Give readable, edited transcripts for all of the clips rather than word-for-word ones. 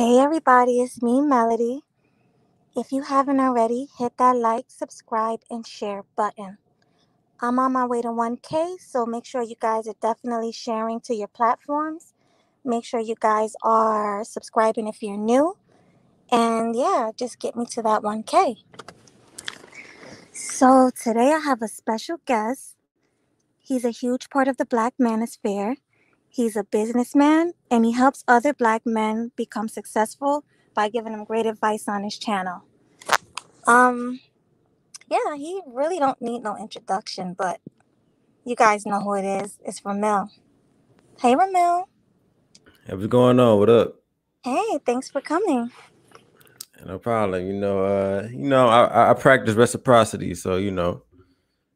Hey everybody, it's me, Melody. If you haven't already, hit that like, subscribe, and share button. I'm on my way to 1K, so make sure you guys are definitely sharing to your platforms. Make sure you guys are subscribing if you're new. And yeah, just get me to that 1K. So today I have a special guest. He's a huge part of the Black Manosphere. He's a businessman and he helps other Black men become successful by giving them great advice on his channel. Um, yeah, he really don't need no introduction, but you guys know who it is. It's Ramil. Hey, Ramil. Hey, what's going on? What up? Hey, thanks for coming. No problem. I practice reciprocity, so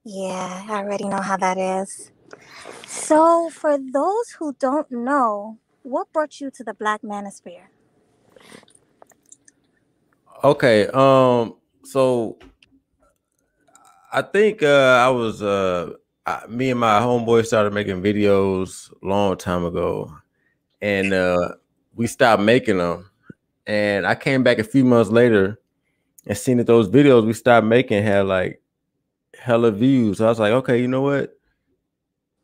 Yeah, I already know how that is. So, for those who don't know, what brought you to the Black Manosphere? Okay. So I think me and my homeboy started making videos a long time ago, and we stopped making them. And I came back a few months later and seen that those videos we stopped making had like hella views. So I was like, okay, you know what?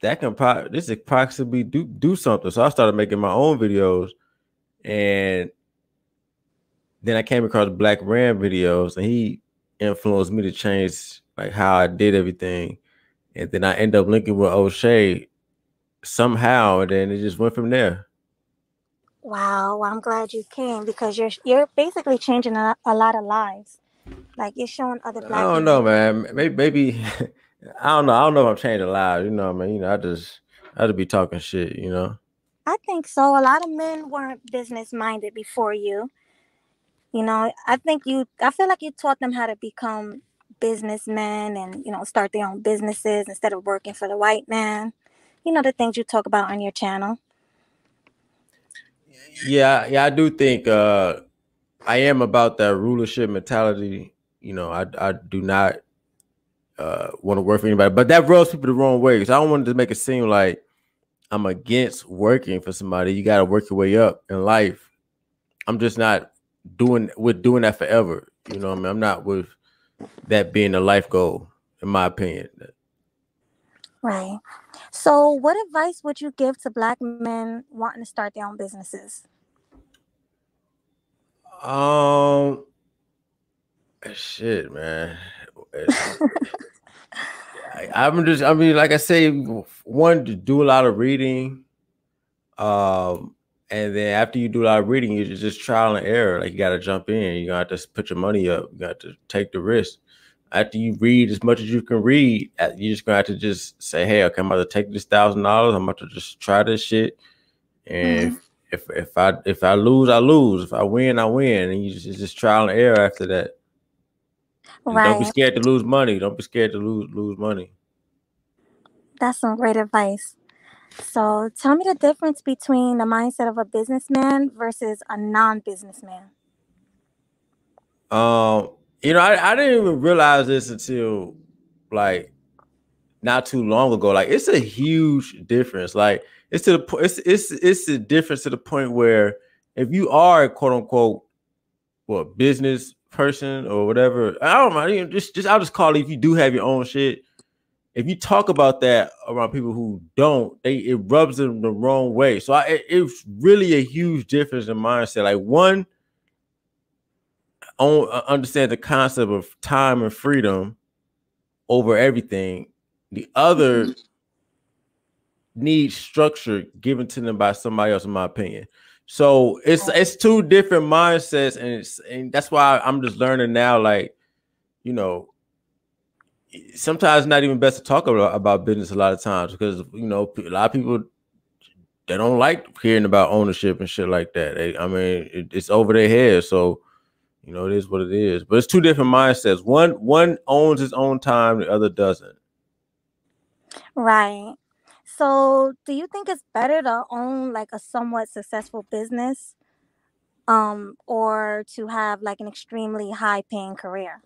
This could possibly do something. So I started making my own videos, and then I came across Black Ram videos, and he influenced me to change like how I did everything. And then I ended up linking with O'Shea somehow, and then it just went from there. Wow, well, I'm glad you came because you're basically changing a lot of lives. Like you're showing other I Black don't know, men. man. Maybe I don't know. I don't know if I'm changing lives. You know, what I mean, I just be talking shit. You know. I think so. A lot of men weren't business minded before you. I feel like you taught them how to become businessmen and, start their own businesses instead of working for the white man. The things you talk about on your channel. Yeah, I do think I am about that rulership mentality. I do not want to work for anybody, but that rubs people the wrong way. Because I don't want to make it seem like I'm against working for somebody. You got to work your way up in life. I'm just not doing that forever. You know what I mean? I'm not with that being a life goal, in my opinion. Right. So, what advice would you give to Black men wanting to start their own businesses? Um, shit, man. I mean, like I say, one to do a lot of reading. Um, and then after you do a lot of reading, you just trial and error. Like you got to jump in. You got to put your money up. You got to take the risk. After you read as much as you can read, you're just gonna have to just say, "Hey, okay, I'm about to take this $1,000. I'm about to just try this shit. And Hmm. if I lose, I lose. If I win, I win. And you just trial and error after that. And don't be Right. scared to lose money. Don't be scared to lose money. That's some great advice. So, tell me the difference between the mindset of a businessman versus a non businessman. Um, I didn't even realize this until like not too long ago. Like it's a huge difference. Like it's to the it's a difference to the point where if you are a quote unquote business person or whatever, I don't mind. Just I'll just call it if you do have your own shit. If you talk about that around people who don't, it rubs them the wrong way. So it's really a huge difference in mindset. Like one understand the concept of time and freedom over everything. The other needs structure given to them by somebody else, in my opinion. So it's two different mindsets, and that's why I'm just learning now. Like you know, sometimes it's not even best to talk about business a lot of times because a lot of people they don't like hearing about ownership and shit like that. I mean, it's over their head, so it is what it is. But it's two different mindsets. One owns his own time, the other doesn't. Right. So, do you think it's better to own like a somewhat successful business or to have like an extremely high paying career?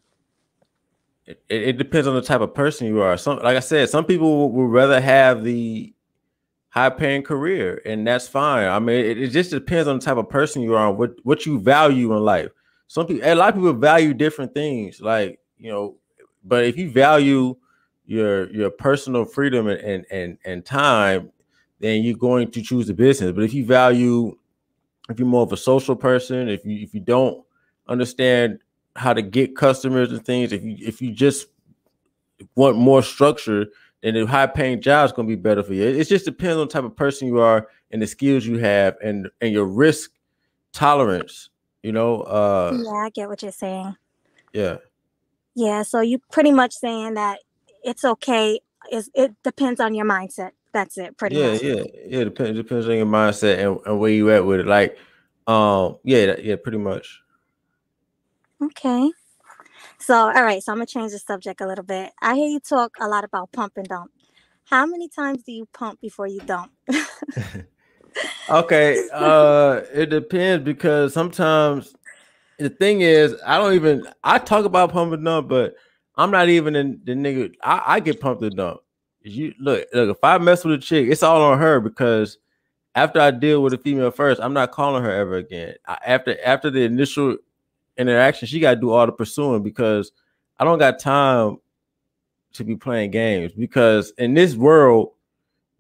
It depends on the type of person you are. Some, like I said, some people would rather have the high paying career, and that's fine. I mean, it just depends on the type of person you are, and what you value in life. Some people, a lot of people value different things, like but if you value your personal freedom and time, then you're going to choose the business. But if you're more of a social person, if you don't understand how to get customers and things, if you just want more structure, then the high paying job is going to be better for you. It just depends on the type of person you are and the skills you have and your risk tolerance. You know, Yeah, I get what you're saying. yeah, Yeah, so you pretty much saying that it's okay. It depends on your mindset. That's it, pretty yeah, much. yeah, yeah. Depends on your mindset and where you at with it. Like, yeah, yeah, pretty much. Okay. So, all right. So I'm gonna change the subject a little bit. I hear you talk a lot about pump and dump. How many times do you pump before you dump? Okay, it depends because sometimes the thing is, I talk about pump and dump, but I'm not even in the nigga. I get pumped and dump. You look. If I mess with a chick, it's all on her because after I deal with a female first, I'm not calling her ever again. After the initial interaction, she got to do all the pursuing because I don't got time to be playing games. Because in this world,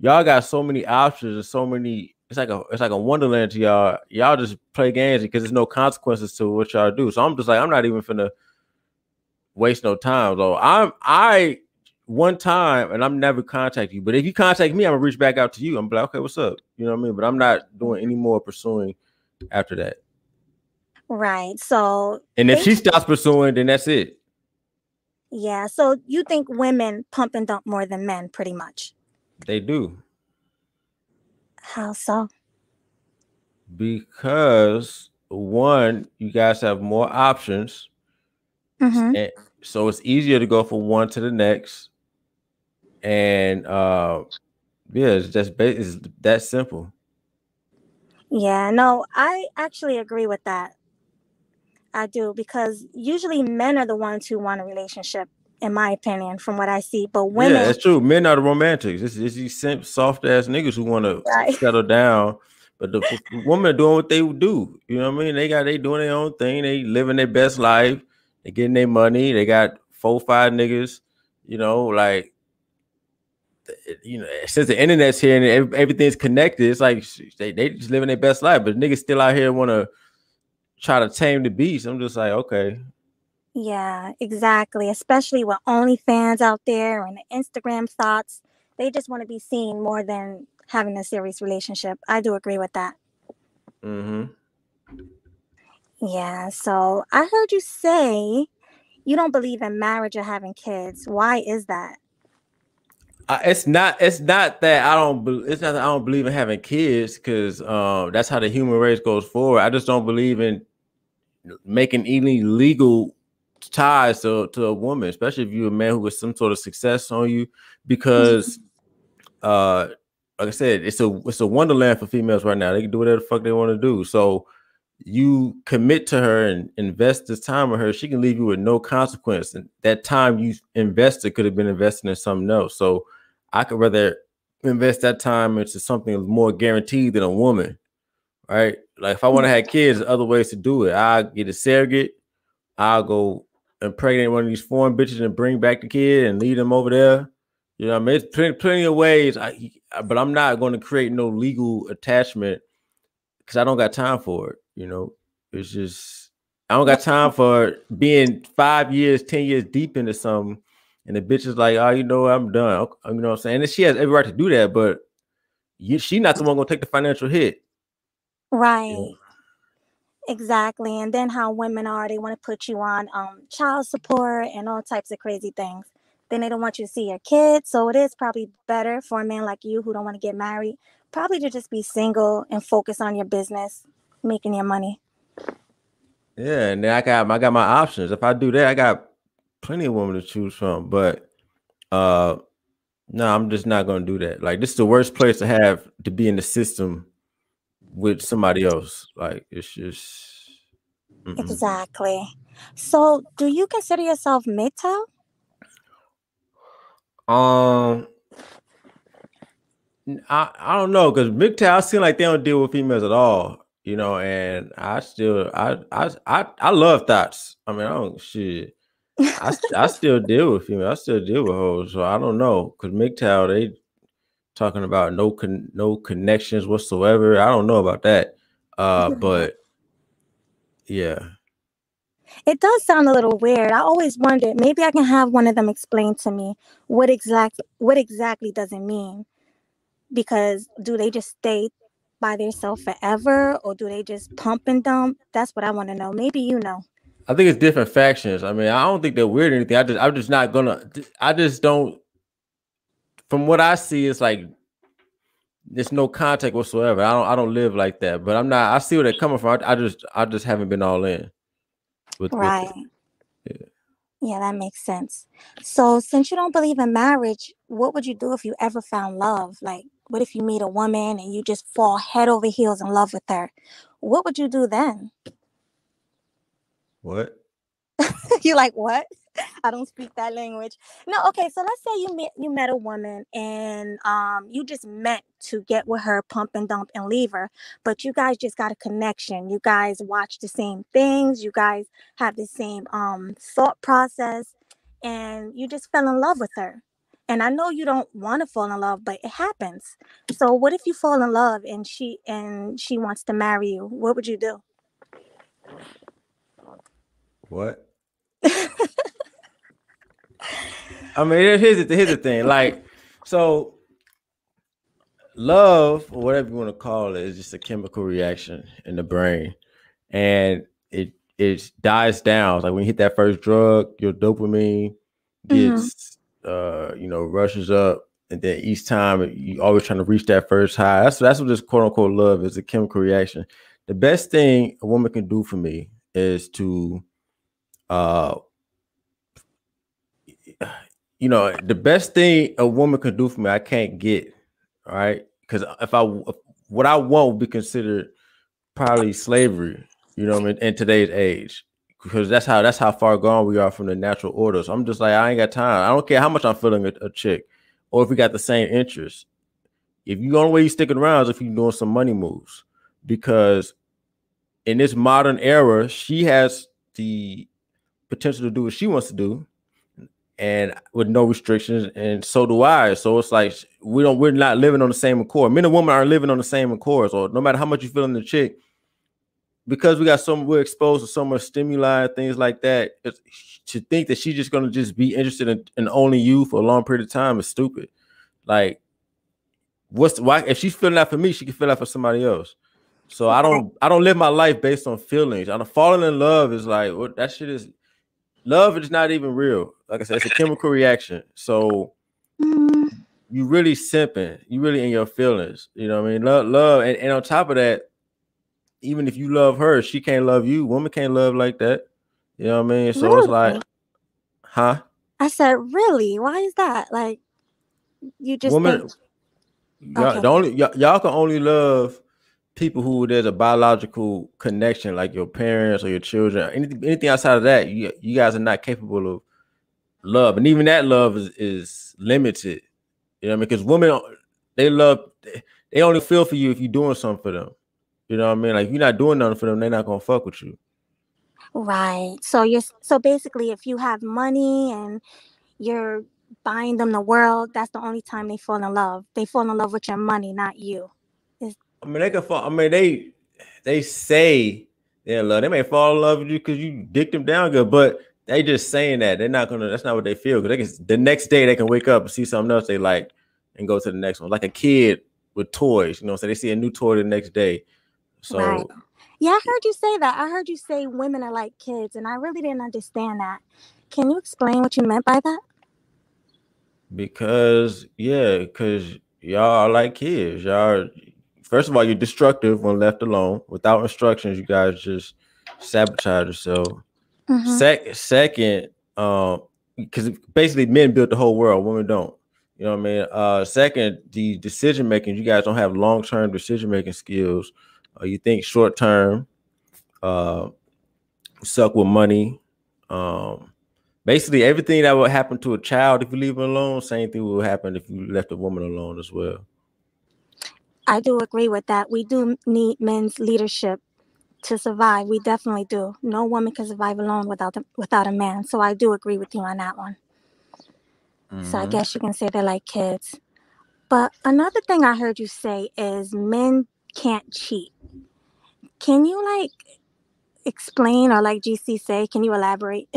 y'all got so many options and so many. It's like a wonderland to y'all. Y'all just play games because there's no consequences to what y'all do. So I'm just like, I'm not even finna waste no time. So I one time and I'm never contact you. But if you contact me, I'm gonna reach back out to you. I'm like, okay, what's up? You know what I mean? But I'm not doing any more pursuing after that. Right. So And if she basically, stops pursuing, then that's it. yeah. So you think women pump and dump more than men, pretty much? They do. How so? Because one, you guys have more options. Mm-hmm. And so it's easier to go from one to the next. And yeah, it's that simple. Yeah. No, I actually agree with that. I do because usually men are the ones who want a relationship, in my opinion, from what I see. But Yeah, women, that's true. Men are the romantics. It's these simp, soft ass niggas who want to right? settle down, but the women are doing what they do. You know what I mean? They doing their own thing. They living their best life. They getting their money. They got 4, 5 niggas. You know, like since the internet's here and everything's connected, it's like they just living their best life. But niggas still out here want to try to tame the beast. I'm just like, okay, Yeah, exactly. Especially with OnlyFans out there and the Instagram thoughts, they just want to be seen more than having a serious relationship. I do agree with that. mm-hmm. Yeah. So I heard you say you don't believe in marriage or having kids. Why is that? It's not that I don't. It's not that I don't believe in having kids because that's how the human race goes forward. I just don't believe in making any legal ties to a woman, especially if you're a man who has some sort of success on you, because uh, like I said, it's a wonderland for females right now. They can do whatever the fuck they want to do. So you commit to her and invest this time with her, she can leave you with no consequence. And that time you invested could have been invested in something else. So I could rather invest that time into something more guaranteed than a woman, right? Like if I want to have kids, there's other ways to do it. I get a surrogate. I'll go impregnate one of these foreign bitches and bring back the kid and lead them over there. You know, what I mean, it's plenty of ways. But I'm not going to create no legal attachment because I don't got time for it. It's just I don't got time for being 5 years, 10 years deep into something, and the bitch is like, "Oh, I'm done." You know what I'm saying? And she has every right to do that, but she not the one gonna take the financial hit. You know? Right. Exactly. And then how women are, they want to put you on child support and all types of crazy things. Then they don't want you to see your kids. So it is probably better for a man like you who don't want to get married, probably to just be single and focus on your business, making your money. Yeah, and then I got my options. If I do that, I got plenty of women to choose from. But uh, no, I'm just not gonna do that. Like this is the worst place to have to be in the system with somebody else. Like it's just. Mm-mm. Exactly. So do you consider yourself MGTOW? Um, I don't know because MGTOW seem like they don't deal with females at all. You know, and I love thoughts. I mean, I don't shit. I still deal with females. I still deal with hoes. So I don't know because MGTOW they talking about no connections whatsoever. I don't know about that. But yeah. It does sound a little weird. I always wondered, maybe I can have one of them explain to me what exactly does it mean? Because do they just stay by themselves forever, or do they just pump and dump? That's what I want to know. Maybe you know. I think it's different factions. I mean, I don't think they're weird or anything. I'm just not gonna. I just don't. From what I see, it's like there's no contact whatsoever. I don't live like that. But I'm not. I see where they're coming from. I just haven't been all in with it. Right. Yeah. Yeah, that makes sense. So, since you don't believe in marriage, what would you do if you ever found love? Like, what if you meet a woman and you just fall head over heels in love with her? What would you do then? What? You like what? I don't speak that language. No, okay. So let's say you met a woman and you just meant to get with her, pump and dump, and leave her, but you guys just got a connection. You guys watch the same things. You guys have the same thought process, and you just fell in love with her. And I know you don't want to fall in love, but it happens. So what if you fall in love and she wants to marry you? What would you do? What? I mean, here's the thing. Like, so love or whatever you want to call it is just a chemical reaction in the brain, and it dies down. Like when you hit that first drug, your dopamine Mm-hmm. gets rushes up, and then each time you always trying to reach that first high. That's what this quote unquote love is, a chemical reaction. The best thing a woman can do for me is to uh the best thing a woman can do for me I can't get, all right? Because if what I want would be considered probably slavery, you know what I mean, in today's age. Because that's how far gone we are from the natural order. So I'm just like, I ain't got time. I don't care how much I'm feeling a chick, or if we got the same interests. If you only way you sticking around is if you're doing some money moves. Because in this modern era, she has the potential to do what she wants to do, and with no restrictions, and so do I. So it's like we're not living on the same accord. Men and women aren't living on the same accord. So no matter how much you feel in the chick, because we're exposed to so much stimuli and things like that, to think that she's just gonna just be interested in only you for a long period of time is stupid. Like, why if she's feeling that for me, she can feel that for somebody else. So I don't live my life based on feelings. I don't falling in love is like what that shit is. Love is not even real. Like I said, it's a chemical reaction. So Mm, you really simping, you really in your feelings. You know what I mean? Love, and on top of that, even if you love her, she can't love you. Woman can't love like that. You know what I mean? So it's like, really? huh? I said, really? Why is that? Like, you just think, Woman, y'all okay, the only y'all can only love people who there's a biological connection, like your parents or your children. Anything outside of that, you guys are not capable of love, and even that love is limited. You know what I mean? Because women, they love, they only feel for you if you're doing something for them. You know what I mean? Like if you're not doing nothing for them, they're not gonna fuck with you. right. So basically, if you have money and you're buying them the world, that's the only time they fall in love. They fall in love with your money, not you. Is I mean, they can fall. I mean, they say they're in love. They may fall in love with you because you dick them down good, but they just saying that they're not gonna. That's not what they feel. Because they can, the next day they can wake up and see something else they like and go to the next one. Like a kid with toys, so they see a new toy the next day. right. So Yeah, I heard you say that. I heard you say women are like kids, and I really didn't understand that. Can you explain what you meant by that? because y'all are like kids. Y'all, first of all, you're destructive when left alone. Without instructions, you guys just sabotage yourself. Mm-hmm. Second, because basically men built the whole world, women don't. You know what I mean? Second, the decision making. You guys don't have long term decision making skills. You think short term. Uh, suck with money. Um, Basically, everything that would happen to a child if you leave it alone, same thing will happen if you left a woman alone as well. I do agree with that. We do need men's leadership to survive. We definitely do. No woman can survive alone without a man. So I do agree with you on that one. So I Mm-hmm. guess you can say they're like kids. But another thing I heard you say is men can't cheat. Can you like explain, or like GC say, can you elaborate?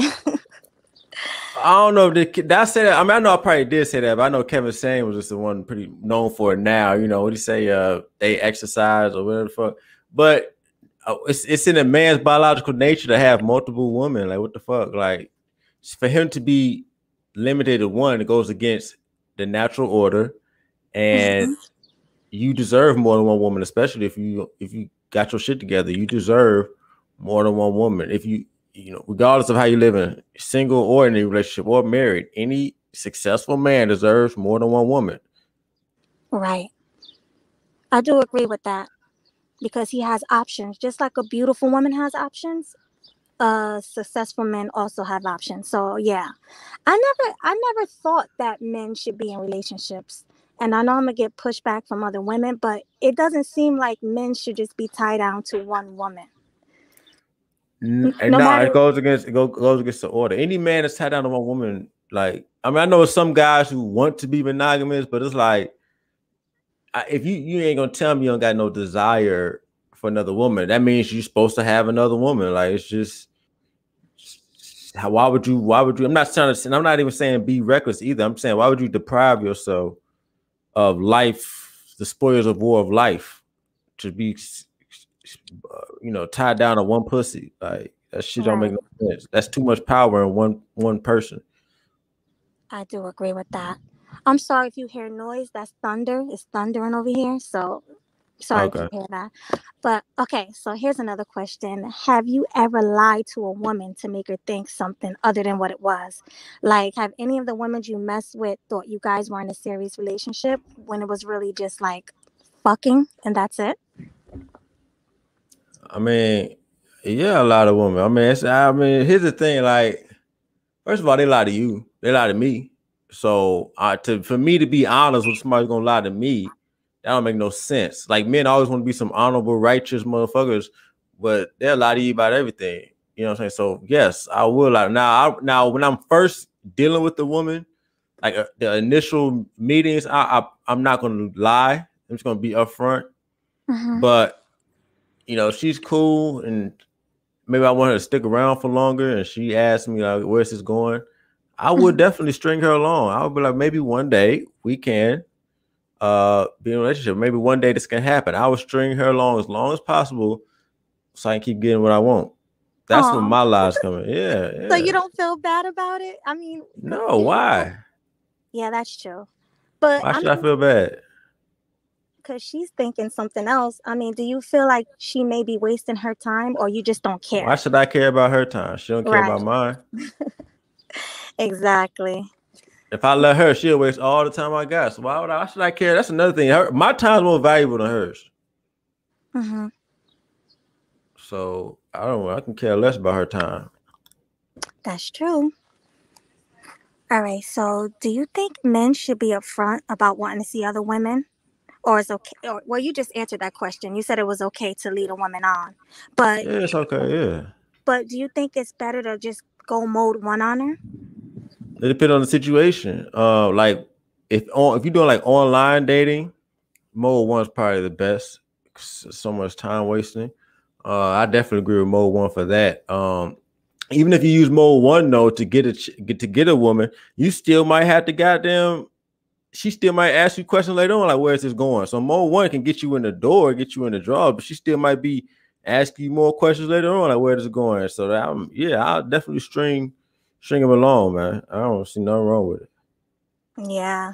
I don't know if did I say that. I mean, I know I probably did say that, but I know Kevin Sane was just the one pretty known for it now. You know, what do you say? They exercise or whatever the fuck. But it's in a man's biological nature to have multiple women. Like, what the fuck? Like, for him to be limited to one, it goes against the natural order, and you deserve more than one woman, especially if you got your shit together. You deserve more than one woman. If regardless of how you live in, single or in a relationship or married, any successful man deserves more than one woman. Right. I do agree with that because he has options. Just like a beautiful woman has options, successful men also have options. So yeah, I never thought that men should be in relationships. And I know I'm gonna get pushback from other women, but it doesn't seem like men should just be tied down to one woman. And No nah, it matter. goes against the order. Any man that's tied down to one woman, like I mean, I know some guys who want to be monogamous, but it's like if you ain't gonna tell me you don't got no desire for another woman, that means you're supposed to have another woman. Like it's just why would you? Why would you? I'm not trying to. I'm not even saying be reckless either. I'm saying why would you deprive yourself of life, the spoils of war of life, to be, tied down to one pussy? Like that shit don't make Right. no sense. That's too much power in one person. I do agree with that. I'm sorry if you hear noise. That's thunder. It's thundering over here. So sorry if you Okay. hear that. But okay, so here's another question. Have you ever lied to a woman to make her think something other than what it was? Like, have any of the women you messed with thought you guys were in a serious relationship when it was really just like fucking and that's it? I mean, yeah, a lot of women. I mean, here's the thing. Like, first of all, they lie to you. They lie to me. So, for me to be honest with somebody's gonna lie to me, that don't make no sense. Like men always want to be some honorable, righteous motherfuckers, but they'll lie to you about everything. You know what I'm saying? So yes, I will lie. Now when I'm first dealing with the woman, like the initial meetings, I'm not gonna lie. I'm just gonna be upfront. Mm-hmm. But she's cool, and maybe I want her to stick around for longer. And she asked me like, "Where's this going?" I would definitely string her along. I would be like, maybe one day we can be in a relationship. Maybe one day this can happen. I would string her along as long as possible so I can keep getting what I want. That's when Oh, my lies coming. Yeah, so yeah. you don't feel bad about it? I mean, because No, why? yeah, that's true. But Why I should I mean, feel bad? because she's thinking something else. I mean, do you feel like she may be wasting her time, or you just don't Why care? should I care about her time? She don't care Right. about mine. Exactly. If I let her, she'll waste all the time I got. So why should I care? That's another thing. My time's more valuable than hers. Mm-hmm. So I don't. I can care less about her time. That's true. All right. So, do you think men should be upfront about wanting to see other women, or is okay? Or, well, you just answered that question. You said it was okay to lead a woman on, but Yeah, it's okay. Yeah, do you think it's better to just go mode one on her? it depends on the situation. Like if you're doing like online dating, mode one's probably the best. So much time wasting. I definitely agree with mode one for that. Even if you use mode one though to get a woman, you still might have to goddamn. She still might ask you questions later on, like where's this going? So mode one can get you in the door, get you in the draw, but she still might be asking you more questions later on, like where is it going? So yeah, I'll definitely string him along, man. I don't see nothing wrong with it. Yeah,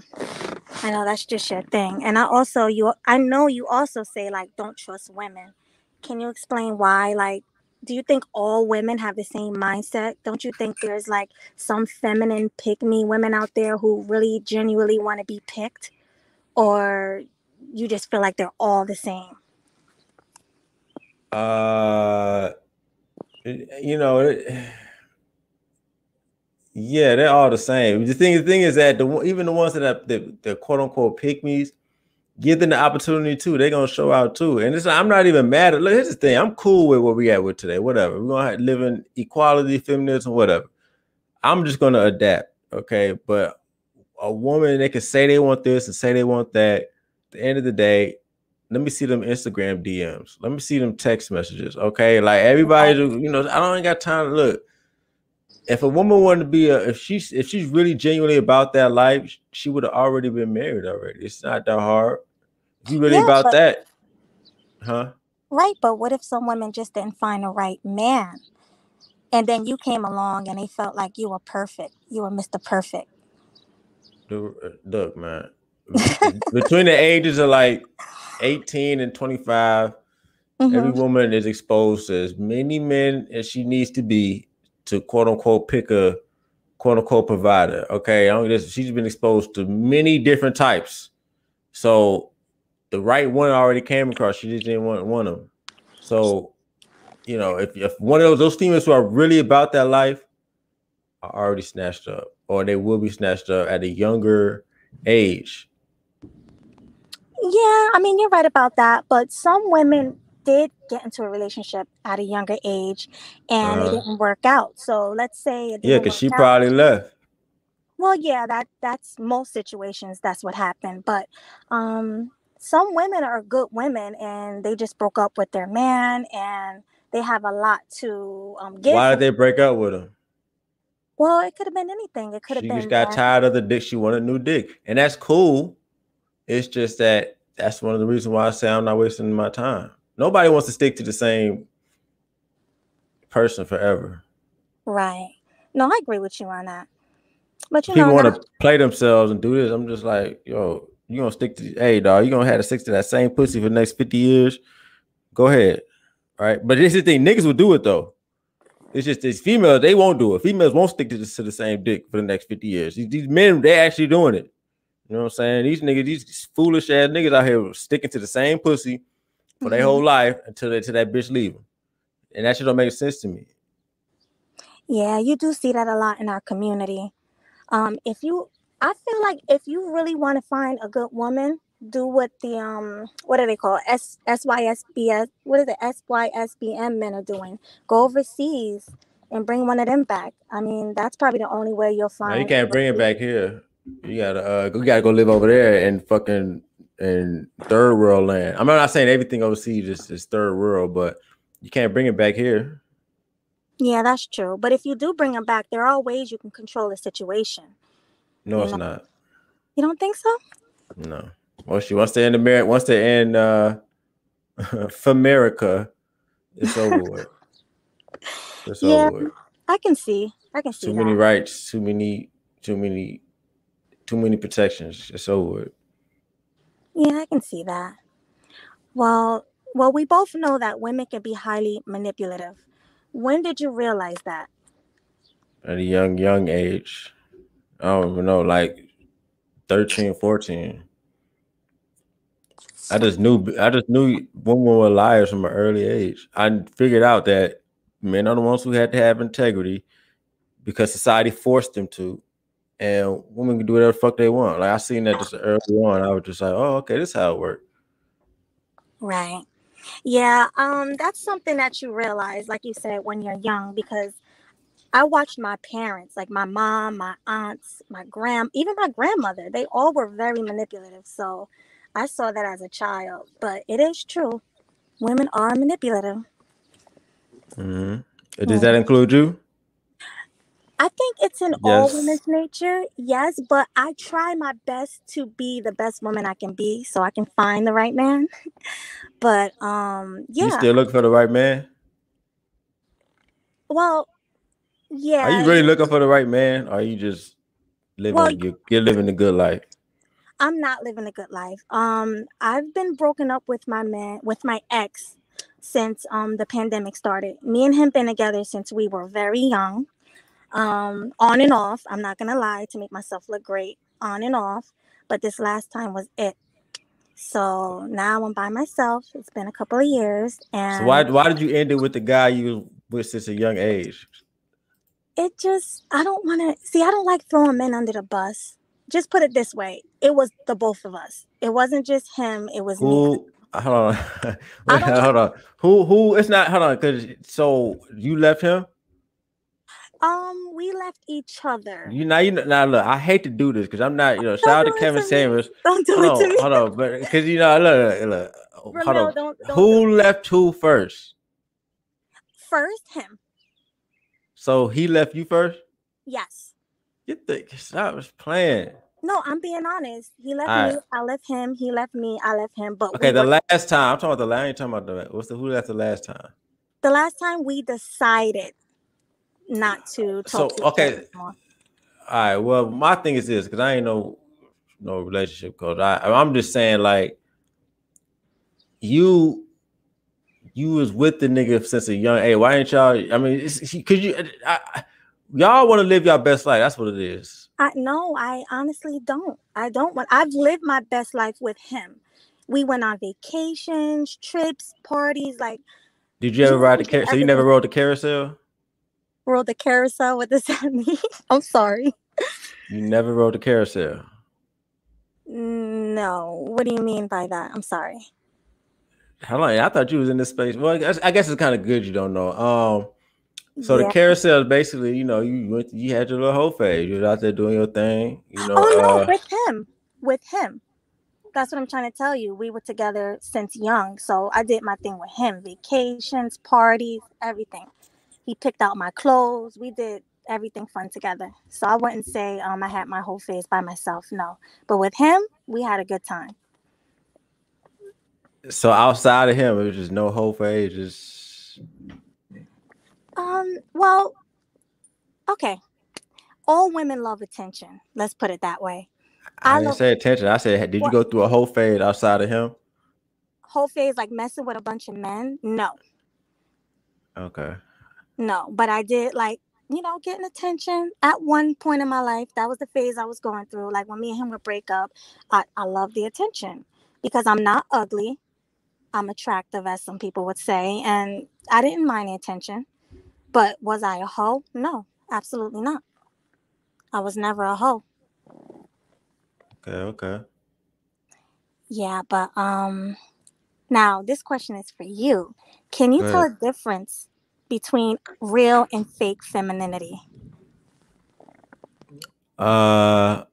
I know that's just your thing. And I know you also say like don't trust women. Can you explain why? Like, do you think all women have the same mindset? Don't you think there's like some feminine pick me women out there who really genuinely want to be picked? Or you just feel like they're all the same? Uh, you know, yeah, they're all the same. The thing is that even the ones that are the quote unquote pick me's, give them the opportunity too. They're gonna show out too. And I'm not even mad at. Look, here's the thing. I'm cool with where we at with today. Whatever. We're gonna live in equality, feminism, whatever. I'm just gonna adapt. Okay, but a woman, they can say they want this and say they want that. At the end of the day, let me see them Instagram DMs. Let me see them text messages. Okay, like everybody, Right. I don't got time to look. If a woman wanted to be if she's really genuinely about that life, she would have already been married already. It's not that hard. If you really Yeah, about but that, huh? right, but what if some women just didn't find the right man? And then you came along and they felt like you were perfect. You were Mr. Perfect. Look, man. Between the ages of like 18 and 25, every Mm-hmm. woman is exposed to as many men as she needs to be to quote unquote pick a quote unquote provider. Okay, she's been exposed to many different types. So the right one already came across. She just didn't want one of them. So if one of those females who are really about that life are already snatched up, or they will be snatched up at a younger age. Yeah, I mean, you're right about that. But some women did get into a relationship at a younger age and it didn't work out. So let's say it Yeah, didn't because work she out. probably left. Well, yeah, that's most situations. That's what happened. But some women are good women and they just broke up with their man and they have a lot to give Why did him. they break up with him? Well, it could have been anything. It could have She just been got that. tired of the dick. She wanted a new dick, and that's cool. It's just that's one of the reasons why I say I'm not wasting my time. Nobody wants to stick to the same person forever. Right. No, I agree with you on that. But People want now, to play themselves and do this. I'm just like, yo, you gonna stick to? Hey, dog, you gonna have to stick to that same pussy for the next 50 years? Go ahead, right? But this is the thing, niggas will do it though. It's just these females, they won't do it. Females won't stick to the same dick for the next 50 years. These men, they actually doing it. You know what I'm saying? These niggas, these foolish ass niggas out here sticking to the same pussy for their hmm whole life until that bitch leave them. And that shit don't make sense to me. yeah, you do see that a lot in our community. If you, I feel like if you really want to find a good woman, do what the what do they call SYSBS? What are the SYSBM men are doing? Go overseas and bring one of them back. I mean, that's probably the only way you'll Now you find. can't bring it back here. You gotta go live over there and fucking in third world land. I'm not saying everything overseas is third world, but you can't bring it back here. Yeah, that's true. But if you do bring them back, there are ways you can control the situation. No, You it's know, not. you don't think so? No. Once they're in America, once they're in for America, it's over with. It's over Yeah, with. I can see. I can It's too see many that. rights, too many, too many protections. It's over with. Yeah, I can see that. Well, we both know that women can be highly manipulative. When did you realize that? At a young age. I don't even know, like 13, 14. I just knew women were liars from an early age. I figured out that men are the ones who had to have integrity because society forced them to, and women can do whatever the fuck they want. Like I seen that just early on. I was just like, oh, okay, this is how it works. Right. Yeah, that's something that you realize, like you said, when you're young, because I watched my parents, like my mom, my aunts, even my grandmother, they all were very manipulative. So I saw that as a child. But it is true. Women are manipulative. Mm-hmm. Does that Mhm. include you? I think it's in all Yes. women's nature, yes, but I try my best to be the best woman I can be so I can find the right man. But You yeah, still looking for the right man? well, Are yeah, you really looking for the right man? Or are you just well, you're living the good life? I'm not living a good life. I've been broken up with my ex since the pandemic started. Me and him been together since we were very young. On and off. I'm not gonna lie to make myself look great. On and off, but this last time was it. So now I'm by myself. It's been a couple of years, So why and why did you end it with the guy you was with since a young age? I don't want to see. I don't like throwing men under the bus. Just put it this way. It was the both of us. It wasn't just him. It was me. Who? Hold on. I Wait, don't want. hold on. Who? It's not. Hold on. Cause so you left him. We left each other. Now look. I hate to do this because I'm not. Shout Don't out do to it Kevin to me. Samuels. Don't do it to me. Hold on. But because look. Hold Ramil, on. don't do it. Who left who first? First him. So he left you first. Yes. Get the stop playing. No, I'm being honest. He left All me. right. I left him. He left me. I left him. But Okay. we The were last time I'm talking about the last. I ain't talking about who left the last time. the last time we decided not to talk So to each other okay. anymore. All right. Well, my thing is this because I ain't no relationship coach. I'm just saying like you was with the nigga since a young age. Why ain't y'all? I mean, because y'all want to live your best life. That's what it is. No, I honestly don't. I don't want. I've lived my best life with him. We went on vacations, trips, parties. Like, Did you ever ride the we did carousel? So you never everything. rode the carousel? Rode the carousel. What does that mean? I'm sorry. You never rode the carousel. No. What do you mean by that? I'm sorry. How long? I thought you was in this space. Well, I guess it's kind of good you don't know. So the Yeah. carousel is basically, you had your little whole phase. You was out there doing your thing. Oh no, with him. With him. That's what I'm trying to tell you. We were together since young, so I did my thing with him. Vacations, parties, everything. He picked out my clothes. We did everything fun together. So I wouldn't say I had my whole phase by myself. No, but with him, we had a good time. So outside of him, it was just no whole phase. Just Well, okay. All women love attention. Let's put it that way. I I didn't love say attention. I said, did you what go through a whole phase outside of him? whole phase like messing with a bunch of men. No, Okay. no. But I did like getting attention at one point in my life. That was the phase I was going through. Like when me and him would break up, I love the attention because I'm not ugly. I'm attractive, as some people would say, and I didn't mind the attention. But was I a hoe? No, absolutely not. I was never a hoe. Okay. Yeah, but now this question is for you. Can you Go tell ahead. a difference between real and fake femininity? Uh,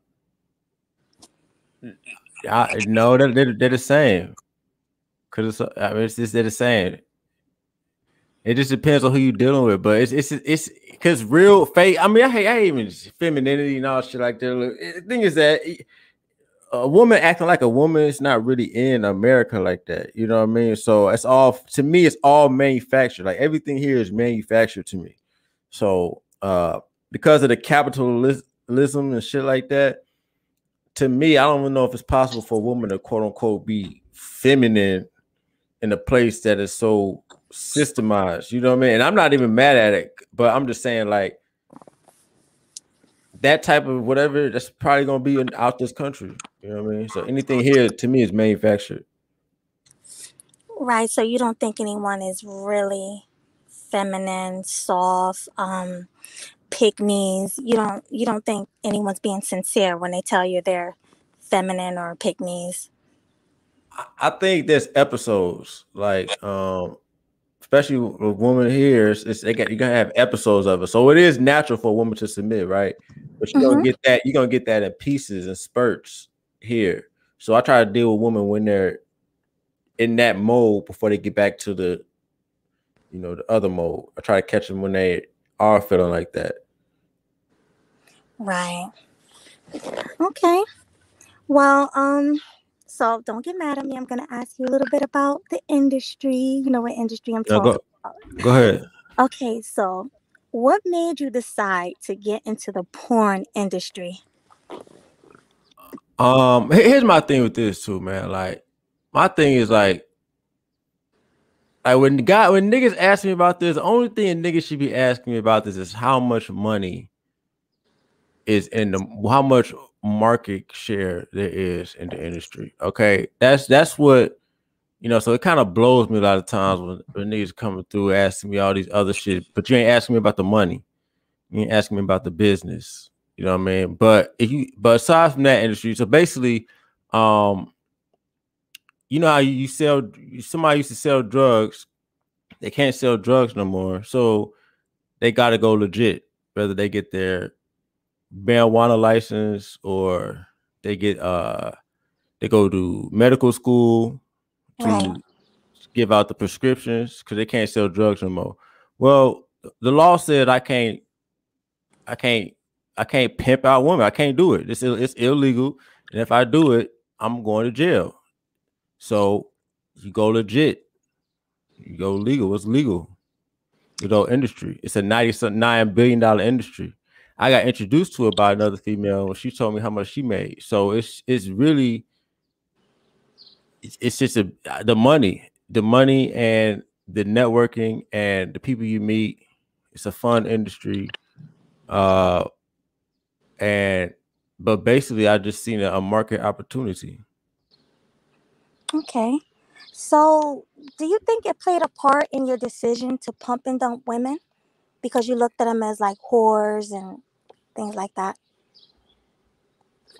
no, they're the same. Cause it's just they're the same. It just depends on who you're dealing with, but it's because real fake. I mean, I hate even femininity and all shit like that. The thing is that a woman acting like a woman is not really in America like that. You know what I mean? So it's all to me. It's all manufactured. Like everything here is manufactured to me. So because of the capitalism and shit like that, to me, I don't even know if it's possible for a woman to quote unquote be feminine in a place that is so systemized. You know what I mean? And I'm not even mad at it, but I'm just saying like that type of whatever that's probably gonna be out this country. You know what I mean? So anything here to me is manufactured. Right. So you don't think anyone is really feminine, soft, pick me's. You don't think anyone's being sincere when they tell you they're feminine or pick me's. I think there's episodes like especially with women here, you're gonna have episodes of it. So it is natural for a woman to submit, right? But Mm-hmm. you're gonna get that in pieces and spurts here. So I try to deal with women when they're in that mode before they get back to the the other mode. I try to catch them when they are feeling like that. Right. Okay. Well, so don't get mad at me. I'm gonna ask you a little bit about the industry. You know what industry I'm No, talking about. go ahead. Okay, so what made you decide to get into the porn industry? Here's my thing with this too, man. Like, my thing is like when niggas ask me about this, the only thing niggas should be asking me about this is how much money is in how much market share there is in the industry. Okay, that's what So it kind of blows me a lot of times when niggas coming through asking me all these other shit, but you ain't asking me about the money. You ain't asking me about the business. You know what I mean? But but aside from that industry, so basically, you know how you sell, somebody used to sell drugs, they can't sell drugs no more, so they got to go legit, whether they get their marijuana license or they get they go to medical school Right. to give out the prescriptions because they can't sell drugs no more. Well, the law said I can't, I can't pimp out women. I can't do it. It's illegal, and if I do it, I'm going to jail. So you go legit, you go legal. It's legal. You know, industry. It's a $99 billion industry. I got introduced to it by another female when she told me how much she made. So it's really it's just the money and the networking and the people you meet. It's a fun industry. Uh, and but basically, I just seen a market opportunity. Okay. So, do you think it played a part in your decision to pump and dump women because you looked at them as like whores and things like that?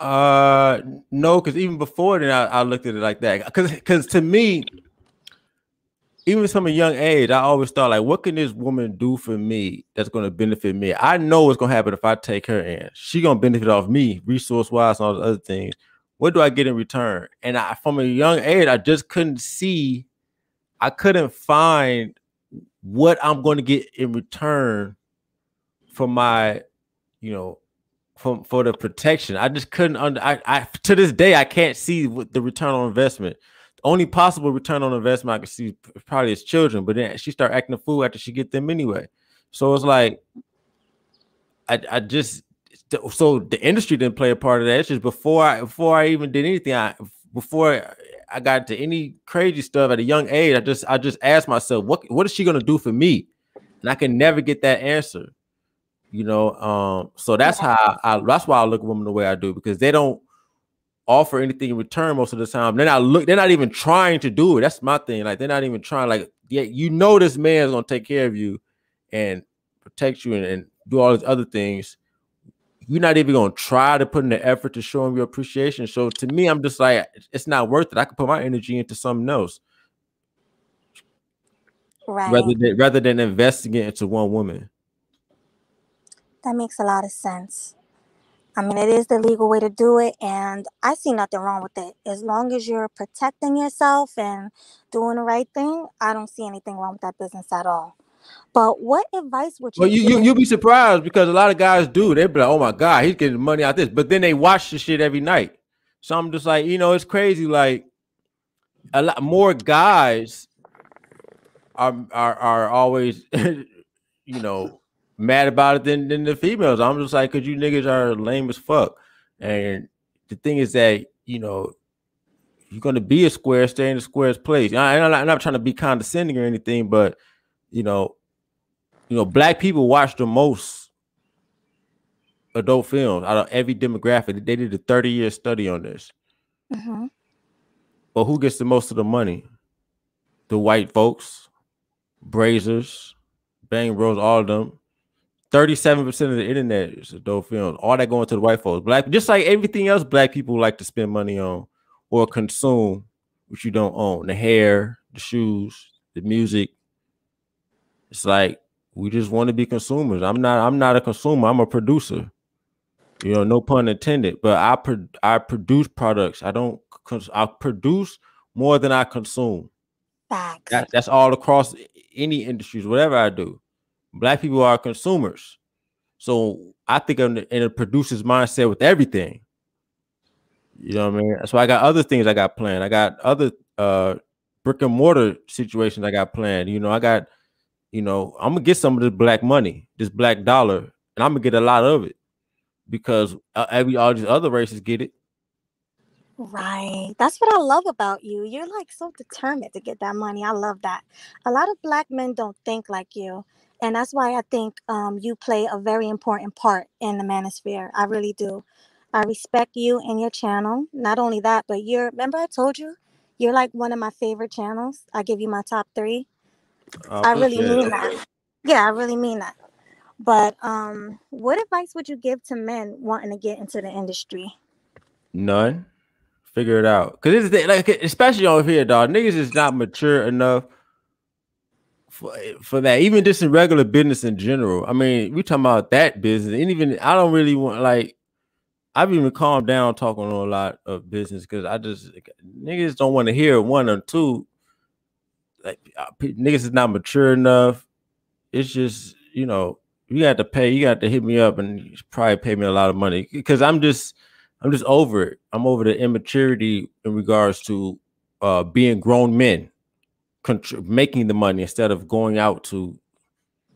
Uh, no, because even before then, I looked at it like that. Because to me, even from a young age, I always thought like, what can this woman do for me that's going to benefit me? I know what's going to happen if I take her in. She going to benefit off me, resource wise, and all the other things. What do I get in return? And from a young age, I just couldn't see. I couldn't find what I'm going to get in return for my, you know, for the protection. I just couldn't I to this day I can't see what the return on investment. The only possible return on investment I can see probably is children, but then she start acting a fool after she get them anyway. So it's like I just so the industry didn't play a part of that. It's just before I even did anything, before I got to any crazy stuff at a young age, I just asked myself, what is she gonna do for me? And I can never get that answer. You know, so that's Right. how that's why I look at women the way I do, because they don't offer anything in return most of the time. They're not even trying to do it. That's my thing. Like, they're not even trying. Like, yeah, you know, this man is gonna take care of you and protect you and do all these other things. You're not even gonna try to put in the effort to show him your appreciation. So to me, I'm just like, it's not worth it. I could put my energy into something else Right. rather than investing it into one woman. That makes a lot of sense. I mean, it is the legal way to do it, and I see nothing wrong with it. As long as you're protecting yourself and doing the right thing, I don't see anything wrong with that business at all. But what advice would Well, you give? you'll be surprised because a lot of guys do. They be like, "Oh my god, he's getting money out this," but then they watch the shit every night. So I'm just like, it's crazy. Like, a lot more guys are always, mad about it than the females. I'm just like, cause you niggas are lame as fuck. And the thing is that you're gonna be a square, stay in the square's place. I'm not trying to be condescending or anything, but you know, black people watch the most adult films out of every demographic. They did a 30-year study on this. Hmm. But who gets the most of the money? The white folks, Brazers, Bang Bros, all of them. 37% of the internet is adult films. All that going to the white folks. Black, just like everything else black people like to spend money on or consume, which you don't own. The hair, the shoes, the music. It's like, we just want to be consumers. I'm not a consumer. I'm a producer. No pun intended. But I produce products. I produce more than I consume. Facts. That's all across any industries, whatever I do. Black people are consumers. So I think I'm in a producer's mindset with everything. You know what I mean? So I got other things I got planned. I got other brick and mortar situations I got planned. I'm gonna get some of this black money, this black dollar, and I'm gonna get a lot of it because all these other races get it. Right. That's what I love about you. You're like so determined to get that money. I love that. A lot of black men don't think like you. And that's why I think you play a very important part in the manosphere. I really do. I respect you and your channel. Not only that, but remember I told you, you're like one of my favorite channels. I give you my top three. I I really appreciate it. mean that. Yeah, I really mean that. But what advice would you give to men wanting to get into the industry? None. Figure it out. Cause it's like, especially over here, dog. Niggas is not mature enough for that. Even just in regular business in general. I mean, we talking about that business, and even I don't really want like. I've even calmed down talking on a lot of business because I just niggas don't want to hear one or two. Like niggas is not mature enough. It's just you got to pay. You got to hit me up and you probably pay me a lot of money because I'm just over it. I'm over the immaturity in regards to being grown men, making the money instead of going out to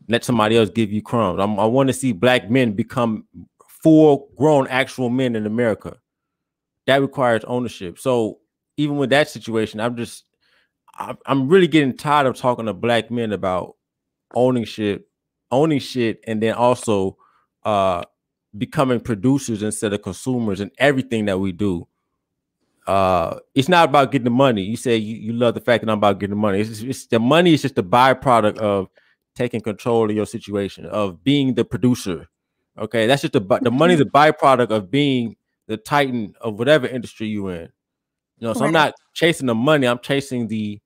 let somebody else give you crumbs. I want to see black men become full grown actual men in America. That requires ownership. So even with that situation, I'm really getting tired of talking to black men about ownership, owning shit, and then also uh becoming producers instead of consumers in everything that we do. It's not about getting the money. You say you love the fact that I'm about getting the money. It's the money is just a byproduct of taking control of your situation, of being the producer. Okay, that's just the money is a byproduct of being the titan of whatever industry you in. So I'm Right. not chasing the money. I'm chasing the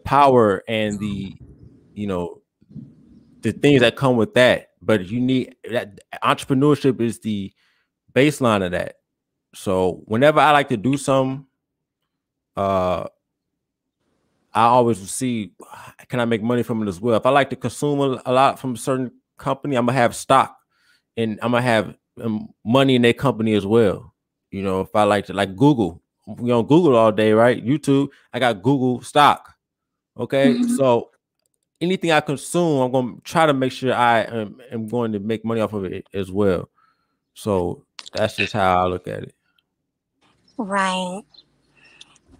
power and you know the things that come with that. But you need that entrepreneurship is the baseline of that. So whenever I like to do something, uh, I always see can I make money from it as well. If I like to consume a lot from a certain company, I'm gonna have stock and I'm gonna have money in their company as well. If I like to like Google, we on Google all day, right? YouTube, I got Google stock. Okay, Mhm. so anything I consume, I'm gonna try to make sure I am going to make money off of it as well. So that's just how I look at it. Right.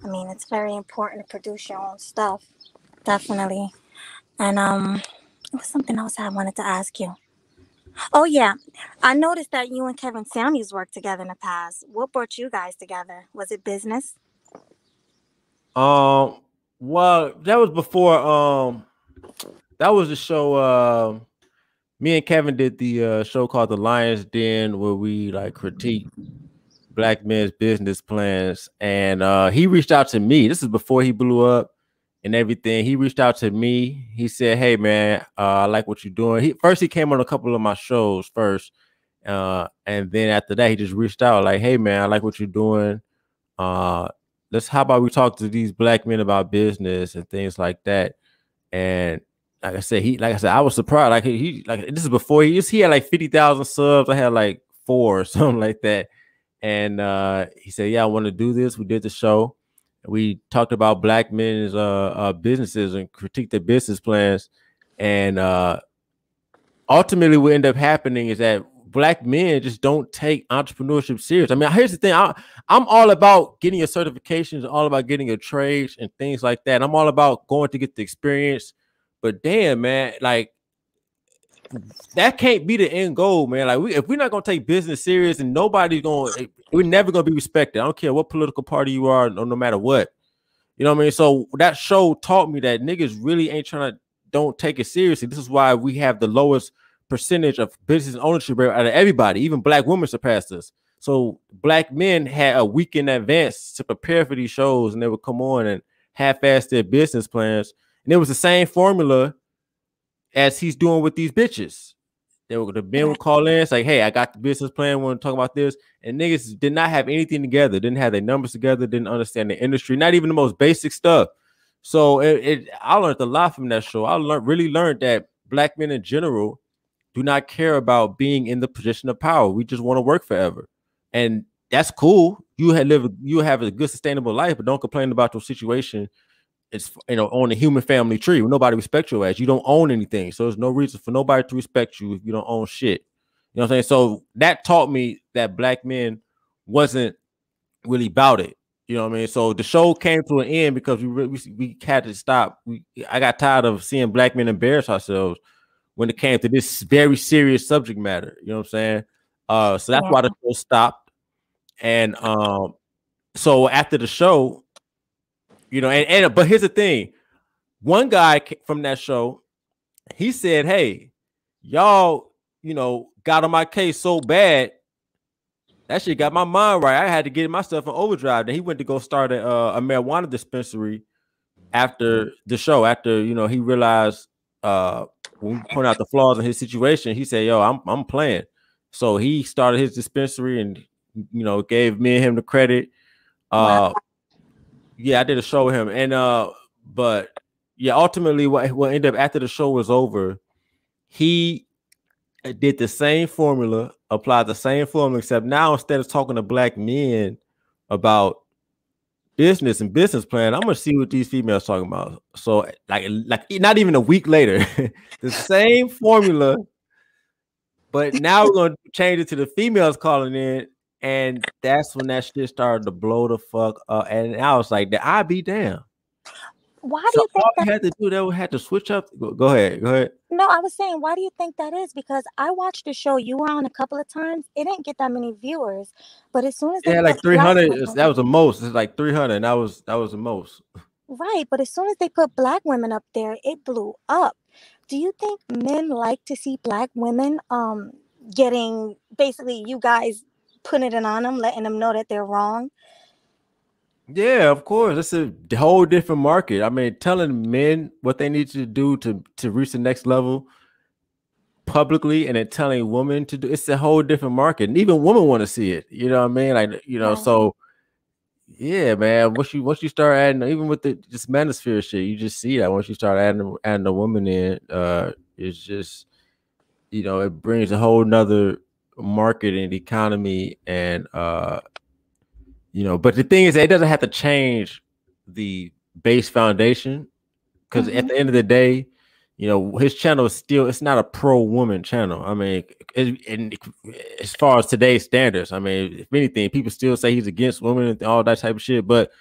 I mean, it's very important to produce your own stuff. Definitely. And it was something else I wanted to ask you. Oh yeah, I noticed that you and Kevin Samuels worked together in the past. What brought you guys together? Was it business? Um, well, that was before. That was the show. Me and Kevin did the show called The Lion's Den, where we like critique black men's business plans. And he reached out to me. This is before he blew up and everything. He reached out to me. He said, "Hey man, I like what you're doing." He came on a couple of my shows first, and then after that, he just reached out like, "Hey man, I like what you're doing. Uh, let's how about we talk to these black men about business and things like that." And like I said, I was surprised. Like he like this is before he had like 50,000 subs. I had like four or something like that. And he said, "Yeah, I want to do this." We did the show. We talked about black men's businesses and critique their business plans. And ultimately, what ended up happening is that black men just don't take entrepreneurship serious. I mean, here's the thing: I'm all about getting your certifications, all about getting your trades and things like that. I'm all about going to get the experience. But damn, man, like that can't be the end goal, man. Like if we're not gonna take business serious, and nobody's going, we're never gonna be respected. I don't care what political party you are, no matter what. You know what I mean? So that show taught me that niggas really ain't trying to don't take it seriously. This is why we have the lowest percentage of business ownership rate out of everybody. Even black women surpassed us. So black men had a week in advance to prepare for these shows, and they would come on and half-ass their business plans. And it was the same formula as he's doing with these bitches. The men would Right. call in, say, "Hey, I got the business plan. Want to talk about this?" And niggas did not have anything together. Didn't have their numbers together. Didn't understand the industry. Not even the most basic stuff. So I learned a lot from that show. Really learned that black men in general do not care about being in the position of power. We just want to work forever, and that's cool. You have a good sustainable life, but don't complain about your situation. It's on the human family tree. Nobody respects your ass. You don't own anything, so there's no reason for nobody to respect you if you don't own shit. You know what I'm saying? So that taught me that black men wasn't really about it. You know what I mean? So the show came to an end because we had to stop. I got tired of seeing black men embarrass ourselves when it came to this very serious subject matter. You know what I'm saying? So that's Yeah. why the show stopped. And so after the show, and but here's the thing: one guy from that show, he said, "Hey, y'all, got on my case so bad that shit got my mind right. I had to get myself in overdrive. Then he went to go start a marijuana dispensary after the show. After he realized when we point out the flaws in his situation, he said, "Yo, I'm playing." So he started his dispensary and gave me and him the credit. Wow. Yeah, I did a show with him, and but yeah, ultimately, what ended up after the show was over, he did the same formula, applied the same formula, except now instead of talking to black men about business and business plan, I'm gonna see what these females talking about. So like not even a week later, the same formula, but now we're gonna change it to the females calling in, and that's when that shit started to blow the fuck up. And I was like, I be damn. Why do So you think all that? we had to do that we had to switch up. Go ahead. Go ahead. No, I was saying, why do you think that is? Because I watched the show you were on a couple of times. It didn't get that many viewers, but as soon as they Yeah, put like black 300. women, That was the most. It's like 300. That was the most. right? But as soon as they put black women up there, it blew up. Do you think men like to see black women getting basically you guys putting it on them, letting them know that they're wrong? Yeah, of course. It's a whole different market. I mean, telling men what they need to do to reach the next level publicly, and then telling women to do it's a whole different market. And even women want to see it. You know what I mean? Like, Right. so yeah, man. Once you start adding, even with the just manosphere shit, you just see that once you start adding the woman in, it's just it brings a whole nother market and economy and but the thing is that it doesn't have to change the base foundation because at Hmm. the end of the day, his channel is still it's not a pro woman channel. I mean, as far as today's standards, I mean, if anything, people still say he's against women and all that type of shit. But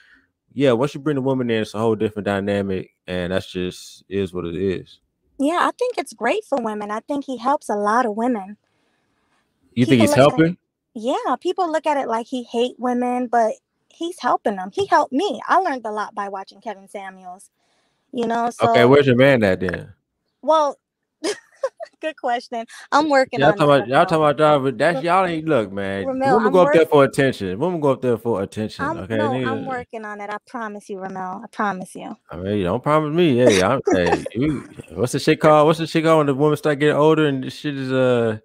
yeah, once you bring the woman in, it's a whole different dynamic, and that's just is what it is. Yeah, I think it's great for women. I think he helps a lot of women. You think People he's look at it, helping? yeah, people look at it like he hate women, but he's helping them. He helped me. I learned a lot by watching Kevin Samuels. Okay, So where's your man at then? well, good question. I'm working on that, Y'all Ramil. talking about driver. That's Ra- y'all ain't look, man. Ramil, Women go up there for attention. Women go up there for attention. I'm Okay, no, I'm nigga. working on it. I promise you, Ramil. I promise you. I mean, you don't promise me. Hey, what's the shit called? What's the shit called when the women start getting older and this shit is what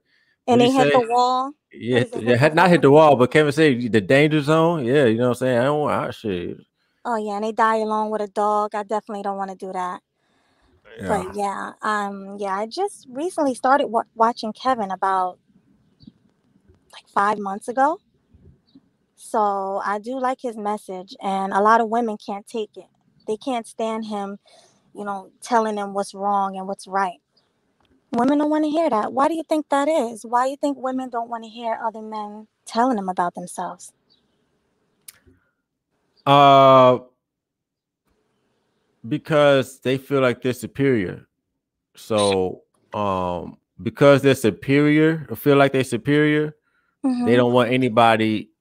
And do you they hit say? the wall. What Yeah, is it? Hit yeah, the not hit wall. the wall, but Kevin said the danger zone. Yeah, you know what I'm saying. I don't want shit. Oh yeah, and they die alone with a dog. I definitely don't want to do that. Yeah. But yeah, yeah. I just recently started watching Kevin about like 5 months ago. So I do like his message, and a lot of women can't take it. They can't stand him, telling them what's wrong and what's right. Women don't want to hear that. Why do you think that is? Why do you think women don't want to hear other men telling them about themselves? Uh, because they feel like they're superior. So, because they're superior or feel like they're superior, they Mm-hmm. don't want anybody.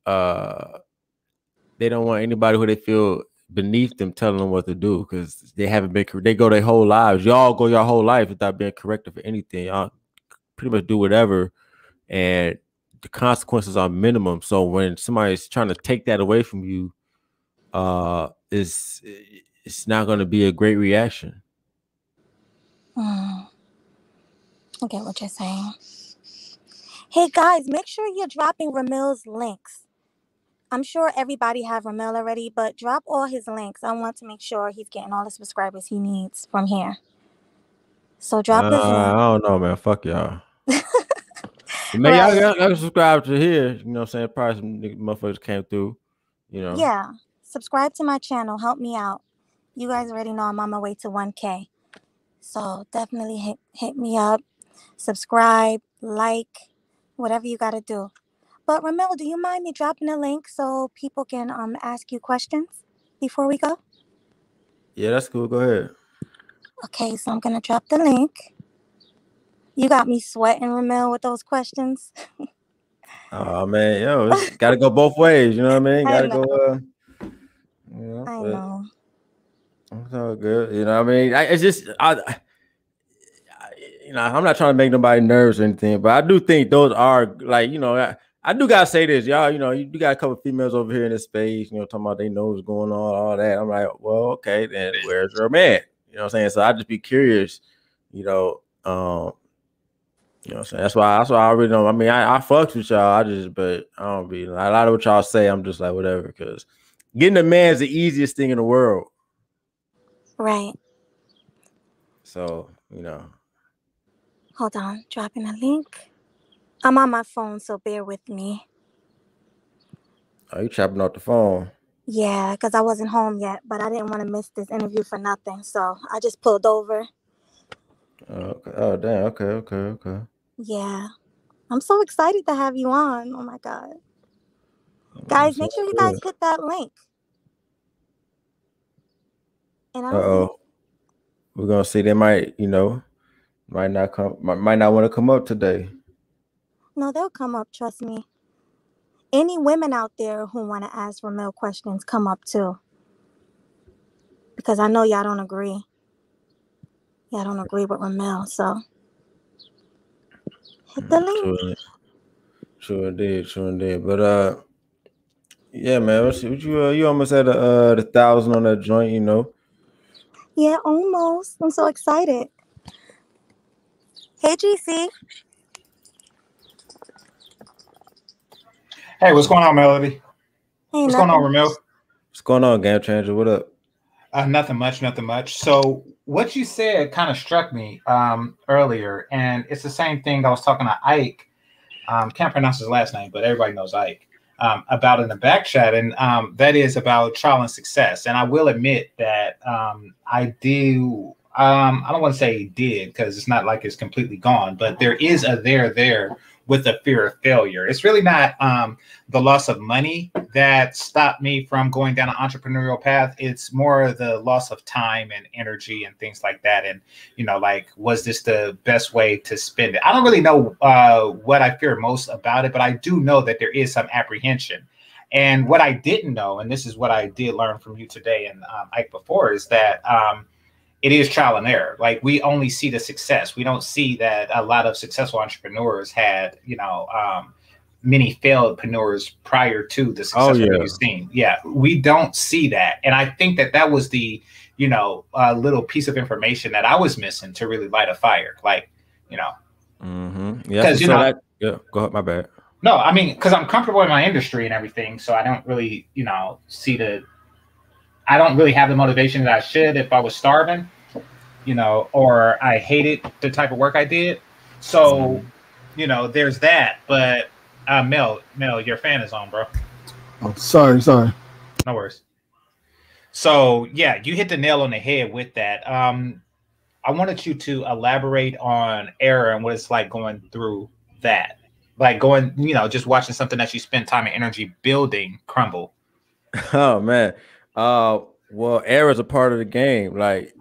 They don't want anybody who they feel beneath them telling them what to do because they haven't been. They go their whole lives. Y'all go your whole life without being corrected for anything. Y'all pretty much do whatever, and the consequences are minimum. So when somebody's trying to take that away from you, is it's not going to be a great reaction. Mm, I get what you're saying. Hey guys, make sure you're dropping Ramil's links. I'm sure everybody have Ramil already, but drop all his links. I want to make sure he's getting all the subscribers he needs from here. So drop his I link. don't know, man. Fuck y'all. But man, Right. y'all can subscribe to here. You know what I'm saying? Probably some motherfuckers came through. You know. Yeah. Subscribe to my channel. Help me out. You guys already know I'm on my way to 1K. So definitely hit me up. Subscribe, like, whatever you gotta do. But Ramil, do you mind me dropping a link so people can ask you questions before we go? Yeah, that's cool. Go ahead. Okay, so I'm gonna drop the link. You got me sweating, Ramil, with those questions. Oh man, yo, it's got to go both ways. You know what I mean? I Got to know. go. I But know. it's all good. You know what I mean? It's just I'm not trying to make nobody nervous or anything, but I do think those are like, I do gotta say this, y'all. You got a couple females over here in this space, talking about they know what's going on, all that. I'm like, well, okay, then where's your man? You know what I'm saying? So I just be curious, you know, um, you know what I'm saying? That's why I really don't. I mean, I fucks with y'all. But I don't be a lot of what y'all say. I'm just like whatever, because getting a man is the easiest thing in the world. Right. So Hold on, dropping a link. I'm on my phone, so bear with me. are you chopping off the phone? Yeah, because I wasn't home yet, but I didn't want to miss this interview for nothing, so I just pulled over. Okay. Oh, damn. Okay. Yeah. I'm so excited to have you on. Oh my God. Guys, That's make all sure you guys good. hit that link. And I don't know. Uh-oh. We're gonna see. They might not come. Might not want to come up today. No, they'll come up, trust me. Any women out there who want to ask Ramil questions, come up too. Because I know y'all don't agree. Y'all don't agree with Ramil, so hit the link. True indeed. But yeah, man. Let's see. What you almost had the 1,000 on that joint. Yeah, almost. I'm so excited. Hey, GC. Hey, what's going on, Melody? Hey, What's going on, nothing. Ramil? What's going on, Game Changer? What up? Nothing much. So what you said kind of struck me earlier, and it's the same thing I was talking to Ike. Can't pronounce his last name, but everybody knows Ike. About in the back chat, and that is about trial and success. And I will admit that I do. I don't want to say did, because it's not like it's completely gone, but there is a there with the fear of failure. It's really not the loss of money that stopped me from going down an entrepreneurial path. It's more the loss of time and energy and things like that. And like, was this the best way to spend it? I don't really know what I fear most about it, but I do know that there is some apprehension. And what I didn't know, and this is what I did learn from you today and Ike before, is that it is trial and error. Like, we only see the success. We don't see that a lot of successful entrepreneurs had, many failedpreneurs prior to the Oh successful that yeah. you've seen. Yeah, we don't see that. And I think that was the, little piece of information that I was missing to really light a fire. Like, Yeah. because, Yeah. Go ahead. My bad. no, I mean, because I'm comfortable in my industry and everything. So I don't really, I don't really have the motivation that I should if I was starving, or I hated the type of work I did. So, there's that. But Mel, your fan is on, bro. Oh, sorry. No worries. So yeah, you hit the nail on the head with that. I wanted you to elaborate on error and what it's like going through that. Like going, just watching something that you spend time and energy building crumble. Oh man. Well, error is a part of the game. Like,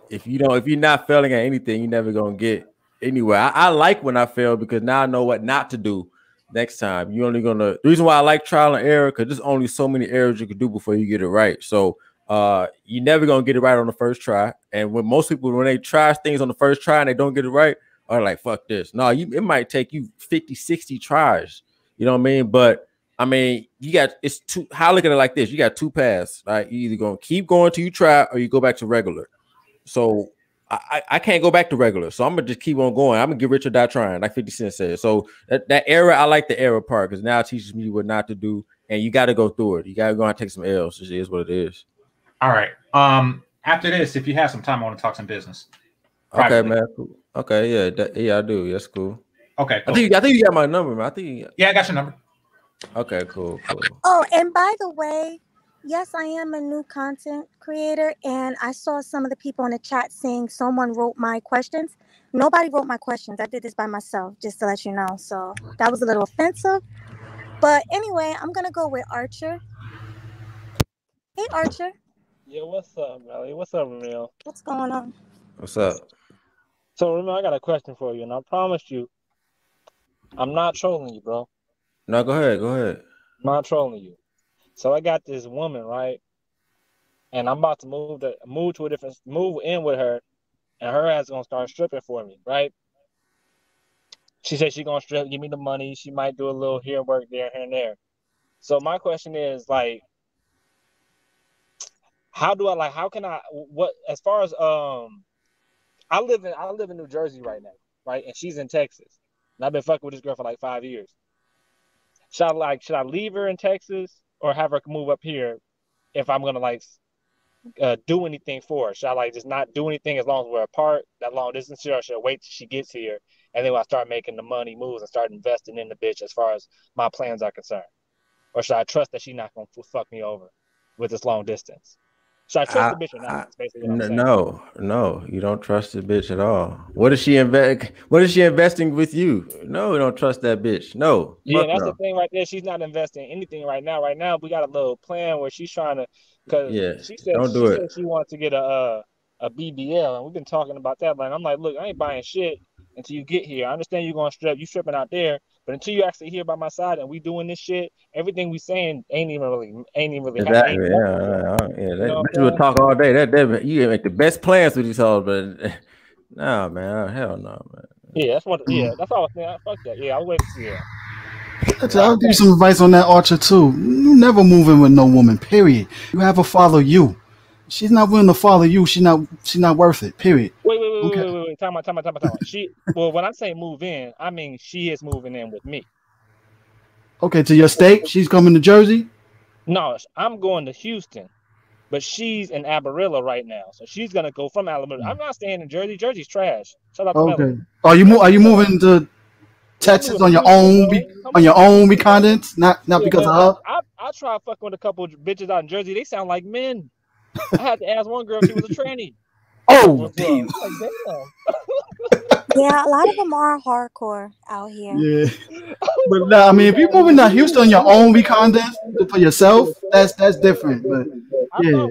if you're not failing at anything, you're never gonna get anywhere. I like when I fail, because now I know what not to do next time. You're only gonna The reason why I like trial and error, because there's only so many errors you can do before you get it right. So you're never gonna get it right on the first try. And when most people, when they try things on the first try and they don't get it right, are like, fuck this. No, it might take you 50, 60 tries. You know what I mean? But I mean, how I look at it like this: you got two paths. Right? You either gonna keep going till you try, or you go back to regular. So I can't go back to regular. So I'm gonna just keep on going. I'm gonna get rich or die trying, like 50 Cent said. So that era, I like the era part, because now it teaches me what not to do, and you got to go through it. You got to go and take some L's. It is what it is. All right. After this, if you have some time, I want to talk some business. Privately. Okay, man. Cool. Okay, yeah, I do. That's cool. Okay, cool. I think you got my number, man. Yeah, I got your number. Okay, cool. Oh, and by the way, yes, I am a new content creator, and I saw some of the people in the chat saying someone wrote my questions. Nobody wrote my questions. I did this by myself, just to let you know. So that was a little offensive. But anyway, I'm going to go with Archer. Hey, Archer. Yeah, what's up, Melly? What's up, Ramil? What's going on? What's up? So, Ramil, I got a question for you, and I promise you, I'm not trolling you, bro. No, go ahead. I'm not trolling you. So I got this woman, right? And I'm about to move in with her, and her ass is gonna start stripping for me, right? She said she's gonna strip, give me the money. She might do a little here work there, here and there. So my question is like, how can I what as far as I live in New Jersey right now, right? And she's in Texas. And I've been fucking with this girl for like 5 years. Should I leave her in Texas or have her move up here if I'm gonna like do anything for her? Should I like just not do anything as long as we're apart, that long distance here, or should I wait till she gets here and then I start making the money moves and start investing in the bitch as far as my plans are concerned? Or should I trust that she's not gonna fuck me over with this long distance? Should I trust the bitch or not? That's basically what I'm saying. No, you don't trust the bitch at all. What is she investing with you? No, you don't trust that bitch. No. Yeah, that's the thing right there. She's not investing anything right now. Right now, we got a little plan where she's trying to, because she said she wants to get a BBL, and we've been talking about that. Like, I'm like, look, I ain't buying shit until you get here. I understand you're gonna you stripping out there, but until you actually here by my side and we doing this shit, everything we saying ain't even really exactly. We would talk all day. That you make the best plans with these hoes, but nah, man, hell no, man. Yeah, that's what. Yeah, that's all I was saying. Fuck that. Yeah, I'll wait to see her. I'll give you some advice on that, Archer, too. You never move in with no woman, period. You have her follow you. She's not willing to follow you. She's not worth it, period. Wait. Time out. Well, when I say move in, I mean she is moving in with me. Okay, to your state? She's coming to Jersey? No, I'm going to Houston, but she's in Amarillo right now. So she's going to go from Alabama. I'm not staying in Jersey. Jersey's trash. Shut up. Okay. Are you moving to Texas on your own recognizance? Not because of her? I tried fucking with a couple of bitches out in Jersey. They sound like men. I had to ask one girl if she was a tranny. Oh, damn. Yeah, a lot of them are hardcore out here. Yeah. But I mean, if you're moving to Houston on your own recognizance for yourself, that's different. But yeah.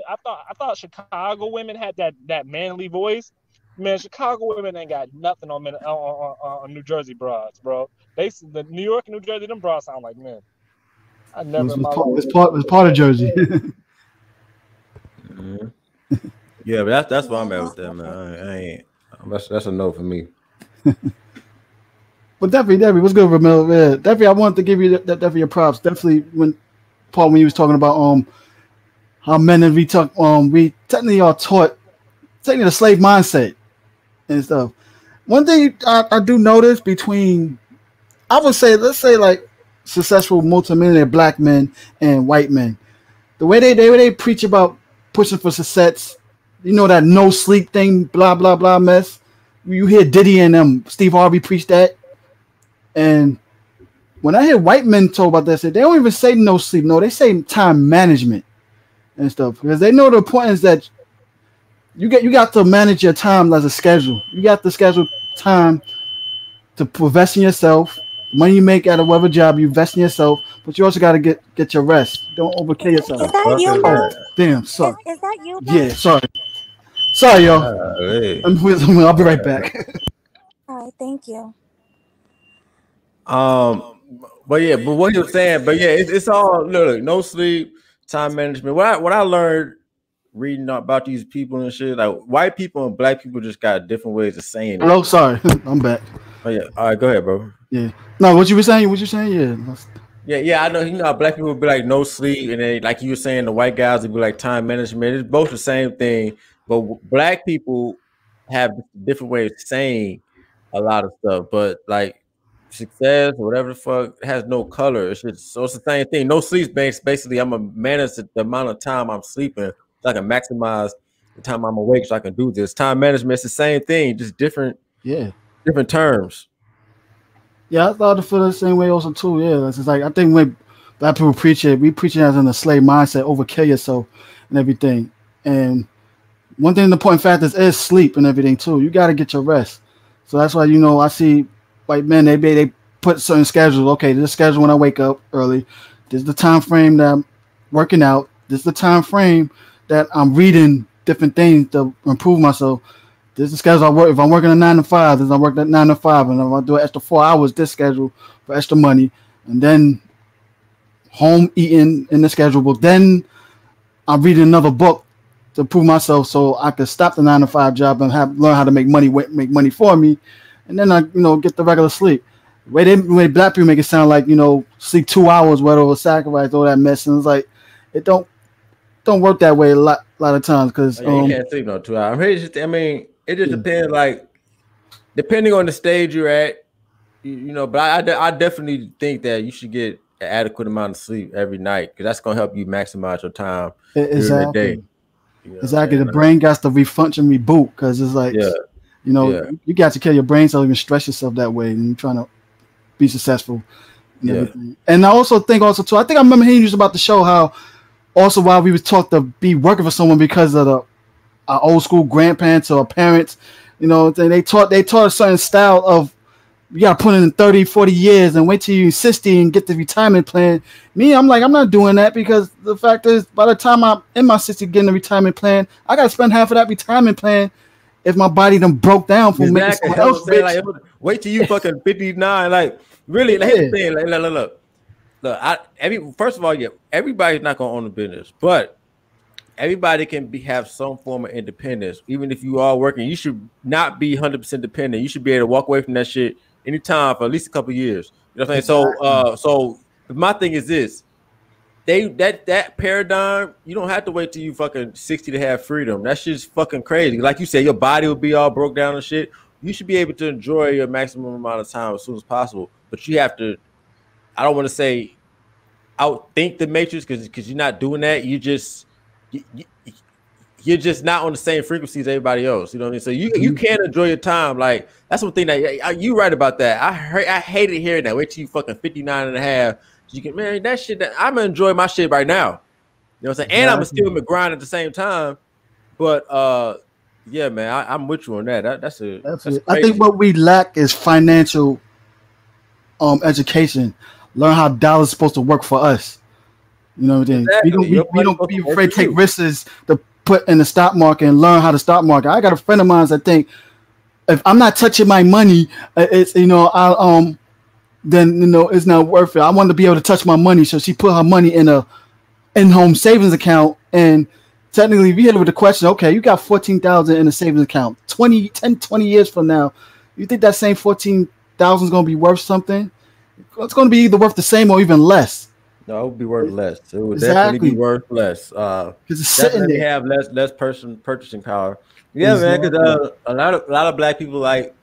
I thought Chicago women had that manly voice. Man, Chicago women ain't got nothing on New Jersey bras, bro. The New York and New Jersey, them bras sound like men. I never. It's part of Jersey. Mm-hmm. Yeah, but that's why I'm at with that, man. I ain't. That's a no for me. But definitely, what's good, Ramil? Yeah, definitely, I wanted to give you definitely your props. Definitely, when he was talking about how men we technically are taught the slave mindset and stuff. One thing I do notice between, I would say, let's say like successful multimillionaire black men and white men, the way they preach about pushing for success, you know, that no sleep thing, blah blah blah mess. You hear Diddy and Steve Harvey preach that, and when I hear white men talk about that, they don't even say no sleep. No, they say time management and stuff, because they know the importance that you got to manage your time as a schedule. You got to schedule time to invest in yourself. Money you make out of whatever job, you invest in yourself, but you also got to get your rest. Don't overkill yourself. Is that you, Mo? Damn, sorry. Is that you, Mo? Yeah, sorry, y'all. Hey. I'll be right back. All right, thank you. But what you're saying, it's all look, no sleep, time management. What I learned reading about these people and shit, like white people and black people just got different ways of saying it. Hello, sorry, I'm back. Oh yeah, all right, go ahead, bro. Yeah, no, what you saying? Yeah, I know. You know how black people would be like no sleep, and then like you were saying, the white guys would be like time management. It's both the same thing, but black people have different ways of saying a lot of stuff. But like success or whatever the fuck has no color. So it's the same thing. No sleep basically I'm gonna manage the amount of time I'm sleeping so I can maximize the time I'm awake so I can do this. Time management is the same thing, just different terms. Yeah, I thought it feel the same way also too. Yeah, it's like I think when black people preach it, we preach it as in a slave mindset, overkill yourself and everything. And one thing, the important factor is sleep and everything too. You got to get your rest. So that's why, you know, I see white men, they put certain schedules. Okay, this is the schedule when I wake up early. This is the time frame that I'm working out. This is the time frame that I'm reading different things to improve myself. This is the schedule I work. If I'm working a 9 to 5, then I work that 9 to 5, and if I do an extra 4 hours, this schedule for extra money, and then home eating in the schedule. But then I'm reading another book to prove myself, so I could stop the 9 to 5 job and learn how to make money for me, and then I get the regular sleep. Way black people make it sound like sleep 2 hours, whatever, sacrifice all that mess, and it's like it don't work that way a lot of times because you can't sleep no 2 hours. I mean, it just depends. Like depending on the stage you're at, But I definitely think that you should get an adequate amount of sleep every night because that's gonna help you maximize your time during the day. Exactly. The brain got to refunction, reboot because it's like, you got to kill your brain so you can stress yourself that way and you're trying to be successful and everything. And I also think too, I think I remember hearing you about the show how also while we was taught to be working for someone because of our old school grandparents or parents, they taught a certain style of you got to put in 30, 40 years and wait till you're 60 and get the retirement plan. Me, I'm like, I'm not doing that because the fact is, by the time I'm in my 60s getting the retirement plan, I got to spend half of that retirement plan if my body done broke down from making someone else rich. Like, wait till you fucking 59. Like, really, like, here's the thing. Like, look, first of all, everybody's not going to own a business, but everybody can have some form of independence. Even if you are working, you should not be 100% dependent. You should be able to walk away from that shit anytime for at least a couple of years. You know what I'm saying? Exactly. So my thing is this: that paradigm, you don't have to wait till you fucking 60 to have freedom. That shit's fucking crazy. Like you said, your body will be all broke down and shit. You should be able to enjoy your maximum amount of time as soon as possible. But you have to. I don't want to say outthink the matrix because you're not doing that. You're just not on the same frequency as everybody else. You know what I mean? So you can enjoy your time. Like that's one thing that you right about that. I hated hearing that. Wait till you fucking 59 and a half. You can, man, that shit that I'm gonna enjoy my shit right now. You know what I'm saying? And I'm still in the grind at the same time. But yeah, man, I'm with you on that. That's crazy. I think what we lack is financial education. Learn how dollars supposed to work for us. You know what I mean? Exactly. We don't be afraid to take risks to put in the stock market and learn how to stock market. I got a friend of mine that think if I'm not touching my money, it's then it's not worth it. I want to be able to touch my money, so she put her money in a in-home savings account. And technically, if you hit it with the question, okay, you got $14,000 in a savings account. 20 years from now, you think that same $14,000 is going to be worth something? It's going to be either worth the same or even less. No, it would be worth less. It would definitely be worth less. Because it's definitely have less purchasing power. Yeah, exactly. Man. Because a lot of black people, like,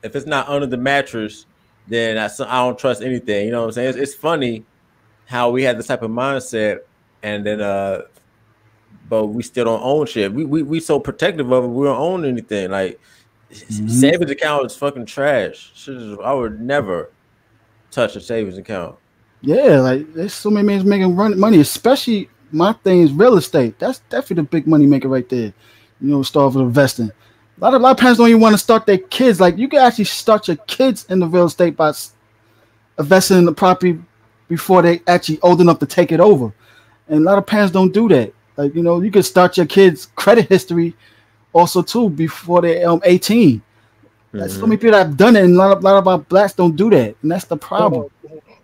if it's not under the mattress, then I don't trust anything. You know what I'm saying? It's funny how we have this type of mindset, and then but we still don't own shit. We so protective of it. We don't own anything. Like savings account is fucking trash. I would never touch a savings account. Yeah, like there's so many men making money, especially my thing is real estate. That's definitely the big money maker right there. Start with investing. A lot of parents don't even want to start their kids. Like you can actually start your kids in the real estate by investing in the property before they actually old enough to take it over. And a lot of parents don't do that. Like you can start your kids' credit history also too before they're 18. That's so many people that have done it, and a lot of our blacks don't do that, and that's the problem.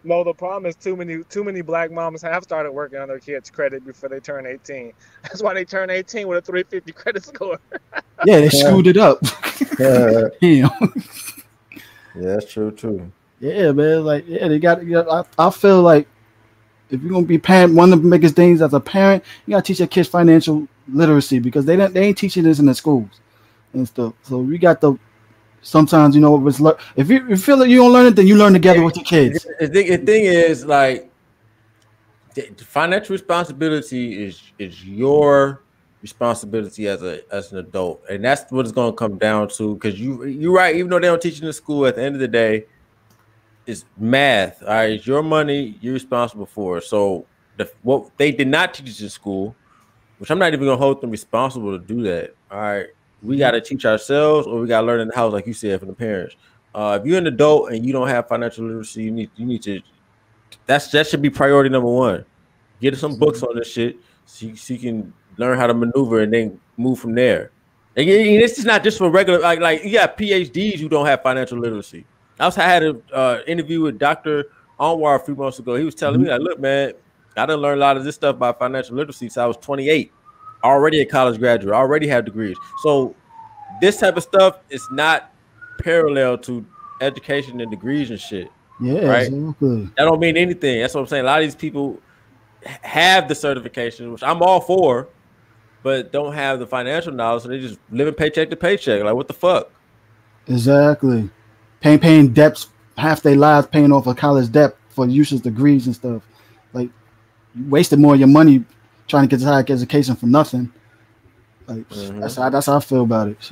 No, the problem is too many black mamas have started working on their kids' credit before they turn 18. That's why they turn 18 with a 350 credit score. Yeah, they screwed it up. Yeah, that's true too. Yeah, man. Like, they got. I feel like if you're gonna be parent, one of the biggest things as a parent, you gotta teach your kids financial literacy because they ain't teaching this in the schools and stuff. So we got the. Sometimes if you feel like you don't learn it, then you learn together with your kids. The thing is, like, financial responsibility is your responsibility as an adult, and that's what it's going to come down to. Because you're right, even though they don't teach you in school, at the end of the day, it's math. All right, it's your money, you're responsible for it. So what they did not teach us in school, which I'm not even going to hold them responsible to do that. All right. We got to teach ourselves, or we got to learn in the house, like you said, from the parents. If you're an adult and you don't have financial literacy, you need to. That should be priority number one. Get some books on this shit so you can learn how to maneuver and then move from there. And this is not just for regular like you got PhDs who don't have financial literacy. I had an interview with Dr. Anwar a few months ago. He was telling me, like, look, man, I done learned a lot of this stuff about financial literacy since I was 28. Already a college graduate, already have degrees. So this type of stuff is not parallel to education and degrees and shit. Yeah, right? exactly. That don't mean anything. That's what I'm saying. A lot of these people have the certification, which I'm all for, but don't have the financial knowledge, so they just living paycheck to paycheck. Like, what the fuck? Exactly. Paying debts, half their lives paying off a college debt for useless degrees and stuff. Like, you wasted more of your money trying to get this higher education for nothing. Like, that's how I feel about it.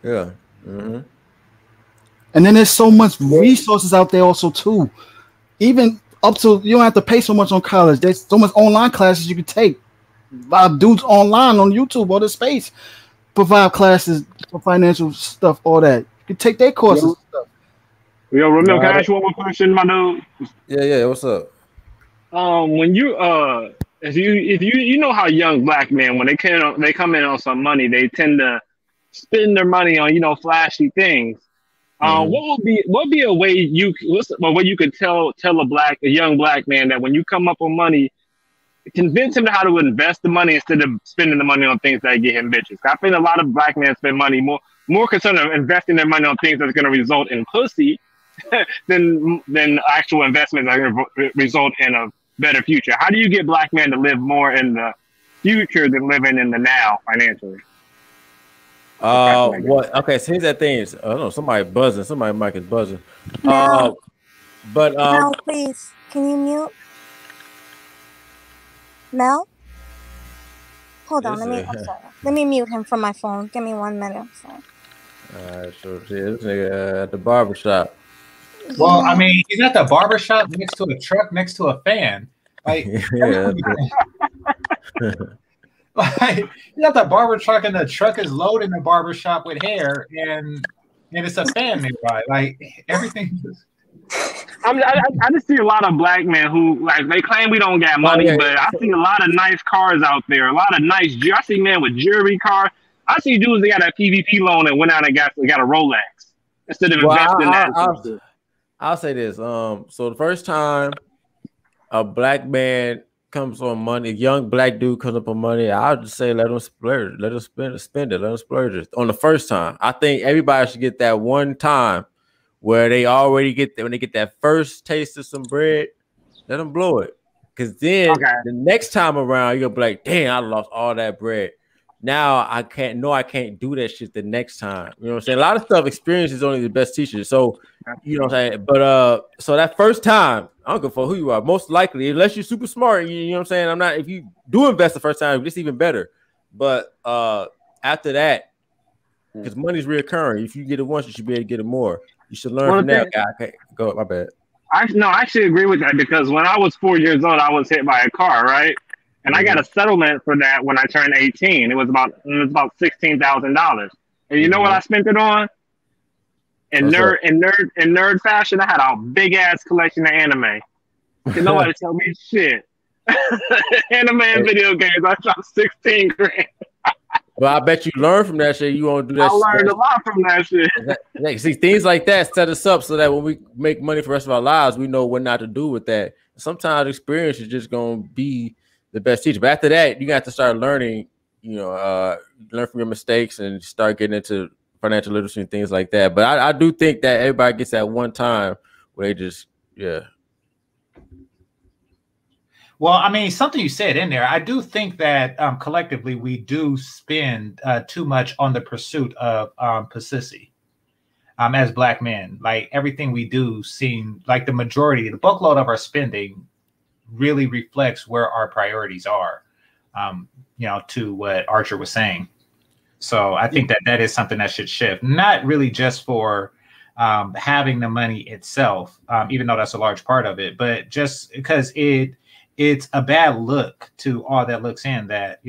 Yeah. Mm-hmm. And then there's so much resources out there also too. Even up to, you don't have to pay so much on college. There's so much online classes you can take. A lot of dudes online on YouTube or the space provide classes for financial stuff, all that. You can take their courses. Yo, Ramil, can I ask you one more question, my dude? Yeah. What's up? When you if you know how young black men, when they come in on some money, they tend to spend their money on flashy things. What would be a way you could tell a young black man that when you come up on money, convince him how to invest the money instead of spending the money on things that get him bitches. I think a lot of black men spend money more concerned of investing their money on things that's going to result in pussy than actual investments that are going to result in a better future. How do you get black men to live more in the future than living in the now financially? What? Okay, so here's that thing. I don't know. Somebody buzzing. Somebody's mic is buzzing. Mel, But Mel, please, can you mute? Mel? Hold on, let me mute him from my phone. Give me 1 minute. I'm sorry. Alright, so this nigga at the barbershop. Well, I mean, he's at the barbershop next to a truck next to a fan. Like, Yeah. like you got the barber truck and the truck is loading the barbershop with hair and it's a fan nearby. Like everything is... I just see a lot of black men who they claim we don't got money, but I see a lot of nice cars out there, a lot of nice. I see men with jewelry cars. I see dudes that got a PVP loan and went out and got a Rolex instead of investing that. I'll say this. So the first time a black man comes on money, a young black dude comes up on money, I'll just say let him splurge, let him spend it, let him splurge it on the first time. I think everybody should get that one time where they already get when they get that first taste of some bread, let them blow it. Because then the next time around, you're gonna be like, damn, I lost all that bread. Now I can't do that shit the next time. You know what I'm saying? A lot of stuff, experience is only the best teacher. So, you know what I'm saying? But so that first time, I don't give a fuck who you are, most likely, unless you're super smart, you know what I'm saying? If you do invest the first time, it's even better. But after that, because money's reoccurring. If you get it once, you should be able to get it more. You should learn from that. Okay, go. My bad. I actually agree with that because when I was 4 years old, I was hit by a car, right? And I got a settlement for that when I turned 18. It was about $16,000. And you know what I spent it on? In nerd fashion, I had a big ass collection of anime. Nobody tell me shit. Anime and video games. I dropped 16 grand. Well, I bet you learn from that shit. You won't do that. I learned a lot from that shit. See, things like that set us up so that when we make money for the rest of our lives, we know what not to do with that. Sometimes experience is just going to be the best teacher. But after that, you got to start learning, learn from your mistakes and start getting into financial literacy and things like that. But I do think that everybody gets that one time where they just, Well, I mean, something you said in there, I do think that collectively we do spend too much on the pursuit of pussy as black men. Like everything we do seem like the bookload of our spending really reflects where our priorities are, to what Archer was saying. So I think that is something that should shift, not really just for having the money itself, even though that's a large part of it, but just because it's a bad look to all that looks in that,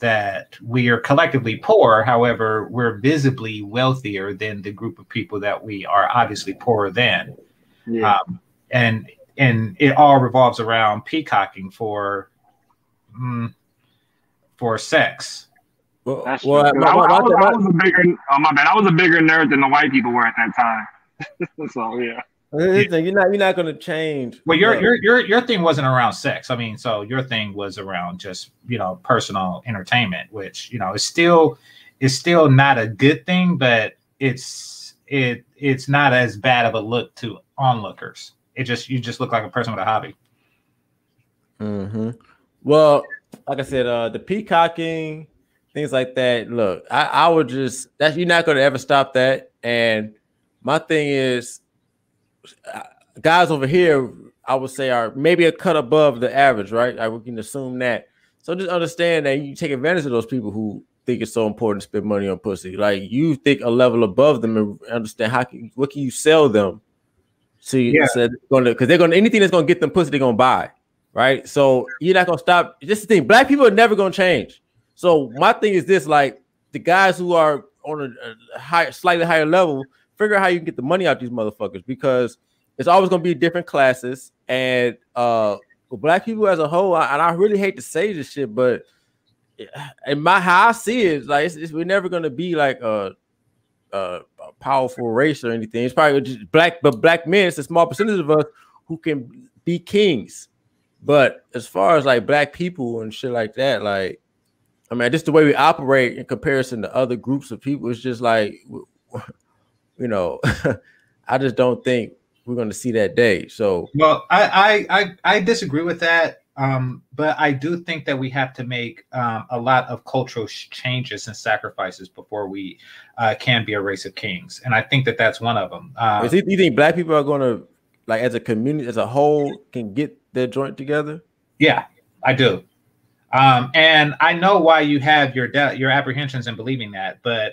that we are collectively poor. However, we're visibly wealthier than the group of people that we are obviously poorer than. Yeah. And it all revolves around peacocking for sex. Well, I was a bigger nerd than the white people were at that time. So yeah. You're not going to change. Well, your thing wasn't around sex. I mean, so your thing was around just personal entertainment, which is still not a good thing, but it's it's not as bad of a look to onlookers. You just look like a person with a hobby. Mm-hmm. Well, like I said, the peacocking, things like that. Look, I would just that you're not going to ever stop that. And my thing is, guys over here, I would say are maybe a cut above the average, right? We can assume that. So just understand that you take advantage of those people who think it's so important to spend money on pussy. Like you think a level above them and understand what can you sell them? See, Yeah. so because they're gonna anything that's gonna get them pussy, they're gonna buy, right? So you're not gonna stop. Just the thing, black people are never gonna change. So my thing is this: like the guys who are on a slightly higher level, figure out how you can get the money out these motherfuckers because it's always gonna be different classes and black people as a whole. And I really hate to say this shit, but in how I see it, like we're never gonna be like a powerful race or anything. It's probably just black men. It's a small percentage of us who can be kings. But as far as like black people and shit like that, like I mean, just the way we operate in comparison to other groups of people, it's just like you know, I just don't think we're going to see that day. So, well, I disagree with that. But I do think that we have to make a lot of cultural changes and sacrifices before we can be a race of kings. And I think that that's one of them. Do you think black people are going to, like, as a community, as a whole, can get their joint together? Yeah, I do. And I know why you have your apprehensions in believing that. But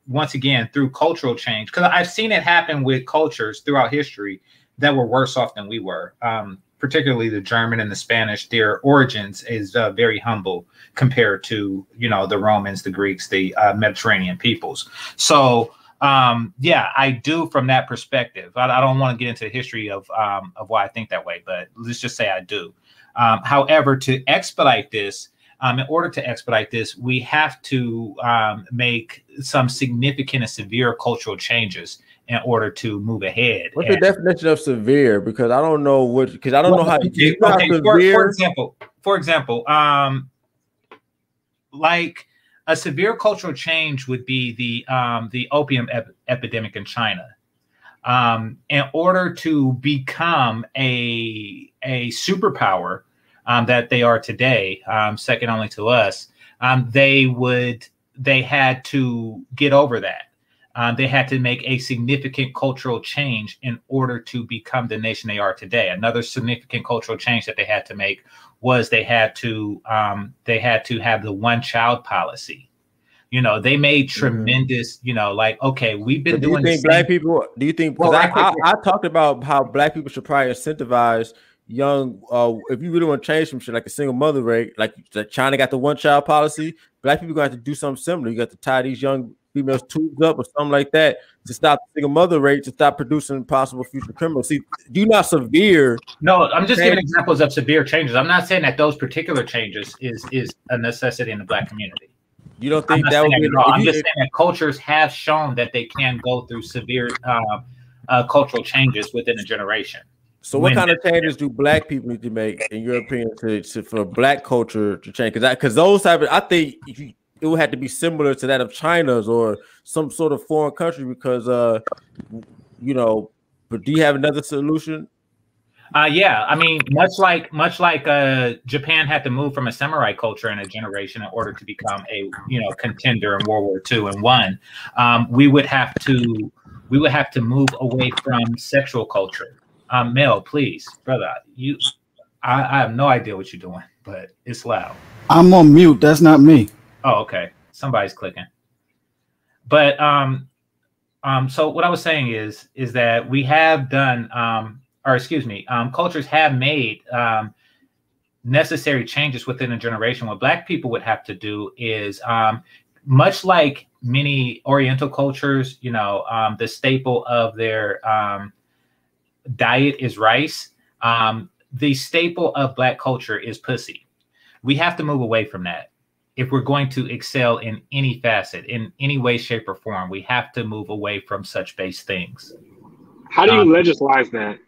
once again, through cultural change, because I've seen it happen with cultures throughout history that were worse off than we were. Particularly the German and the Spanish, their origins is very humble compared to, you know, the Romans, the Greeks, the Mediterranean peoples. So, yeah, I do from that perspective. I don't want to get into the history of why I think that way, but let's just say I do. However, to expedite this, in order to expedite this, we have to make some significant and severe cultural changes in order to move ahead. What's the definition of severe? Because I don't know what. Because I don't know how. For example, like a severe cultural change would be the opium epidemic in China. In order to become a superpower that they are today, second only to us, they had to get over that. They had to make a significant cultural change in order to become the nation they are today. Another significant cultural change that they had to make was they had to have the one-child policy. You know, they made tremendous, you know, like, okay, we've been doing. Do you think black people? Do you think? Because I talked about how black people should probably incentivize young. If you really want to change some shit, like a single mother rate, like China got the one-child policy, black people gonna have to do something similar. You got to tie these young females tubes up or something like that to stop the single mother rate, to stop producing possible future criminals. See, do not severe. No, I'm just giving examples of severe changes. I'm not saying that those particular changes is a necessity in the black community. You don't think that would be? I'm just saying that cultures have shown that they can go through severe cultural changes within a generation. So what kind of changes do black people need to make, in your opinion, for black culture to change? Because those type of, I think it would have to be similar to that of China's or some sort of foreign country. Because you know, but do you have another solution? Yeah, I mean, much like Japan had to move from a samurai culture in a generation in order to become a contender in World War II and won. We would have to move away from sexual culture. Mel, please, brother, I have no idea what you're doing, but it's loud. I'm on mute. That's not me. Oh, okay. Somebody's clicking. But so what I was saying is that we have done, cultures have made necessary changes within a generation. What black people would have to do is, much like many Oriental cultures, the staple of their diet is rice. The staple of black culture is pussy. We have to move away from that. If we're going to excel in any facet, in any way, shape, or form, we have to move away from such base things. How do you legislate that?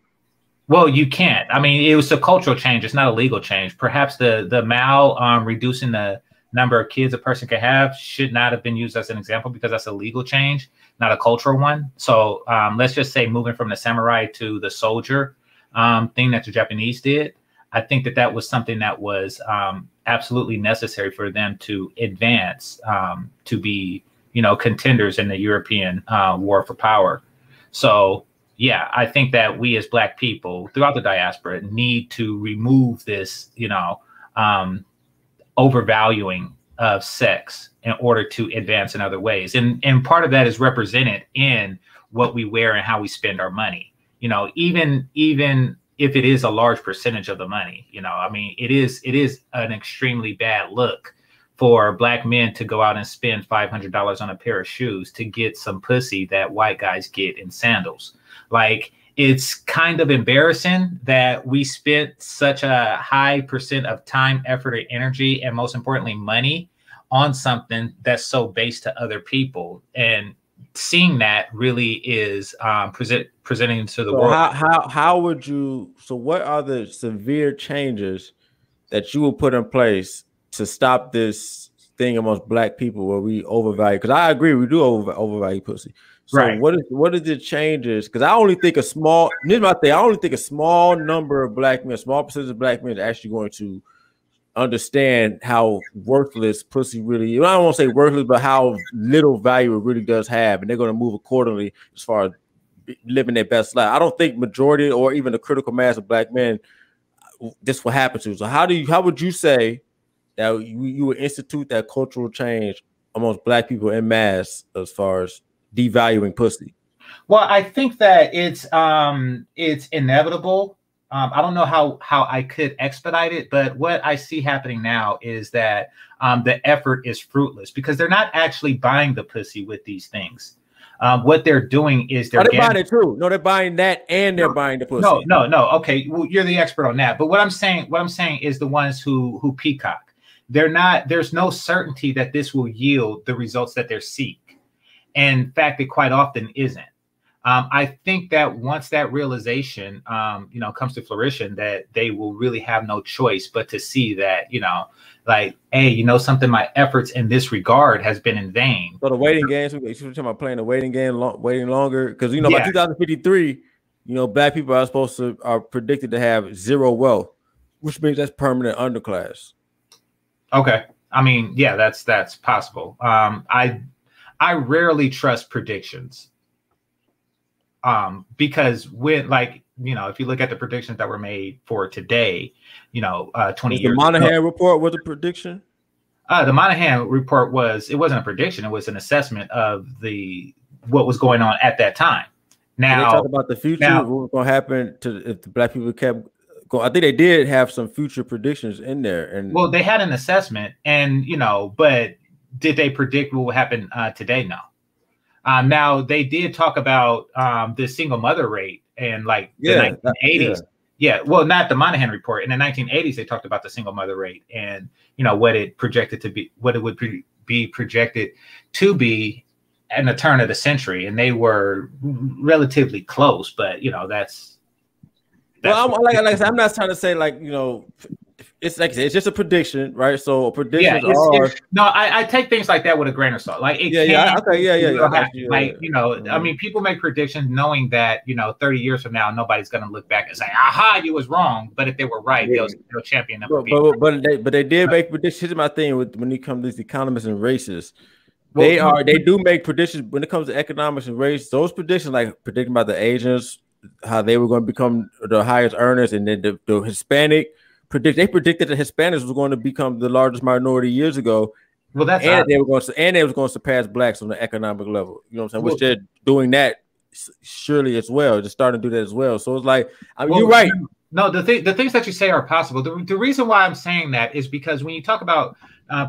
Well, you can't. I mean, it was a cultural change. It's not a legal change. Perhaps the Mao reducing the number of kids a person can have should not have been used as an example, because that's a legal change, not a cultural one. So let's just say moving from the samurai to the soldier thing that the Japanese did, I think that that was something that was absolutely necessary for them to advance to be, you know, contenders in the European war for power. So yeah, I think that we as Black people throughout the diaspora need to remove this, you know, overvaluing of sex in order to advance in other ways. And part of that is represented in what we wear and how we spend our money. You know, even if it is a large percentage of the money, you know, I mean, it is an extremely bad look for Black men to go out and spend $500 on a pair of shoes to get some pussy that white guys get in sandals. Like, it's kind of embarrassing that we spent such a high percent of time, effort, and energy, and most importantly, money on something that's so based to other people. And seeing that really is presenting to the world. How would you? So, what are the severe changes that you will put in place to stop this thing amongst Black people where we overvalue? Because I agree, we do overvalue pussy. So right. What is the changes? Because I only think a small, this is my thing, I only think a small number of Black men, small percentage of Black men are actually going to understand how worthless pussy really, I don't want to say worthless, but how little value it really does have, and they're going to move accordingly as far as living their best life. I don't think majority or even the critical mass of Black men this will happen to. So how would you say that you would institute that cultural change amongst Black people en masse as far as devaluing pussy? Well, I think that it's inevitable. I don't know how I could expedite it, but what I see happening now is that the effort is fruitless because they're not actually buying the pussy with these things. What they're doing is they're buying it too. No, they're buying that and they're buying the pussy. No. Okay, well, you're the expert on that. But what I'm saying is the ones who peacock. They're not. There's no certainty that this will yield the results that they seek. And in fact, it quite often isn't. I think that once that realization, you know, comes to fruition, that they will really have no choice but to see that, you know, like, hey, you know, something, my efforts in this regard has been in vain. So the waiting games, we're talking about playing the waiting game, waiting longer, because, you know, by 2053, you know, Black people are predicted to have zero wealth, which means that's permanent underclass. Okay, I mean, yeah, that's possible. I rarely trust predictions. Because when, like, you know, if you look at the predictions that were made for today, you know, 20 years ago. The Monahan report was a prediction? The Monahan report it wasn't a prediction. It was an assessment of what was going on at that time. Now, they talk about the future, what was going to happen if the Black people kept going. I think they did have some future predictions in there. And well, they had an assessment, and, you know, but did they predict what will happen today? No. Now, they did talk about the single mother rate in like the 1980s. Yeah, well, not the Monahan report. In the 1980s, they talked about the single mother rate and, you know, what it projected to be, what it would be projected to be in the turn of the century. And they were relatively close, but, you know, that's well, like I said, I'm not trying to say, like, you know, it's like it's just a prediction, right? So predictions I take things like that with a grain of salt. Like, like, you know, I mean, people make predictions knowing that, you know, 30 years from now, nobody's going to look back and say, "Aha, you was wrong." But if they were right, they'll champion them. But they did make predictions. Here's my thing when it comes to these economists and racists. They do make predictions when it comes to economics and race. Those predictions, like predicting about the Asians, how they were going to become the highest earners, and then the Hispanic. They predicted that Hispanics was going to become the largest minority years ago. Well, that's they were going to surpass Blacks on the economic level. You know what I'm saying? Which they're doing that surely as well. They're starting to do that as well. So it's like, I mean, you're right. No, the things that you say are possible. The reason why I'm saying that is because when you talk about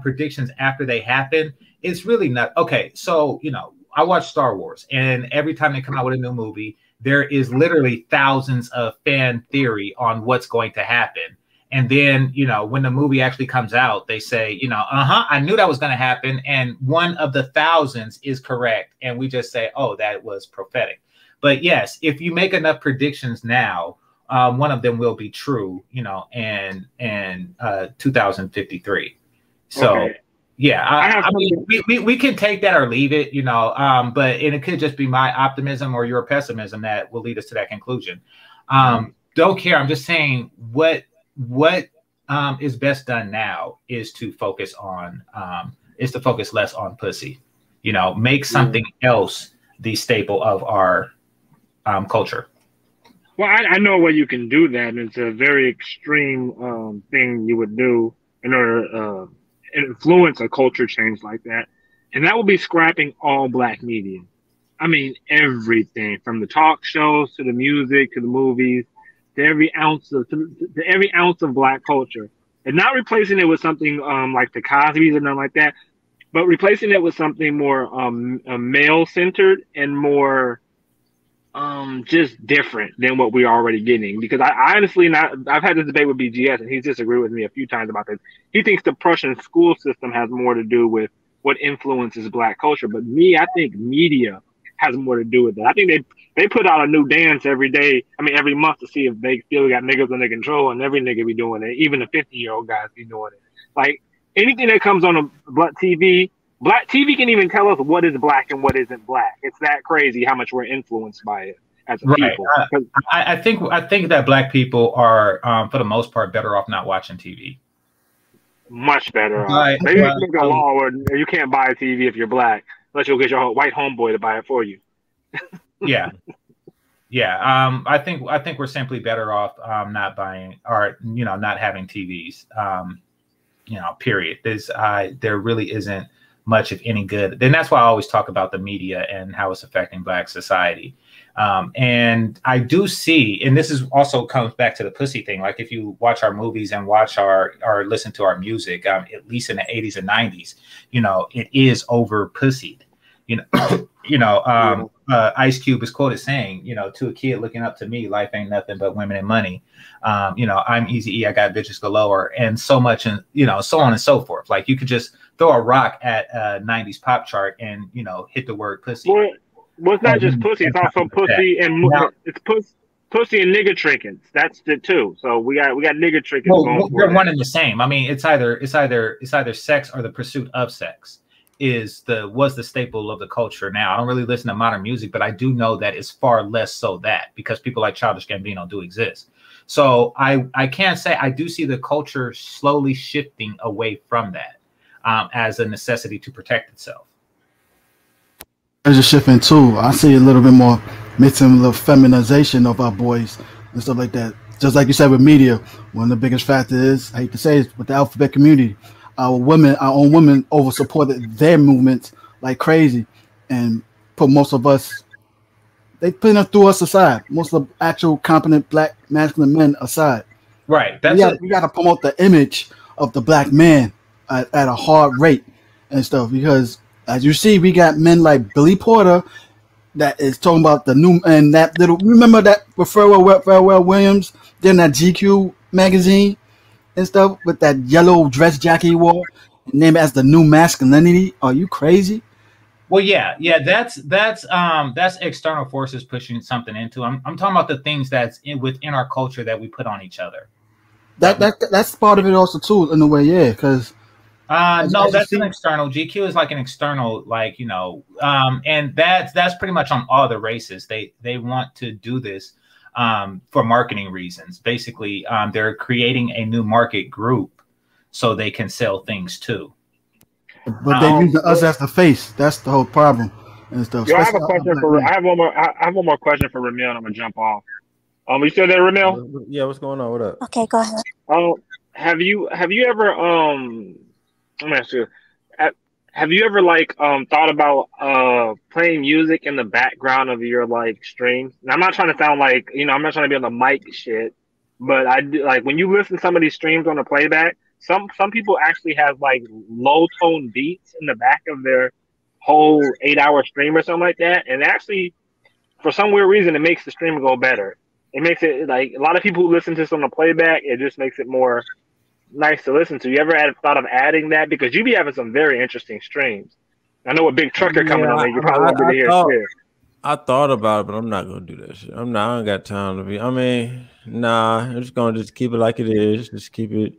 predictions after they happen, it's really not okay. So, you know, I watch Star Wars, and every time they come out with a new movie, there is literally thousands of fan theory on what's going to happen. And then, you know, when the movie actually comes out, they say, you know, I knew that was going to happen. And one of the thousands is correct. And we just say, oh, that was prophetic. But yes, if you make enough predictions now, one of them will be true, you know, and 2053. So, Yeah, I mean, something. we can take that or leave it, you know, but and it could just be my optimism or your pessimism that will lead us to that conclusion. Don't care. I'm just saying what is best done now is to focus on less on pussy. You know, make something else the staple of our culture. Well, I know where you can do that, and it's a very extreme thing you would do in order to influence a culture change like that, and that would be scrapping all black media. I mean, everything from the talk shows to the music to the movies to every ounce of black culture, and not replacing it with something like the Cosby's or nothing like that, but replacing it with something more male centered and more just different than what we're already getting. Because I honestly I've had this debate with BGS and he's disagreed with me a few times about this. He thinks the Prussian school system has more to do with what influences black culture, but me, I think media has more to do with that. I think they put out a new dance every day. I mean, every month to see if they still got niggas under control, and every nigga be doing it. Even the 50-year-old guys be doing it. Like anything that comes on a black TV can even tell us what is black and what isn't black. It's that crazy how much we're influenced by it as a people. I think that black people are, for the most part, better off not watching TV. Much better. Maybe make a law where you can't buy a TV if you're black, unless you'll get your white homeboy to buy it for you. Yeah. I think we're simply better off not buying or not having TVs. Period. There really isn't much of any good. Then that's why I always talk about the media and how it's affecting black society. And I do see, and this is also comes back to the pussy thing. Like if you watch our movies and watch or listen to our music, at least in the 80s and 90s, it is over pussied. Ice Cube is quoted saying, to a kid looking up to me, life ain't nothing but women and money. I'm Easy E, I got bitches galore, and so much, and so on and so forth. Like you could just throw a rock at a 90s pop chart and hit the word pussy. Well, it's not just pussy; it's also pussy and it's pussy and nigga trinkets. That's it too. So we got nigga trinkets. Well, they're one and the same. I mean, it's either sex or the pursuit of sex was the staple of the culture. Now, I don't really listen to modern music, but I do know that it's far less so that because people like Childish Gambino do exist. So I can't say I do see the culture slowly shifting away from that as a necessity to protect itself. There's a shifting too. I see a little bit more mixing, a little feminization of our boys and stuff like that. Just like you said with media, one of the biggest factors is, I hate to say it, with the alphabet community, our own women over supported their movements like crazy and put most of us, they threw us aside. Most of the actual competent black masculine men aside. Right. We got to promote the image of the black man at a hard rate and stuff, because as you see, we got men like Billy Porter that is talking about the new, and that little, remember that with Pharrell Williams, then that GQ magazine and stuff with that yellow dress jacket he wore, named as the new masculinity. Are you crazy? Well, yeah, that's external forces pushing something into. I'm talking about the things that's within our culture that we put on each other. That's part of it also too, in a way, yeah, because. No, that's an external. GQ is like an external, and that's pretty much on all the races. They want to do this for marketing reasons. Basically, they're creating a new market group so they can sell things too. But they use us as the face. That's the whole problem and stuff. Yo, I have a question I have one more question for Ramil, and I'm gonna jump off. You still there, Ramil? Yeah, what's going on? What up? Okay, go ahead. Have you ever let me ask you, have you ever thought about playing music in the background of your streams? And I'm not trying to sound like, I'm not trying to be on the mic shit, but I do, when you listen to some of these streams on the playback, some people actually have low tone beats in the back of their whole 8-hour stream or something like that, and actually for some weird reason it makes the stream go better. It makes it a lot of people who listen to this on the playback, it just makes it more nice to listen to. You ever thought of adding that? Because you be having some very interesting streams. I know a big trucker coming on there. You probably won't be to hear shit. I thought about it, but I'm not gonna do that shit. I don't got time to be. I mean, nah. I'm just gonna keep it like it is. Just keep it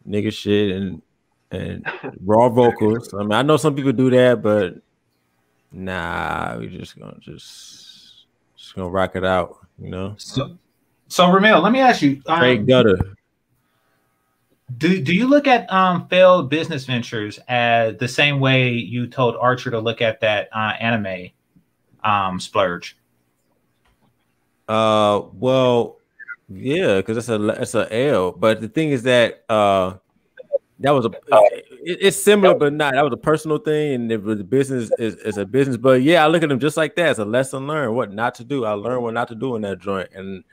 nigga shit and and raw vocals. I mean, I know some people do that, but nah, we just gonna rock it out, you know. So Ramil, let me ask you. Straight gutter. Do you look at failed business ventures as the same way you told Archer to look at that anime splurge? Well, yeah, because it's a L. But the thing is that that was it's similar, but not. That was a personal thing, and it was a business is a business. But yeah, I look at them just like that. It's a lesson learned. What not to do. I learned what not to do in that joint, and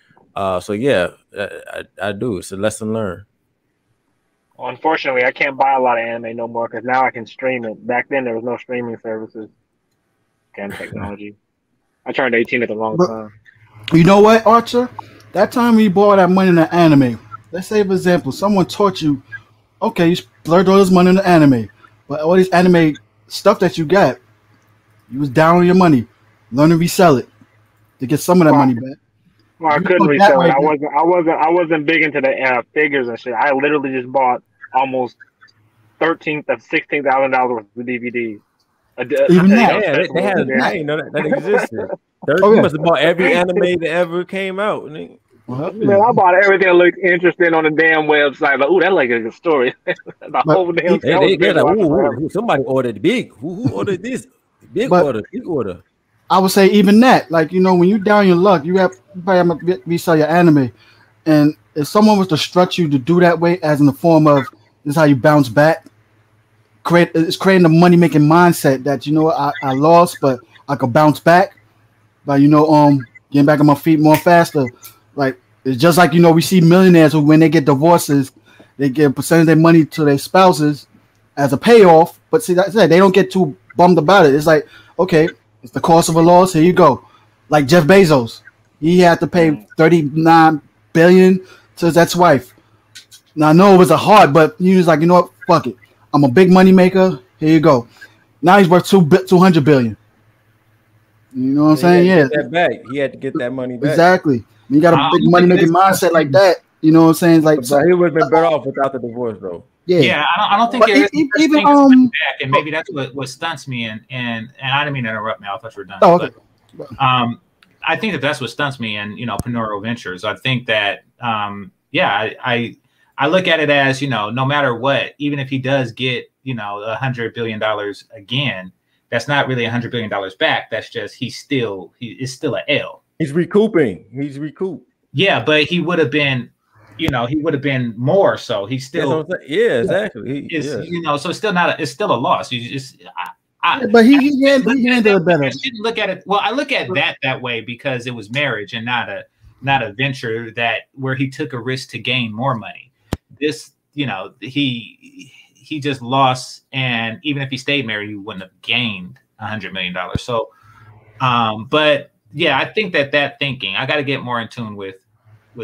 so yeah, I do. It's a lesson learned. Unfortunately, I can't buy a lot of anime no more because now I can stream it. Back then, there was no streaming services. Damn technology. I turned 18 at the wrong time. You know what, Archer? That time you borrowed that money in the anime. Let's say, for example, someone taught you, okay, you splurged all this money in the anime, but all this anime stuff that you got, you was down on your money. Learn to resell it to get some of that money back. Well, I couldn't resell it. I wasn't big into the figures and shit. I literally just bought almost $16,000 worth of DVDs. Even that, they had. I didn't know that existed. You must have bought every anime that ever came out. Man, I bought everything that looked interesting on the damn website. Like, ooh, that like a good story. The whole damn thing. Somebody ordered big. Who ordered this? Big order. I would say even that, like, you know, when you down your luck, you probably have to resell your anime, and if someone was to stretch you to do that way, as in the form of this is how you bounce back, it's creating a money making mindset that, you know, I lost, but I could bounce back by, you know, getting back on my feet more faster. Like, it's just like, you know, we see millionaires who, when they get divorces, they give a percentage of their money to their spouses as a payoff, but see, that's it. They don't get too bummed about it. It's like, okay, it's the cost of a loss. Here you go. Like Jeff Bezos, he had to pay $39 billion to his ex-wife. Now I know it was a hard, but he was like, you know what? Fuck it. I'm a big money maker. Here you go. Now he's worth $200 billion. You know what I'm saying? Yeah. He had to get that money back. Exactly. You got a big money making mindset like that. You know what I'm saying? Like, so he would have been better off without the divorce, though. Yeah, I don't think it is. Even back, and maybe that's what stunts me. And I didn't mean to interrupt me. I thought you were done. Oh, okay. But, I think that's what stunts me. And you know, Panoro Ventures. I think that I look at it as, you know, no matter what, even if he does get, you know, $100 billion again, that's not really $100 billion back. That's just it's still an L. He's recouping. Yeah, but he would have been. You know, he would have been more. So he's still, exactly. You know, so it's still it's still a loss. You just, but he handled it better. I shouldn't look at it. Well, I look at that way because it was marriage and not a venture where he took a risk to gain more money. This, you know, he just lost, and even if he stayed married, he wouldn't have gained $100 million. So, but yeah, I think that thinking, I got to get more in tune with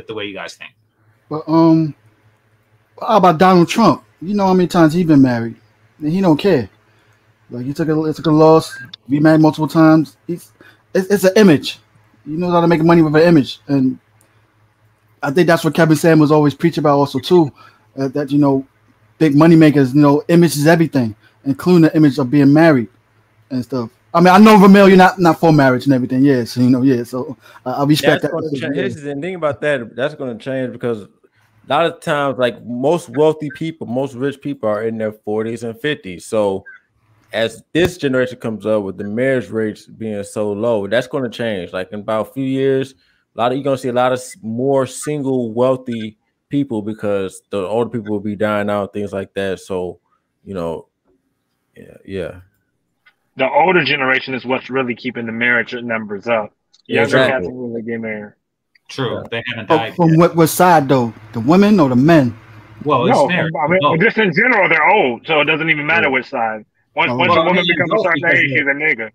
the way you guys think. But how about Donald Trump? You know how many times he's been married, and he don't care. Like, he took a loss, be married multiple times. It's an image. He knows how to make money with an image, and I think that's what Kevin Samuels always preach about also too. That, you know, big money makers, you know, image is everything, including the image of being married and stuff. I mean, I know, Ramil, you're not for marriage and everything. Yes, you know, yeah. So I respect that. Here's the thing about that. That's going to change because a lot of times, like, most wealthy people, most rich people are in their 40s and 50s. So as this generation comes up with the marriage rates being so low, that's going to change. Like, in about a few years, you're going to see a lot of more single wealthy people because the older people will be dying out, things like that. So, you know, yeah. The older generation is what's really keeping the marriage numbers up. Younger cats really get married. True, they haven't died. From what side though? The women or the men? Well, no, I mean, just in general, they're old, so it doesn't even matter which side. Once a woman becomes a certain age, she's a nigga.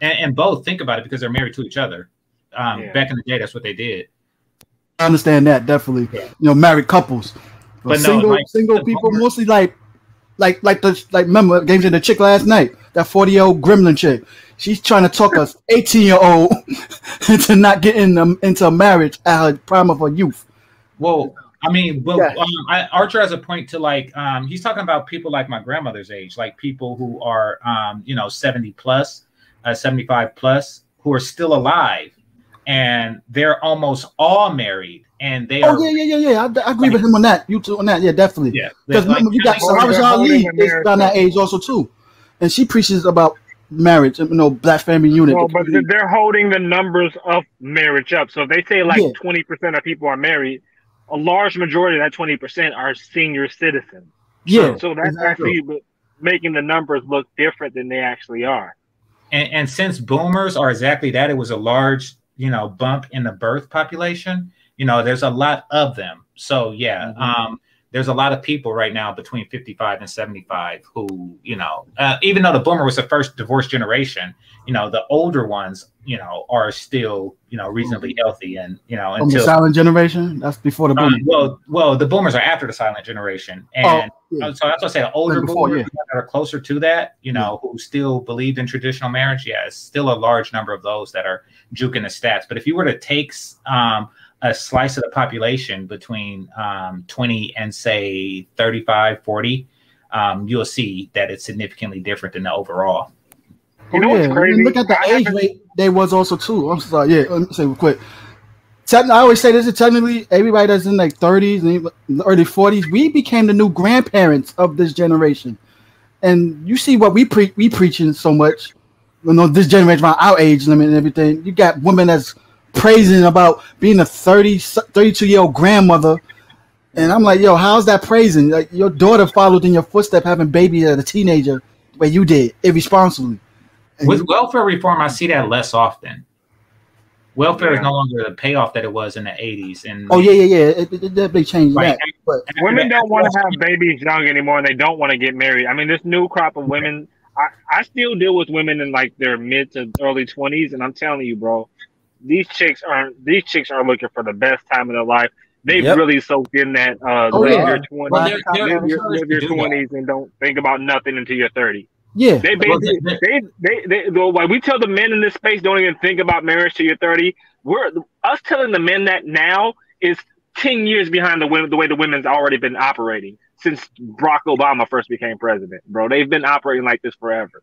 And both think about it because they're married to each other. Back in the day, that's what they did. I understand that definitely. Yeah. You know, married couples, but single people, mostly like remember games in the chick last night, that 40-year-old gremlin chick. She's trying to talk us 18-year-old into not getting them into a marriage at her prime of her youth. Well, I mean, but Yeah. Archer has a point to like, he's talking about people like my grandmother's age, like people who are, 70 plus, 75 plus, who are still alive, and they're almost all married, and they are. Yeah. I agree with him on that. You too on that. Yeah, definitely. Yeah, Because like, you got Or they're Sahara holding Ali a is marriage around that covenant. age also too, and she preaches about marriage. Black family unit. Well, but they're holding the numbers of marriage up. So if they say like 20% of people are married, a large majority of that 20% are senior citizens. Yeah. So that's exactly. actually making the numbers look different than they actually are. And since boomers are exactly that, it was a large, bump in the birth population. There's a lot of them. So yeah, there's a lot of people right now between 55 and 75 who, even though the boomer was the first divorced generation, the older ones, are still, reasonably healthy, and From the silent generation, that's before the boomer. Well, the boomers are after the silent generation, and so that's what I say. The older boomers that are closer to that, who still believed in traditional marriage, it's still a large number of those that are juking the stats. But if you were to take a slice of the population between 20 and say 35, 40, you'll see that it's significantly different than the overall. You know what's crazy? Look at the age rate they was also too. I'm sorry. Yeah, let me say real quick. I always say this: technically, everybody that's in like 30s and early 40s, we became the new grandparents of this generation. And you see what we preaching so much. This generation around our age limit and everything. You got women that's praising about being a 32-year-old grandmother. And I'm like, yo, how's that praising? Like, your daughter followed in your footsteps, having babies as a teenager, the way you did, irresponsibly. With welfare reform, I see that less often. Welfare is no longer the payoff that it was in the 80s. And it definitely changed that. But women don't want to have babies young anymore, and they don't want to get married. I mean, this new crop of women, I still deal with women in like their mid to early 20s, and I'm telling you, bro, these chicks are looking for the best time of their life. They've really soaked in that live your 20s and don't think about nothing until you're 30. Yeah, they basically like we tell the men in this space don't even think about marriage till you're 30. Us telling the men that now is 10 years behind the way the women's already been operating since Barack Obama first became president, bro. They've been operating like this forever.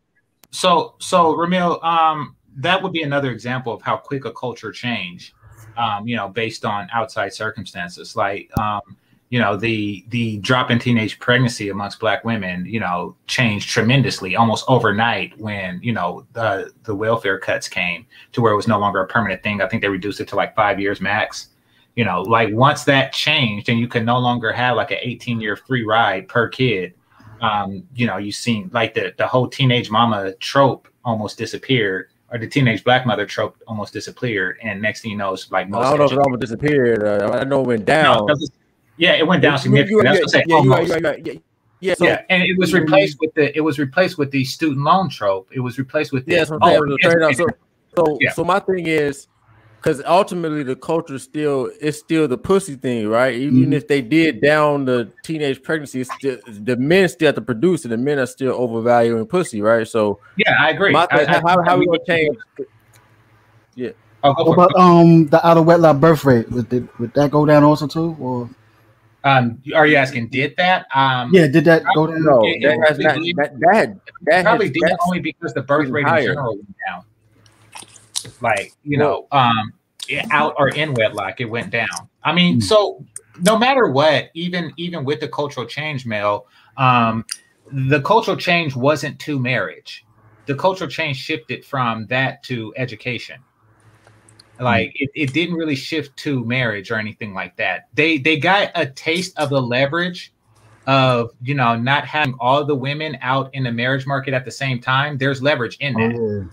So Ramil, that would be another example of how quick a culture change, based on outside circumstances. Like, the drop in teenage pregnancy amongst Black women, changed tremendously almost overnight when, the welfare cuts came to where it was no longer a permanent thing. I think they reduced it to like 5 years max. Like once that changed and you can no longer have like an 18-year free ride per kid, you've seen like the whole teenage mama trope almost disappeared, or the teenage Black mother trope almost disappeared. And next thing you know, it's like most. I don't know if it almost disappeared. I know it went down. No, it went down significantly. That's what I'm saying. And it was replaced with the student loan trope. It was replaced with So my thing is, because ultimately the culture is still the pussy thing, right? Even if they did down the teenage pregnancy, it's still, the men still have to produce, and the men are still overvaluing pussy, right? So I agree. My thing, how we gonna change? Yeah. What about the out of wedlock birth rate? Would that go down also too? Or are you asking did that? Did that go down? No, that probably did only because the birth rate in general went down. Like, out or in wedlock, it went down. I mean, so no matter what, even with the cultural change, Mel, the cultural change wasn't to marriage. The cultural change shifted from that to education. Like it didn't really shift to marriage or anything like that. They got a taste of the leverage of, not having all the women out in the marriage market at the same time. There's leverage in that.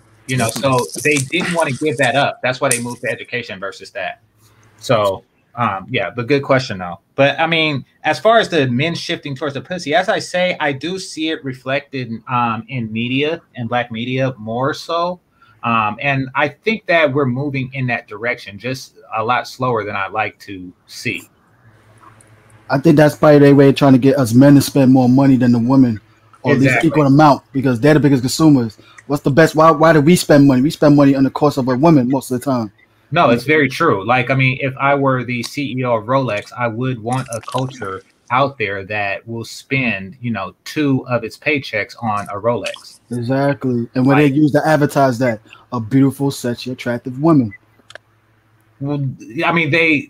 So they didn't want to give that up. That's why they moved to education versus that. So, but good question though. But I mean, as far as the men shifting towards the pussy, as I say, I do see it reflected in media and Black media more so. And I think that we're moving in that direction, just a lot slower than I'd like to see. I think that's probably their way of trying to get us men to spend more money than the women, or at least equal amount, because they're the biggest consumers. What's the best? Why do we spend money? We spend money on the cost of a woman most of the time. No, it's very true. Like, I mean, if I were the CEO of Rolex, I would want a culture out there that will spend, 2 of its paychecks on a Rolex. Exactly. And where they use to advertise that a beautiful, sexy, attractive woman. Well, I mean, they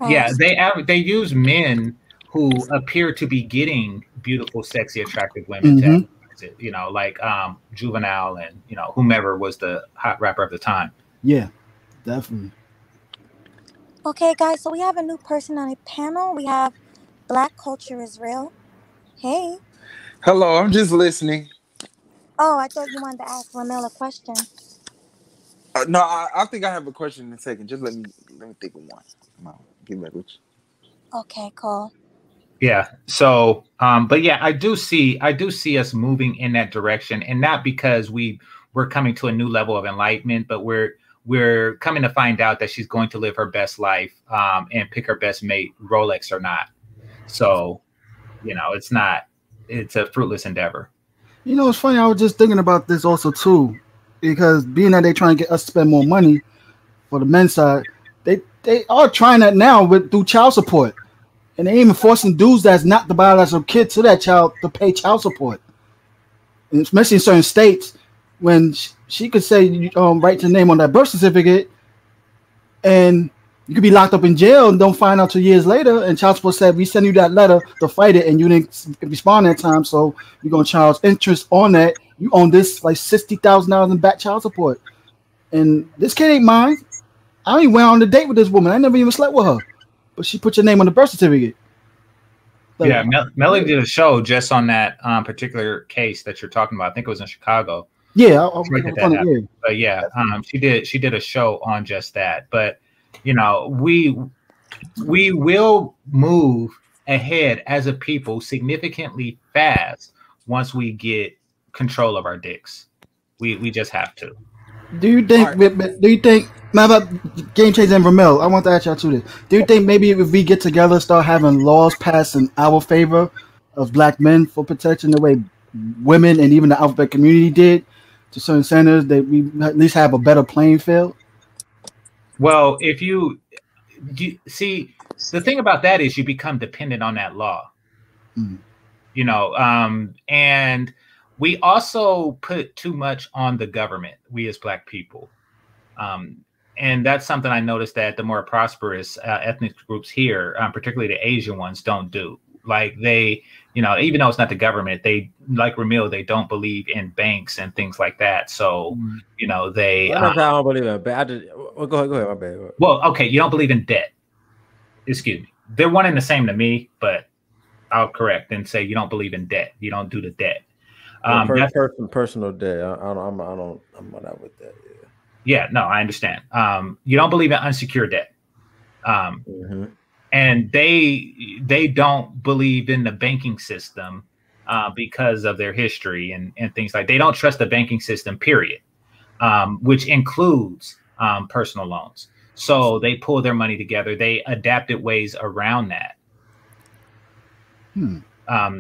use men who appear to be getting beautiful, sexy, attractive women to advertise it, like Juvenile and, whomever was the hot rapper of the time. Yeah, definitely. Okay, guys, so we have a new person on the panel. We have Black Culture is Real. Hey. Hello, I'm just listening. Oh, I thought you wanted to ask Ramil a question. No, I think I have a question in a second. Just let me think of one. I'll get back with you. Okay, cool. Yeah. So, but yeah, I do see us moving in that direction, and not because we're coming to a new level of enlightenment, but we're coming to find out that she's going to live her best life, and pick her best mate, Rolex or not. So, it's a fruitless endeavor. It's funny. I was just thinking about this also too, because being that they're trying to get us to spend more money for the men's side, they are trying that now through child support, and they even forcing dudes that's not the biological kid to that child to pay child support, and especially in certain states when she could say write your name on that birth certificate, and you could be locked up in jail and don't find out 2 years later, and child support said we send you that letter to fight it and you didn't respond that time, so you're gonna charge interest on that. You own this like $60,000 in back child support, and this kid ain't mine. I ain't went on a date with this woman. I never even slept with her, but she put your name on the birth certificate. Like, yeah, Melody did a show just on that particular case that you're talking about. I think it was in Chicago. Yeah, But yeah, she did a show on just that. But we will move ahead as a people significantly fast once we get control of our dicks. We just have to. Do you think, now about Game Changer and Ramil, I want to ask y'all too this. Do you think maybe if we get together, start having laws passed in our favor of black men for protection the way women and even the alphabet community did to certain centers, that we at least have a better playing field? Well, if you see, the thing about that is you become dependent on that law. And we also put too much on the government, we as black people. And that's something I noticed that the more prosperous ethnic groups here, particularly the Asian ones, don't do. Like they, even though it's not the government, they, like Ramil, they don't believe in banks and things like that. So, they. I don't believe in banks. Go ahead, my bad. Well, okay, you don't believe in debt. Excuse me. They're one and the same to me, but I'll correct and say you don't believe in debt. You don't do the debt. Personal debt. I'm not with that. Yeah, no, I understand. You don't believe in unsecured debt. And they don't believe in the banking system because of their history and things like. They don't trust the banking system, period, which includes personal loans. So they pull their money together. They adapted ways around that,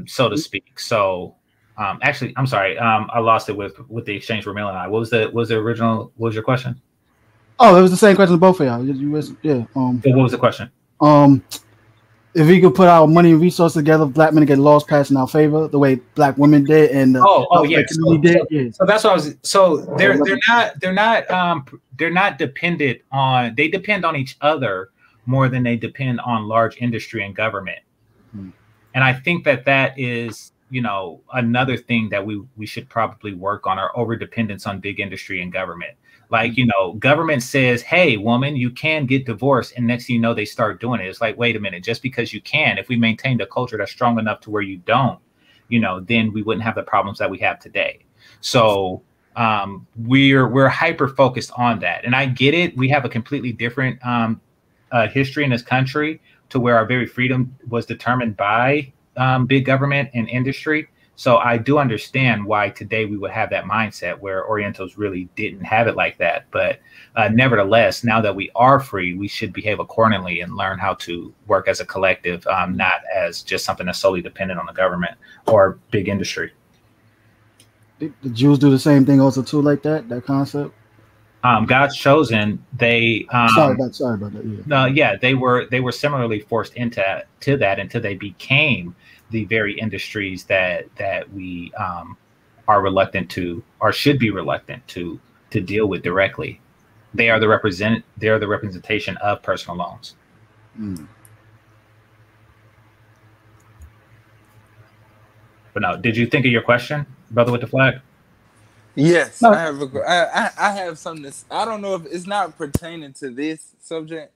so to speak. So actually, I'm sorry, I lost it with the exchange for Ramil and I. What was the original? What was your question? Oh, it was the same question to both of y'all. What was the question? If we could put our money and resources together, black men get laws passed in our favor, the way black women did, and So that's what I was. So they're not dependent on. They depend on each other more than they depend on large industry and government. And I think that is, another thing that we should probably work on, our over dependence on big industry and government. Like, government says, hey, woman, you can get divorced. And next thing you know, they start doing it. It's like, wait a minute, just because you can, if we maintained a culture that's strong enough to where you don't, then we wouldn't have the problems that we have today. So we're hyper focused on that. And I get it. We have a completely different history in this country to where our very freedom was determined by big government and industry. So I do understand why today we would have that mindset where Orientals really didn't have it like that. But nevertheless, now that we are free, we should behave accordingly and learn how to work as a collective, not as just something that's solely dependent on the government or big industry. The Jews do the same thing also too, like that concept? God's chosen, they sorry about that. yeah, they were similarly forced into that until they became the very industries that we are reluctant to, or should be reluctant to deal with directly. They are the representation of personal loans. Mm. But no, did you think of your question, brother with the flag? Yes, No. I have something that's, I don't know if it's not pertaining to this subject,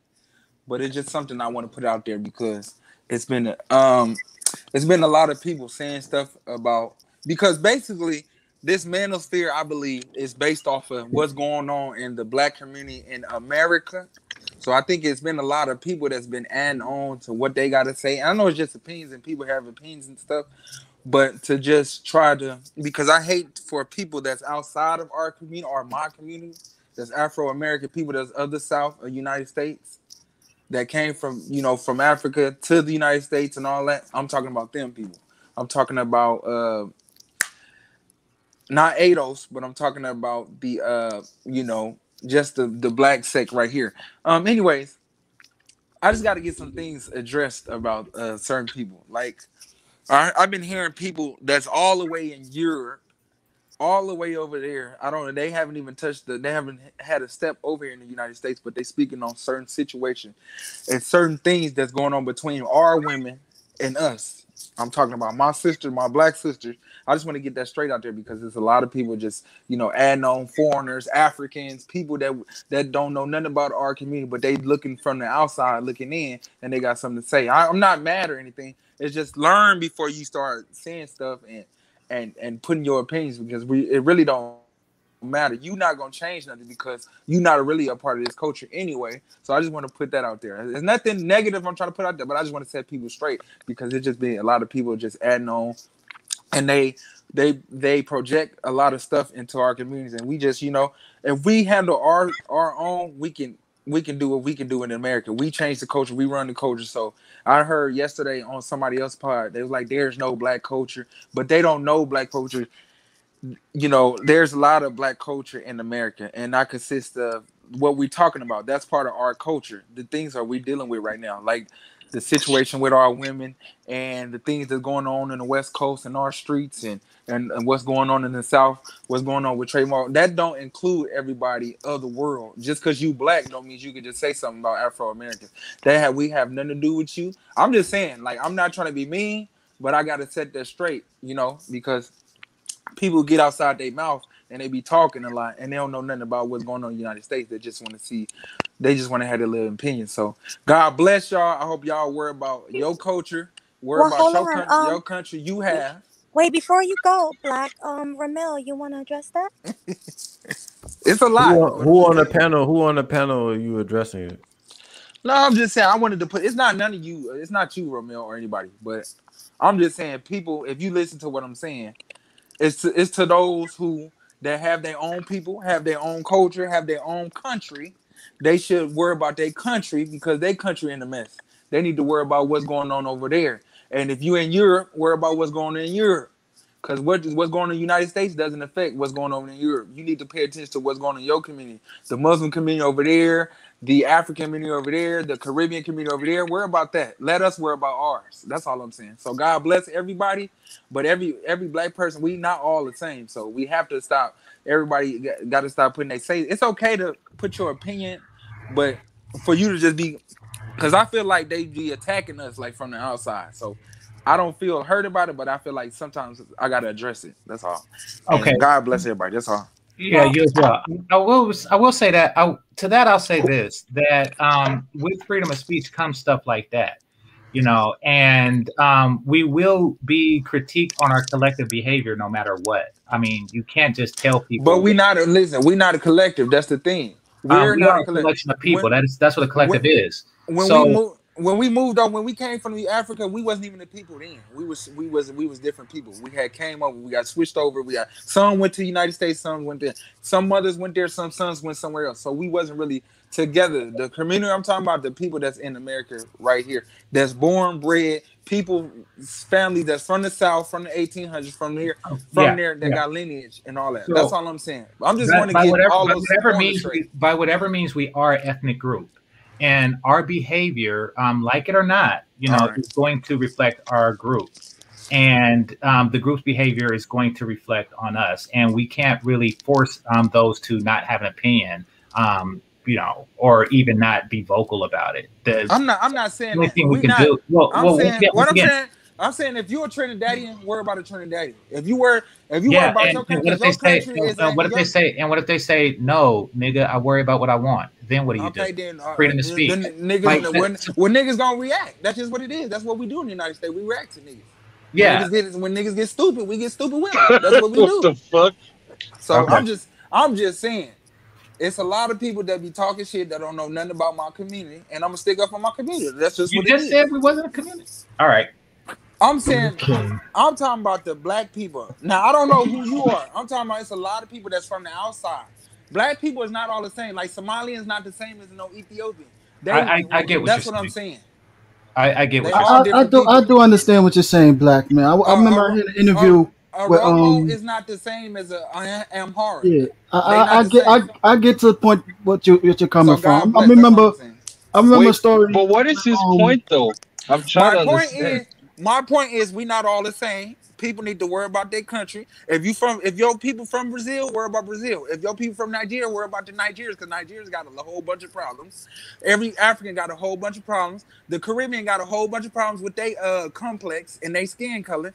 but it's just something I want to put out there because it's been a lot of people saying stuff about, because basically this manosphere, I believe, is based off of what's going on in the black community in America. So I think it's been a lot of people that's been adding on to what they got to say. I know it's just opinions and people have opinions and stuff, but to just try to, because I hate for people that's outside of our community or my community, that's Afro-American people that's of the South of the United States, that came from, from Africa to the United States and all that. I'm talking about them people. I'm talking about not ADOS, but I'm talking about the just the black sect right here. Anyways, I just got to get some things addressed about certain people. Like, I've been hearing people that's all the way in Europe, all the way over there. I don't know. They haven't even they haven't had a step over here in the United States, but they speaking on certain situations and certain things that's going on between our women and us. I'm talking about my sister, my black sister. I just want to get that straight out there because there's a lot of people just, adding on foreigners, Africans, people that don't know nothing about our community, but they looking from the outside, looking in, and they got something to say. I'm not mad or anything. It's just learn before you start saying stuff and putting your opinions, because it really don't matter. You're not gonna change nothing because you're not really a part of this culture anyway. So I just want to put that out there. There's nothing negative I'm trying to put out there, but I just want to set people straight because it's just been a lot of people just adding on, and they project a lot of stuff into our communities, and we just, if we handle our own, we can do what we can do in America. We change the culture, we run the culture. So I heard yesterday on somebody else's pod, they was like, there's no black culture, but they don't know black culture. There's a lot of black culture in America, and that consists of what we're talking about. That's part of our culture. The things that we're dealing with right now, like the situation with our women and the things that's going on in the West Coast and our streets, and what's going on in the South, what's going on with trademark. That don't include everybody of the world. Just because you black don't mean you can just say something about Afro-Americans. We have nothing to do with you. I'm just saying, like, I'm not trying to be mean, but I got to set that straight, because people get outside their mouth and they be talking a lot and they don't know nothing about what's going on in the United States. They just want to have their little opinion. So God bless y'all. I hope y'all worry about your culture, Well, about hold your on. your country you have. Wait, before you go, Black, Ramil, you want to address that? It's a lot. Who on the panel? Who on the panel are you addressing it? No, I'm just saying. I wanted to put. It's not none of you. It's not you, Ramil, or anybody. But I'm just saying, people. If you listen to what I'm saying, it's to those who that have their own people, have their own culture, have their own country. They should worry about their country because their country in a mess. They need to worry about what's going on over there. And if you in Europe, worry about what's going on in Europe. Because what's going on in the United States doesn't affect what's going on in Europe. You need to pay attention to what's going on in your community. The Muslim community over there, the African community over there, the Caribbean community over there. Worry about that. Let us worry about ours. That's all I'm saying. So God bless everybody. But every black person, we not all the same. So we have to stop. Everybody got to stop putting say. It's okay to put your opinion, but for you to just be, because I feel like they be attacking us like from the outside. So I don't feel hurt about it, but I feel like sometimes I got to address it. That's all. Okay. And God bless everybody. That's all. Yeah, you as well. I will say that. I'll say this, that with freedom of speech comes stuff like that, and we will be critiqued on our collective behavior no matter what. I mean, you can't just tell people. But we're not a collective. That's the thing. We are a collection of people. That's what a collective is. When when we moved on, when we came from Africa, we wasn't even the people then. We was different people. We had came over, we got switched over. We got some went to the United States, some went there. Some mothers went there, some sons went somewhere else. So we wasn't really together. The community I'm talking about, the people that's in America right here, that's born, bred, people, family that's from the South, from the 1800s, from here, from there, that got lineage and all that. So, that's all I'm saying. I'm just want to get all those points straight. By whatever means we are an ethnic group. And our behavior, like it or not, is going to reflect our group. And the group's behavior is going to reflect on us. And we can't really force those to not have an opinion, or even not be vocal about it. I'm not saying that. We can do. I'm saying if you're a Trinidadian, worry about a Trinidadian. If you worry about your country, what if they say, no, nigga, I worry about what I want? Then what do you do? Then, freedom of speech. When niggas gonna react, that's just what it is. That's what we do in the United States. We react to niggas. Yeah. When niggas get stupid, we get stupid with them. That's what we do. What the fuck? So I'm just saying, it's a lot of people that be talking shit that don't know nothing about my community, and I'm gonna stick up for my community. That's just what it is. You just said we wasn't a community. All right. I'm saying, I'm talking about the black people. Now, I don't know who you are. I'm talking about it's a lot of people that's from the outside. Black people is not all the same. Like Somalians not the same as no Ethiopian. I get what that's you're what I'm saying. I get what you're saying. I do understand what you're saying, Black man. I remember hearing an interview. Oromo is not the same as a Amharic. Yeah, I get to the point what you're coming from. I remember a story. But what is his point though? I'm trying to understand. My point is we not all the same. People need to worry about their country. If your people from Brazil, worry about Brazil. If your people from Nigeria, worry about the Nigerians, because Nigeria's got a whole bunch of problems. Every African got a whole bunch of problems. The Caribbean got a whole bunch of problems with their complex and their skin color.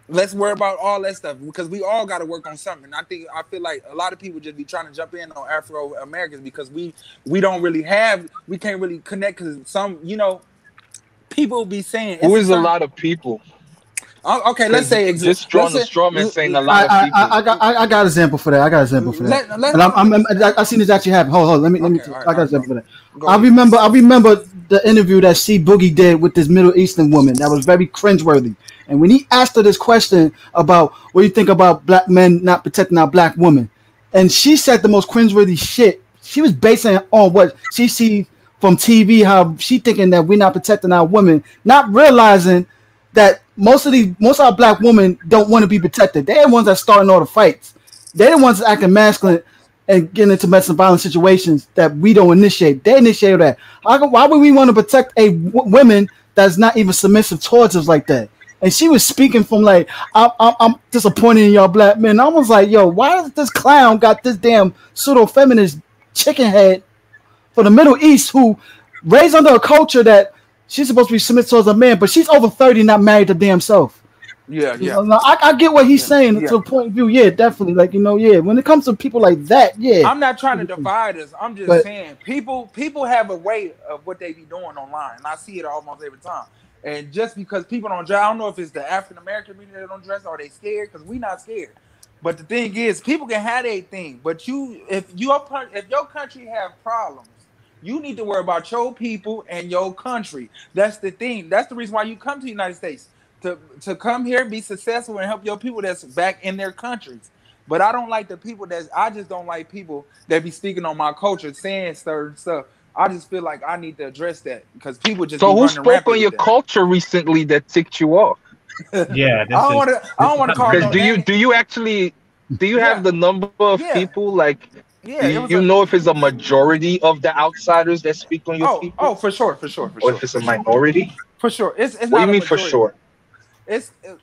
Let's worry about all that stuff because we all got to work on something. I feel like a lot of people just be trying to jump in on Afro Americans because we can't really connect because some, people be saying who is a lot of people. Okay, let's say just drawing the straw man saying a lot of people. I got an example for that. And I seen this actually happen. Hold on. Let me. I got an example for that. I remember the interview that C Boogie did with this Middle Eastern woman that was very cringeworthy. And when he asked her this question about what do you think about black men not protecting our black women, and she said the most cringeworthy shit. She was basing it on what she sees from TV, how she thinking that we're not protecting our women, not realizing that most of our black women don't want to be protected. They're the ones that starting all the fights. They're the ones that acting masculine and getting into domestic violence situations that we don't initiate. They initiate that. Why would we want to protect a woman that's not even submissive towards us like that? And she was speaking from like, I'm disappointed in y'all black men. I was like, yo, why does this clown got this damn pseudo-feminist chicken head for the Middle East who raised under a culture that she's supposed to be submissive towards a man, but she's over 30, not married to damn self. Yeah. I get what he's saying to a point of view. Yeah, definitely. Like, when it comes to people like that, yeah. I'm not trying to divide us. I'm just saying people have a way of what they be doing online, and I see it almost every time. And just because people don't dress, I don't know if it's the African American community that don't dress or they scared, because we not scared. But the thing is, people can have their thing, but if your country have problems, you need to worry about your people and your country. That's the thing. That's the reason why you come to the United States, to come here, be successful, and help your people that's back in their countries. But I don't like I just don't like people that be speaking on my culture, saying certain stuff. I just feel like I need to address that because people just. So who spoke on your culture recently that ticked you off? Yeah, I don't want to call. Because do you have the number of people like? Yeah, do you know if it's a majority of the outsiders that speak on your people? Oh, for sure. Or if it's a minority? For sure. It's what do you mean for sure?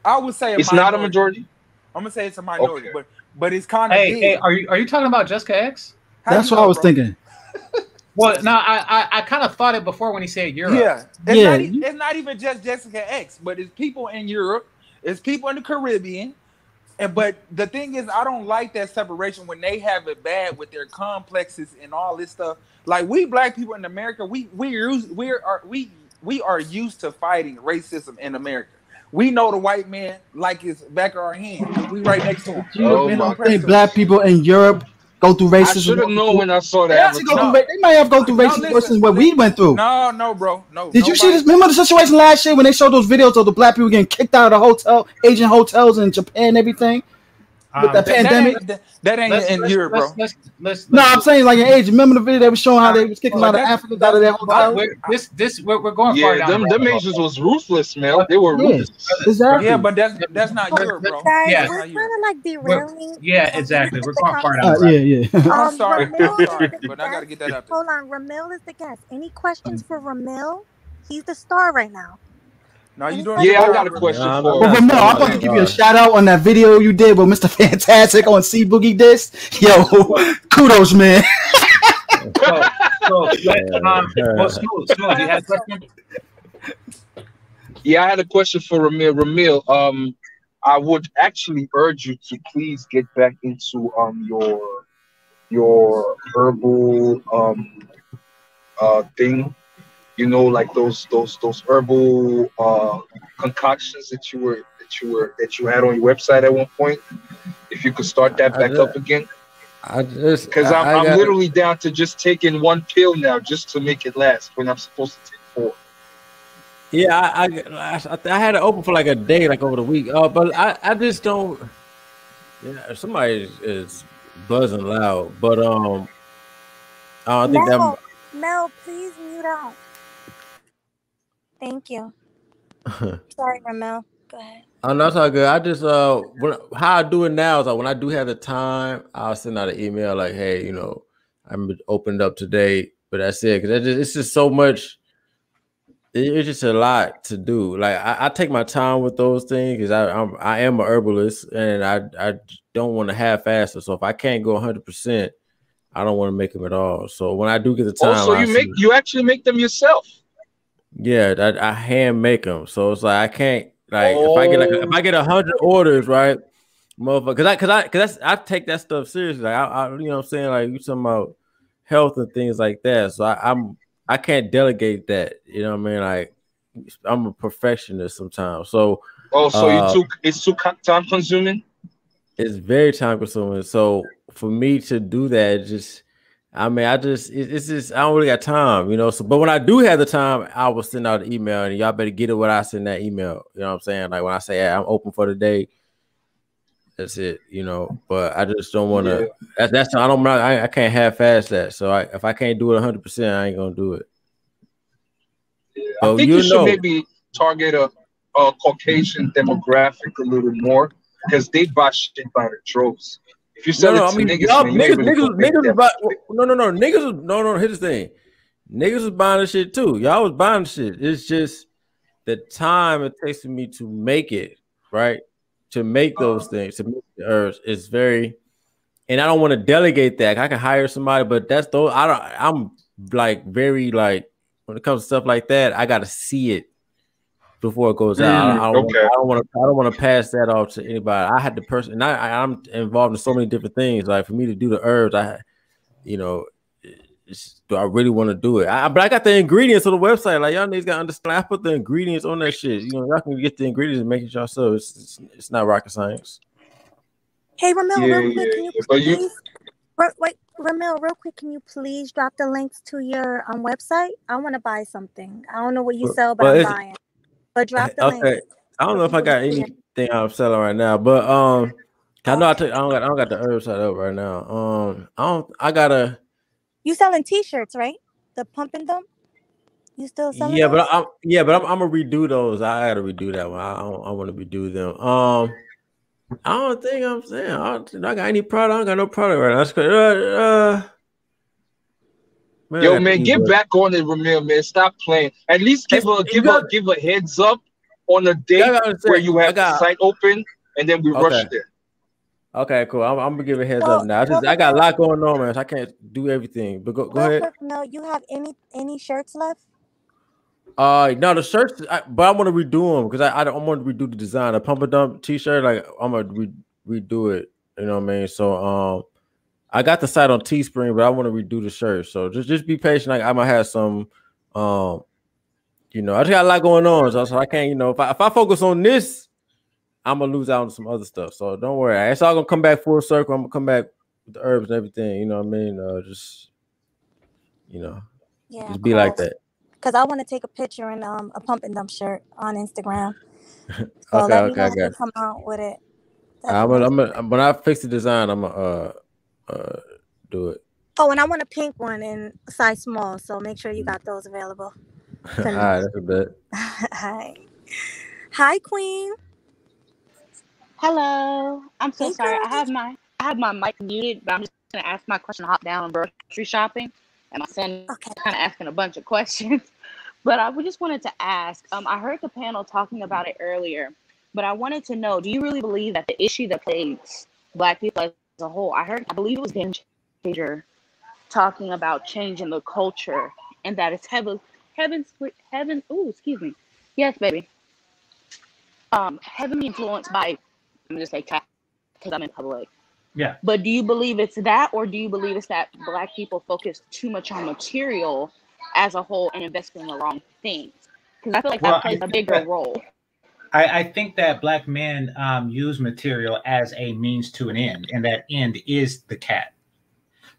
I would say it's not a majority. I'm gonna say it's a minority, but it's kind of big. Hey, are you talking about Jessica X? That's what I was thinking. Well, no, I kind of thought it before when he said Europe. Yeah, it's not even just Jessica X, but it's people in Europe, it's people in the Caribbean. But the thing is, I don't like that separation when they have it bad with their complexes and all this stuff. Like we black people in America, we are used to fighting racism in America. We know the white man like his back of our hand. We right next to him. Black people in Europe go through I racism. should have known when I saw They that. actually go through. They might have go through racism worse than what we went through. No, bro. No. Did you see this? Remember the situation last year when they showed those videos of the black people getting kicked out of the hotel, Asian hotels in Japan and everything? With the pandemic? That ain't in Europe, bro. No, I'm saying like in Asia. Remember the video they were showing how they was kicking a lot of Africans out of their hotel? We're going far down. Them Asians was ruthless, man. They were ruthless. Exactly. Yeah, but that's not Europe, bro. Guys, Yeah. we're kind of like derailing. Yeah, exactly. We're going far down. Yeah. I'm sorry, Ramil is the but I gotta guest. get that out there. Hold on, Ramil is the guest. Any questions for Ramil? He's the star right now. No, you doing Yeah, I got a question for But him. no, I'm about to give you a shout out on that video you did with Mr. Fantastic on C Boogie Disc. Yo, kudos, man. Smooth, you had a question? Yeah, I had a question for Ramil. Ramil, I would actually urge you to please get back into your herbal thing. You know, like those herbal concoctions that you had on your website at one point. If you could start that back up again. Because I'm literally down to just taking one pill now just to make it last when I'm supposed to take 4. Yeah, I had it open for like a day, like over the week. But I just don't. Yeah, somebody is buzzing loud, but I think Mel, please mute out. Thank you. Sorry, Ramil. Go ahead. Oh, no, that's all good. I just how I do it now is like when I do have the time, I'll send out an email like, hey, you know, I'm opened up today, but that's it because it's just so much. It's just a lot to do. Like I take my time with those things because I am a herbalist and I don't want to half-ass it. So if I can't go 100%, I don't want to make them at all. So when I do get the time, also you actually make them yourself. Yeah, I hand make them. So it's like I can't if I get 100 orders, right, motherfucker, because I take that stuff seriously. Like I you know what I'm saying, like you talking about health and things like that. So I can't delegate that. You know what I mean? Like I'm a perfectionist sometimes. So it's too time consuming. It's very time consuming. So for me to do that, it's just I don't really got time, you know. So, but when I do have the time, I will send out an email, and y'all better get it when I send that email. You know what I'm saying? Like when I say, hey, I'm open for the day, that's it, you know. But I just don't want to. I can't half-ass that. So if I can't do it 100%, I ain't gonna do it. Yeah, I think you should maybe target a Caucasian demographic a little more because they buy shit by the droves. If you sell it to niggas, here's the thing. Niggas was buying the shit too. Y'all was buying the shit. It's just the time it takes for me to make it, right? To make those things, to make the herbs is very, and I don't want to delegate that. I can hire somebody, but that's those. I'm like very like when it comes to stuff like that, I gotta see it before it goes out. I don't want to pass that off to anybody. I had the person, and I'm involved in so many different things. Like for me to do the herbs, do I really want to do it? But I got the ingredients on the website. Like y'all niggas got to understand. I put the ingredients on that shit. You know, y'all can get the ingredients and make it yourself. It's not rocket science. Hey, Ramil, real quick, can you please? Wait, Ramil, real quick, can you please drop the links to your website? I want to buy something. I don't know what you sell, but I'm buying. But drop the link. I don't know if I got anything I'm selling right now, but I know I don't got the herbs set up right now. I gotta. You selling T-shirts, right? The pumping them. You still selling? Yeah, those? but I'm gonna redo those. I gotta redo that one. I want to redo them. I don't think I'm saying I got any product. I don't got no product right now. That's crazy. Man, yo, man, get back on it, Ramil, man. Stop playing. At least give a heads up on a day where you have the site open, and then we rush there. Okay, cool. I'm gonna give a heads up now. I got a lot going on, man. So I can't do everything. But go ahead. No, you have any shirts left? No, the shirts. But I want to redo them because I want to redo the design. A pump and dump T-shirt, like I'm gonna redo it. You know what I mean? So I got the site on Teespring, but I want to redo the shirt. So just be patient. I might have some, I just got a lot going on. So I can't, if I focus on this, I'm gonna lose out on some other stuff. So don't worry. It's all gonna come back full circle. I'm gonna come back, with the herbs and everything. You know what I mean? Just Yeah, just be like that. Because I want to take a picture in a pump and dump shirt on Instagram. So Okay, let me okay, know I when you got. come out with it. When I fix the design, I'm gonna do it. Oh, and I want a pink one in size small. So make sure you got those available All for me. right, that's a bit. Hi. Hi, Queen. Hello. I'm so Hey, sorry. girl. I have my mic muted, but I'm just gonna ask my question. Hop down grocery shopping, and my son Okay. kind of asking a bunch of questions. But I just wanted to ask. I heard the panel talking about it earlier, but I wanted to know: do you really believe that the issue that plagues Black people as a whole? I believe it was Game Changer talking about changing the culture, and that it's heaven. Ooh, excuse me. Yes, baby. Heavily influenced by. I'm gonna just say because I'm in public. Yeah. But do you believe it's that, or do you believe it's that Black people focus too much on material as a whole and invest in the wrong things? Because I feel like that plays a bigger role. I think that Black men use material as a means to an end, and that end is the cat.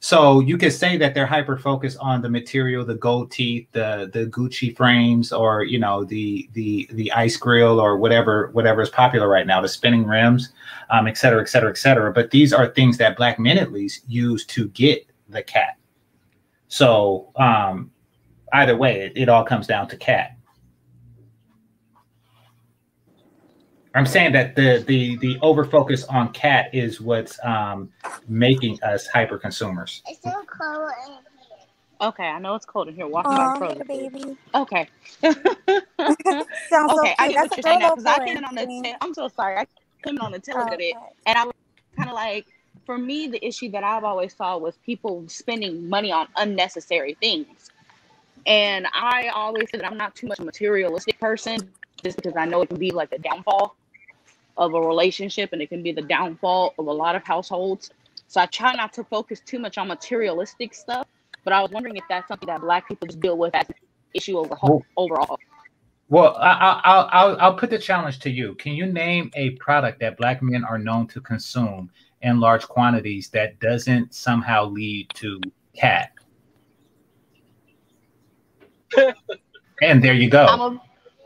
So you could say that they're hyper focused on the material, the gold teeth, the Gucci frames, or the ice grill, or whatever is popular right now, the spinning rims, et cetera, et cetera, et cetera. But these are things that Black men at least use to get the cat. So either way, it all comes down to cat. I'm saying that the over focus on cat is what's making us hyper consumers. It's so cold in here. Okay, I know it's cold in here. Walking Oh, by the baby. Okay. Sounds so Okay, cute. I get That's what a you're saying now Rolo because I boy. came in on the tail. I'm so sorry. I came in on the tail of it, and I was kind of like, for me, the issue that I've always saw was people spending money on unnecessary things. And I always said that I'm not too much a materialistic person, just because I know it can be like the downfall of a relationship, and it can be the downfall of a lot of households. So I try not to focus too much on materialistic stuff. But I was wondering if that's something that Black people just deal with as an issue overall. Well, I'll put the challenge to you. Can you name a product that Black men are known to consume in large quantities that doesn't somehow lead to cat? And there you go.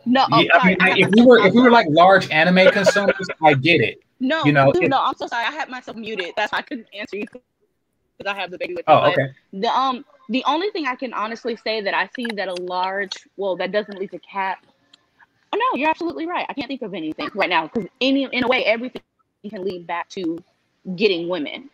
No, I mean, if we were like large anime consumers, I get it. No, no, I'm so sorry. I had myself muted. That's why I couldn't answer you because I have the baby with me. Oh, okay. The only thing I can honestly say that I see that that doesn't lead to cat. Oh no, you're absolutely right. I can't think of anything right now because in a way everything can lead back to getting women.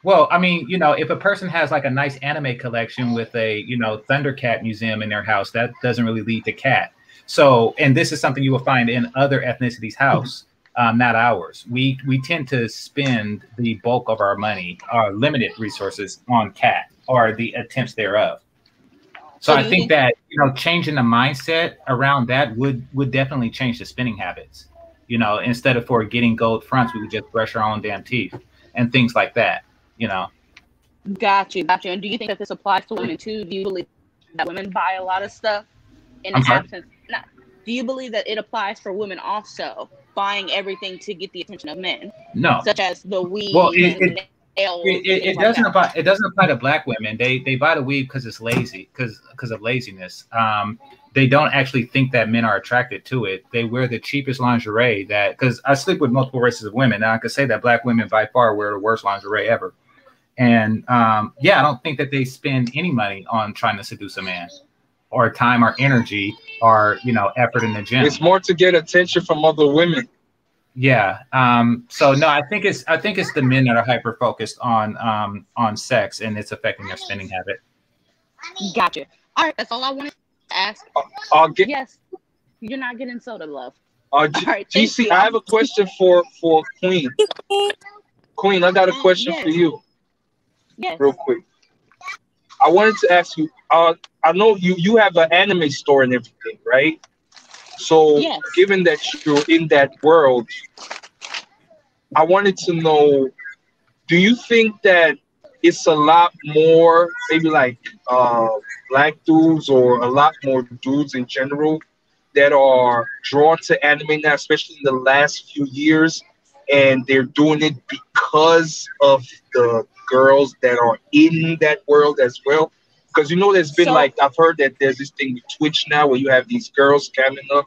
Well, I mean, if a person has like a nice anime collection with a Thundercat museum in their house, that doesn't really lead to cat. So, and this is something you will find in other ethnicities' house, not ours. We tend to spend the bulk of our money, our limited resources, on cat or the attempts thereof. So I think that changing the mindset around that would definitely change the spending habits. Instead of for getting gold fronts, we would just brush our own damn teeth and things like that. Got you. And do you think that this applies to women too? Do you believe that women buy a lot of stuff in the absence? Do you believe that it applies for women also, buying everything to get the attention of men? No. Such as the weave. Well, it doesn't apply. It doesn't apply to Black women. They buy the weave because it's lazy, because of laziness. They don't actually think that men are attracted to it. They wear the cheapest lingerie because I sleep with multiple races of women. Now I could say that Black women by far wear the worst lingerie ever. And I don't think that they spend any money on trying to seduce a man, or time, or energy, or effort in the gym. It's more to get attention from other women. Yeah. So no, I think it's the men that are hyper focused on sex, and it's affecting their spending habit. Gotcha. All right, that's all I wanted to ask. Yes, you're not getting soda, love. All right, GC, I have a question for Queen. Queen, I got a question for you. Yes. Real quick. I wanted to ask you, I know you have an anime store and everything, right? So given that you're in that world, I wanted to know, do you think that it's a lot more, maybe like Black dudes, or a lot more dudes in general, that are drawn to anime now, especially in the last few years, and they're doing it because of the girls that are in that world as well? Because there's been So like I've heard that there's this thing with Twitch now where you have these girls standing up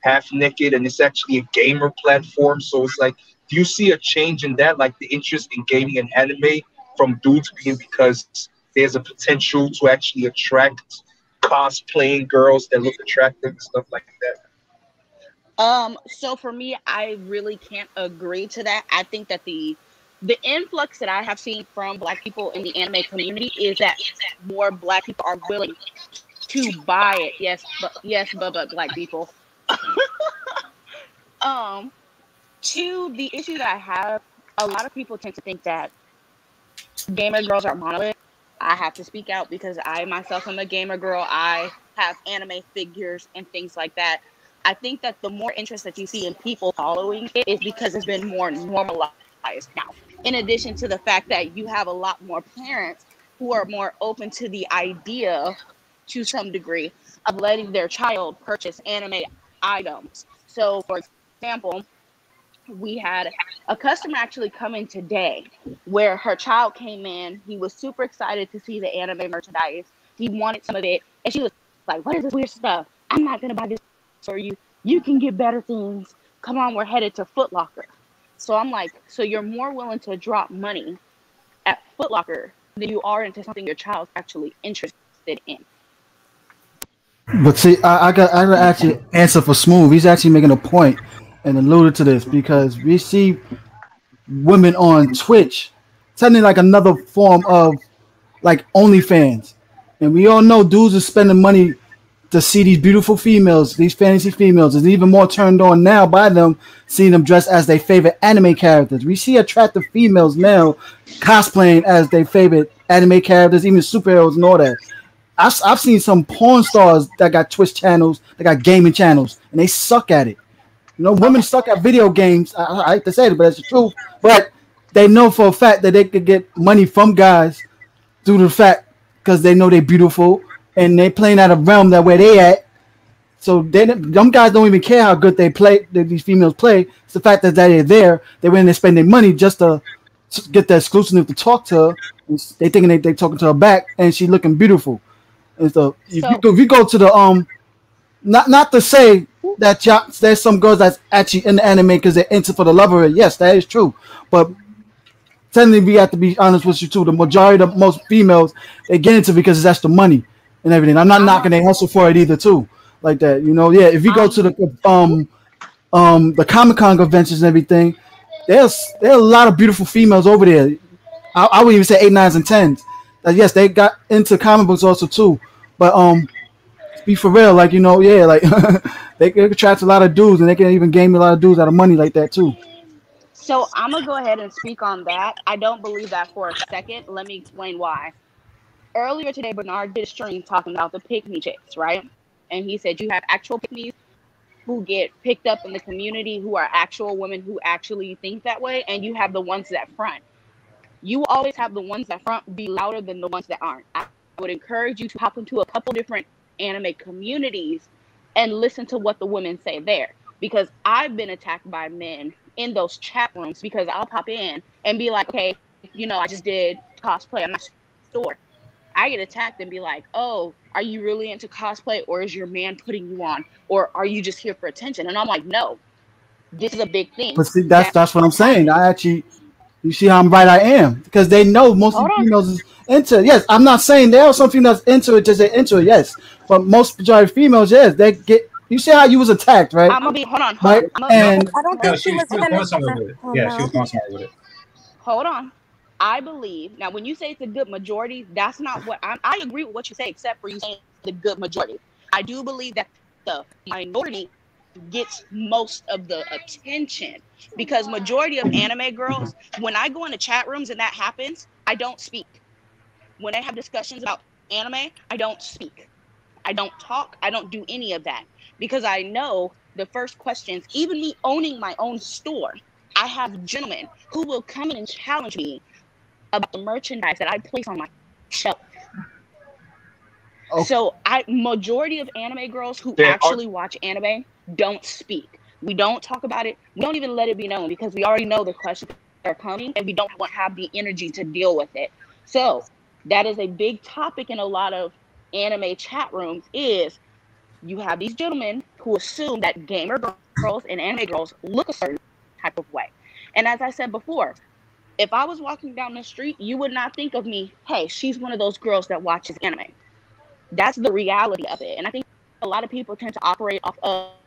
half naked, and it's actually a gamer platform. So it's like, do you see a change in that, like the interest in gaming and anime from dudes being because there's a potential to actually attract cosplaying girls that look attractive and stuff like that? So for me, I really can't agree to that. I think that the influx that I have seen from Black people in the anime community is that more Black people are willing to buy it. But Black people. To the issue that I have, a lot of people tend to think that gamer girls are monolith. I have to speak out because I myself am a gamer girl. I have anime figures and things like that. I think that the more interest that you see in people following it is because it's been more normalized now. In addition to the fact that you have a lot more parents who are more open to the idea, to some degree, of letting their child purchase anime items. So, for example, we had a customer actually come in today where her child came in. He was super excited to see the anime merchandise. He wanted some of it. And she was like, "What is this weird stuff? I'm not going to buy this for you. You can get better things. Come on, we're headed to Foot Locker." So I'm like, so you're more willing to drop money at Foot Locker than you are into something your child's actually interested in. But see, I got actually answer for Smooth. He's actually making a point and alluded to this because we see women on Twitch, sending like another form of like OnlyFans, and we all know dudes are spending money to see these beautiful females, these fantasy females, is even more turned on now by them seeing them dressed as their favorite anime characters. We see attractive females now cosplaying as their favorite anime characters, even superheroes and all that. I've seen some porn stars that got Twitch channels, that got gaming channels, and they suck at it. Women suck at video games. I hate to say it, but it's the truth. But they know for a fact that they could get money from guys due to the fact because they know they're beautiful and they playing at a realm that where they at. So them guys don't even care how good they play. These females play. It's the fact that they're there. They went and they spend their money just to get the exclusive to talk to her. They thinking they talking to her back, and she looking beautiful. And so if you go to the not to say that there's some girls that's actually in the anime because they're into for the love of it. Yes, that is true. But technically, we have to be honest with you too. The majority of most females they get into because that's the money and everything. I'm not knocking they hustle for it either too, like that. Yeah. If you go to the Comic-Con conventions and everything, there are a lot of beautiful females over there. I would even say 8, 9s, and 10s. Yes, they got into comic books also too, but be for real, like like they can attract a lot of dudes, and they can even game a lot of dudes out of money like that too. So I'm gonna go ahead and speak on that. I don't believe that for a second. Let me explain why. Earlier today, Bernard did a stream talking about the pick me chicks, right? And he said you have actual pick me's who get picked up in the community, who are actual women who actually think that way, and you have the ones that front. You always have the ones that front be louder than the ones that aren't. I would encourage you to hop into a couple different anime communities and listen to what the women say there, because I've been attacked by men in those chat rooms because I'll pop in and be like, okay, I just did cosplay. I'm not sure. I get attacked and be like, oh, are you really into cosplay, or is your man putting you on, or are you just here for attention? And I'm like, no, this is a big thing. But see, that's what I'm saying. You see how right I am, because they know most of the females is into it. Yes, I'm not saying there are some females into it, just they into it, yes. But most majority of females, yes, they get. You see how you was attacked, right? I'm gonna be hold on. Right? And I don't think she was going somewhere with it. Yeah, she was going somewhere with it. Hold on. I believe now when you say it's a good majority, that's not what I agree with what you say, except for you saying the good majority. I do believe that the minority gets most of the attention, because majority of anime girls, when I go into chat rooms and that happens, I don't speak. When I have discussions about anime, I don't speak. I don't talk. I don't do any of that, because I know the first questions, even me owning my own store, I have gentlemen who will come in and challenge me about the merchandise that I place on my shelf. Okay. So majority of anime girls who actually watch anime don't speak. We don't talk about it. We don't even let it be known because we already know the questions that are coming and we don't have the energy to deal with it. So that is a big topic in a lot of anime chat rooms is you have these gentlemen who assume that gamer girls and anime girls look a certain type of way. And as I said before, if I was walking down the street, you would not think of me, hey, she's one of those girls that watches anime. That's the reality of it. And I think a lot of people tend to operate off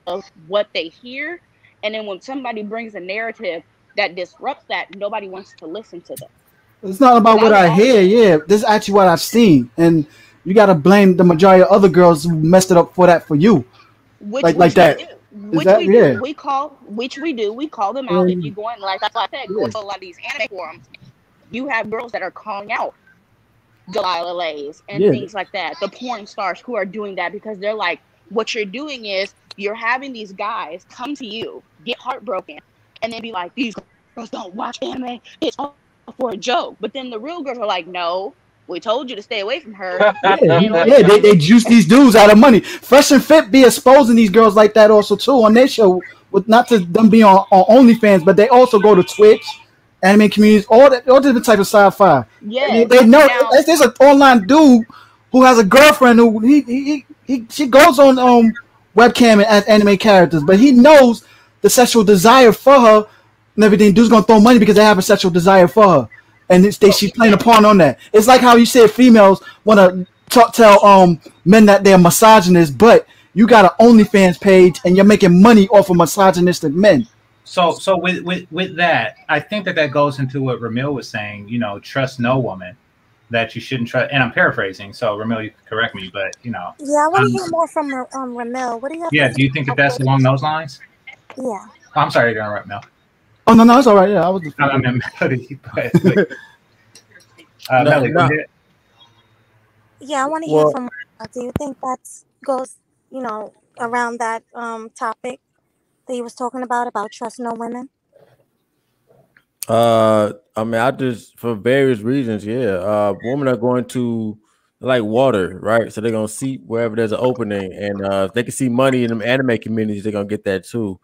of what they hear. And then when somebody brings a narrative that disrupts that, nobody wants to listen to them. It's not about what I hear. Yeah, this is actually what I've seen. And you got to blame the majority of other girls who messed it up for that for you. Like that. Which we do. We call them out. If you go in, like I said, go to a lot of these anime forums, you have girls that are calling out Delilah Lays and things like that. The porn stars who are doing that because they're like, what you're doing is you're having these guys come to you, get heartbroken, and then be like, these girls don't watch anime. It's all for a joke. But then the real girls are like, no, we told you to stay away from her. They juice these dudes out of money. Fresh and Fit be exposing these girls like that also too on their show, with not to them be on OnlyFans, but they also go to Twitch, anime communities, all different type of sci-fi. Yeah, they know there's an online dude who has a girlfriend who she goes on webcam as anime characters, but he knows the sexual desire for her and everything. Dude's gonna throw money because they have a sexual desire for her. And she's playing a pawn on that. It's like how you said females want to tell men that they're misogynist, but you got an OnlyFans page and you're making money off of misogynistic men. So with that, I think that goes into what Ramil was saying. You know, trust no woman. That you shouldn't trust. And I'm paraphrasing, so Ramil, you can correct me, but you know. Yeah, I want to hear more from Ramil. What do you have? Yeah, do you think that's along those lines? Yeah. Oh, I'm sorry to interrupt, Mel. Oh no, it's all right. Yeah, I was just. I mean, Melody, but Melody, go ahead. Yeah, I want to hear from. Do you think that goes, around that topic that he was talking about trust no women? I mean, I just for various reasons, women are going to like water, right? So they're gonna see wherever there's an opening, and if they can see money in them anime communities, they're gonna get that too.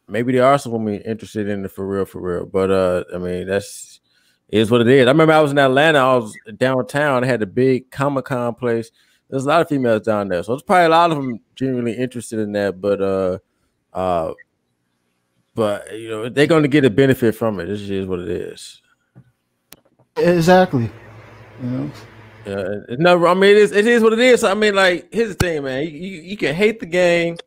Maybe there are some women interested in it for real. But I mean, is what it is. I remember I was in Atlanta. I was downtown. I had a big Comic-Con place. There's a lot of females down there, so it's probably a lot of them genuinely interested in that. But they're going to get a benefit from it. This is what it is. Exactly. Yeah. No, I mean it is what it is. I mean, like, here's the thing, man. You can hate the game,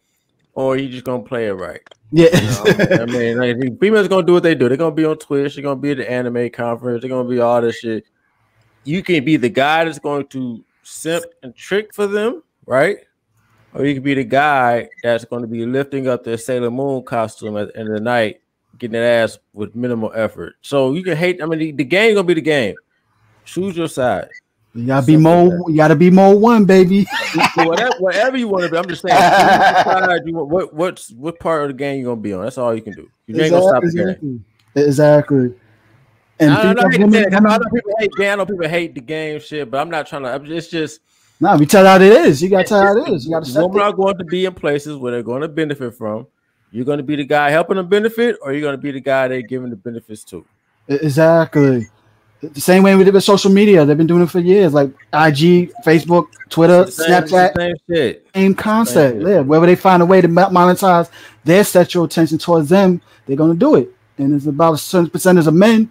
or you just gonna play it right. Yeah. I mean, like, females gonna do what they do. They're gonna be on Twitch. They're gonna be at the anime conference. They're gonna be all this shit. You can be the guy that's going to simp and trick for them, right? Or you can be the guy that's going to be lifting up their Sailor Moon costume at the end of the night, getting that ass with minimal effort. So you can hate. I mean, the game gonna be the game. Choose your side. You gotta be more. You gotta be more one, baby. Whatever you want to be. I'm just saying. What part of the game you gonna be on? That's all you can do. You ain't gonna stop the game. Exactly. And I know people hate game. I know people hate the game shit, but I'm not trying to. It's just. No, we tell how it is. You gotta tell how it is. You gotta. Women are going to be in places where they're going to benefit from. You're going to be the guy helping them benefit, or you're going to be the guy they're giving the benefits to. Exactly. The same way we did with social media. They've been doing it for years, like IG, Facebook, Twitter, Snapchat. Same concept. Yeah, wherever they find a way to monetize their sexual attention towards them, they're going to do it. And it's about a certain percentage of men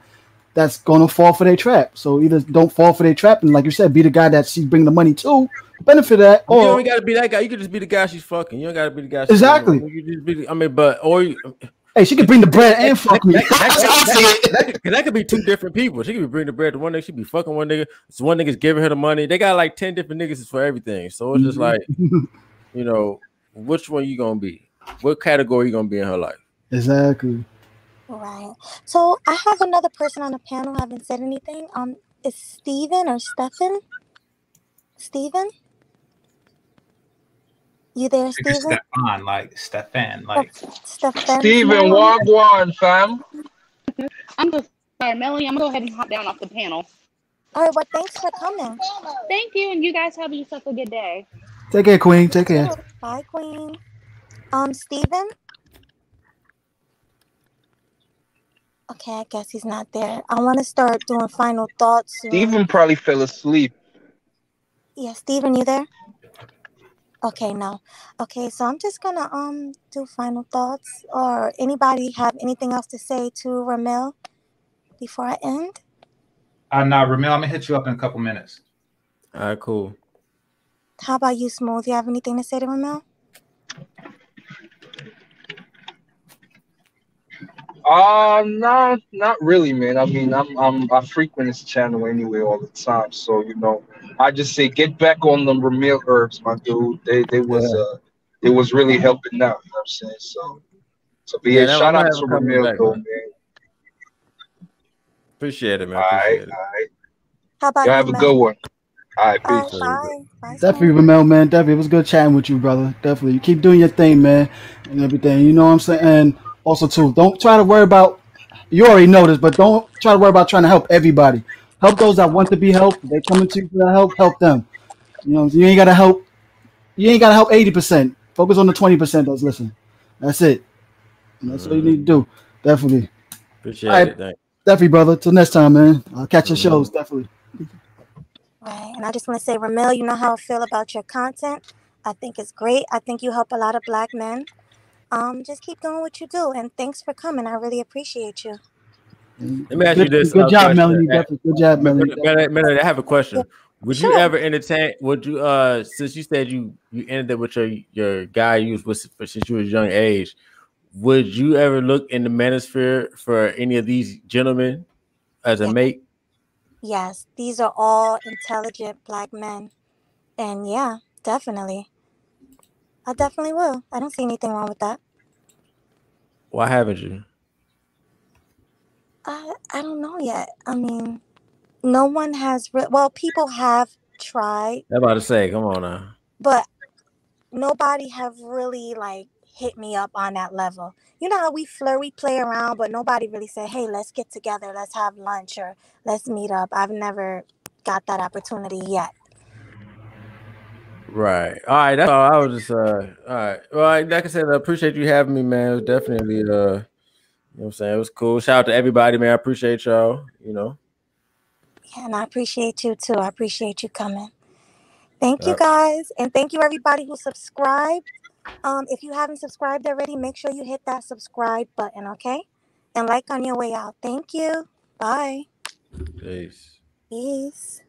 that's going to fall for their trap. So either don't fall for their trap, and like you said, be the guy that she's bringing the money to, benefit of that. Or you don't got to be that guy. You can just be the guy she's fucking. You don't got to be the guy. Exactly. You just be. I mean, but or. Hey, she could bring the bread and fuck me. That could be two different people. She could be bringing the bread to one nigga. She be fucking one nigga. So one nigga's giving her the money. They got like 10 different niggas for everything. So it's just like, which one you gonna be? What category you gonna be in her life? Exactly. Right. So I have another person on the panel who haven't said anything. Is Steven or Stefan? Steven? You there, Steven? Stefan, like Stefan, like Stefan. Steven, Wagwan, fam. I'm so sorry, Melanie. I'm gonna go ahead and hop down off the panel. All right. Well, thanks for coming. Thank you, and you guys have yourself a good day. Take care, Queen. Take care. Bye, Queen. Steven. Okay, I guess he's not there. I want to start doing final thoughts soon. Steven probably fell asleep. Yeah, Steven, you there? Okay, no. Okay, so I'm just gonna do final thoughts. Or anybody have anything else to say to Ramil before I end? Nah, Ramil, I'm gonna hit you up in a couple minutes. All right, cool. How about you, Smooth? You have anything to say to Ramil? No, not really, man. I mean, I frequent this channel anyway all the time, so I just say get back on them Ramil herbs, my dude. They was really helping out. You know what I'm saying? But yeah, I'm shout gonna out have to him coming Ramil back, though, man. man. Appreciate it, man. All right, Appreciate it. all right. How about Y'all you, have a Mel? good one. All right, All peace. right, bye. Bye, Definitely, Smooth. Ramel, man. Definitely, it was good chatting with you, brother. Definitely, you keep doing your thing, man, and everything. You know what I'm saying? And also, too, don't try to worry about. You already know this, but don't try to worry about trying to help everybody. Help those that want to be helped. They coming to you for help. Help them. You know, you ain't gotta help. You ain't gotta help 80%. Focus on the 20% that's listening. That's it. And that's all you need to do. Definitely. All Appreciate right, it. Thanks. definitely, brother. Till next time, man. I'll catch your shows. Definitely. Right, and I just want to say, Ramil, you know how I feel about your content. I think it's great. I think you help a lot of black men. Just keep doing what you do, and thanks for coming. I really appreciate you. Let me ask you this Good job, question. Melanie. Definitely. Good job, Melanie. Minute, I have a question. Would you Sure. ever entertain? Would you since you said you ended up with your guy you was with since you was a young age? Would you ever look in the manosphere for any of these gentlemen as a mate? Yes, these are all intelligent black men, and yeah, definitely, I definitely will. I don't see anything wrong with that. Why haven't you? I don't know yet. I mean, no one has. Well, people have tried, I'm about to say, come on now. but nobody have really like hit me up on that level. You know how we flirt, we play around, but nobody really said, "Hey, let's get together, let's have lunch, or let's meet up." I've never got that opportunity yet. Right. All right. That's all. I was just all right. Well, like I said, I appreciate you having me, man. It was definitely you know what I'm saying? It was cool. Shout out to everybody, man. I appreciate y'all, Yeah, and I appreciate you too. I appreciate you coming. Thank you guys, and thank you everybody who subscribed. If you haven't subscribed already, make sure you hit that subscribe button, okay? And like on your way out. Thank you. Bye. Peace. Peace.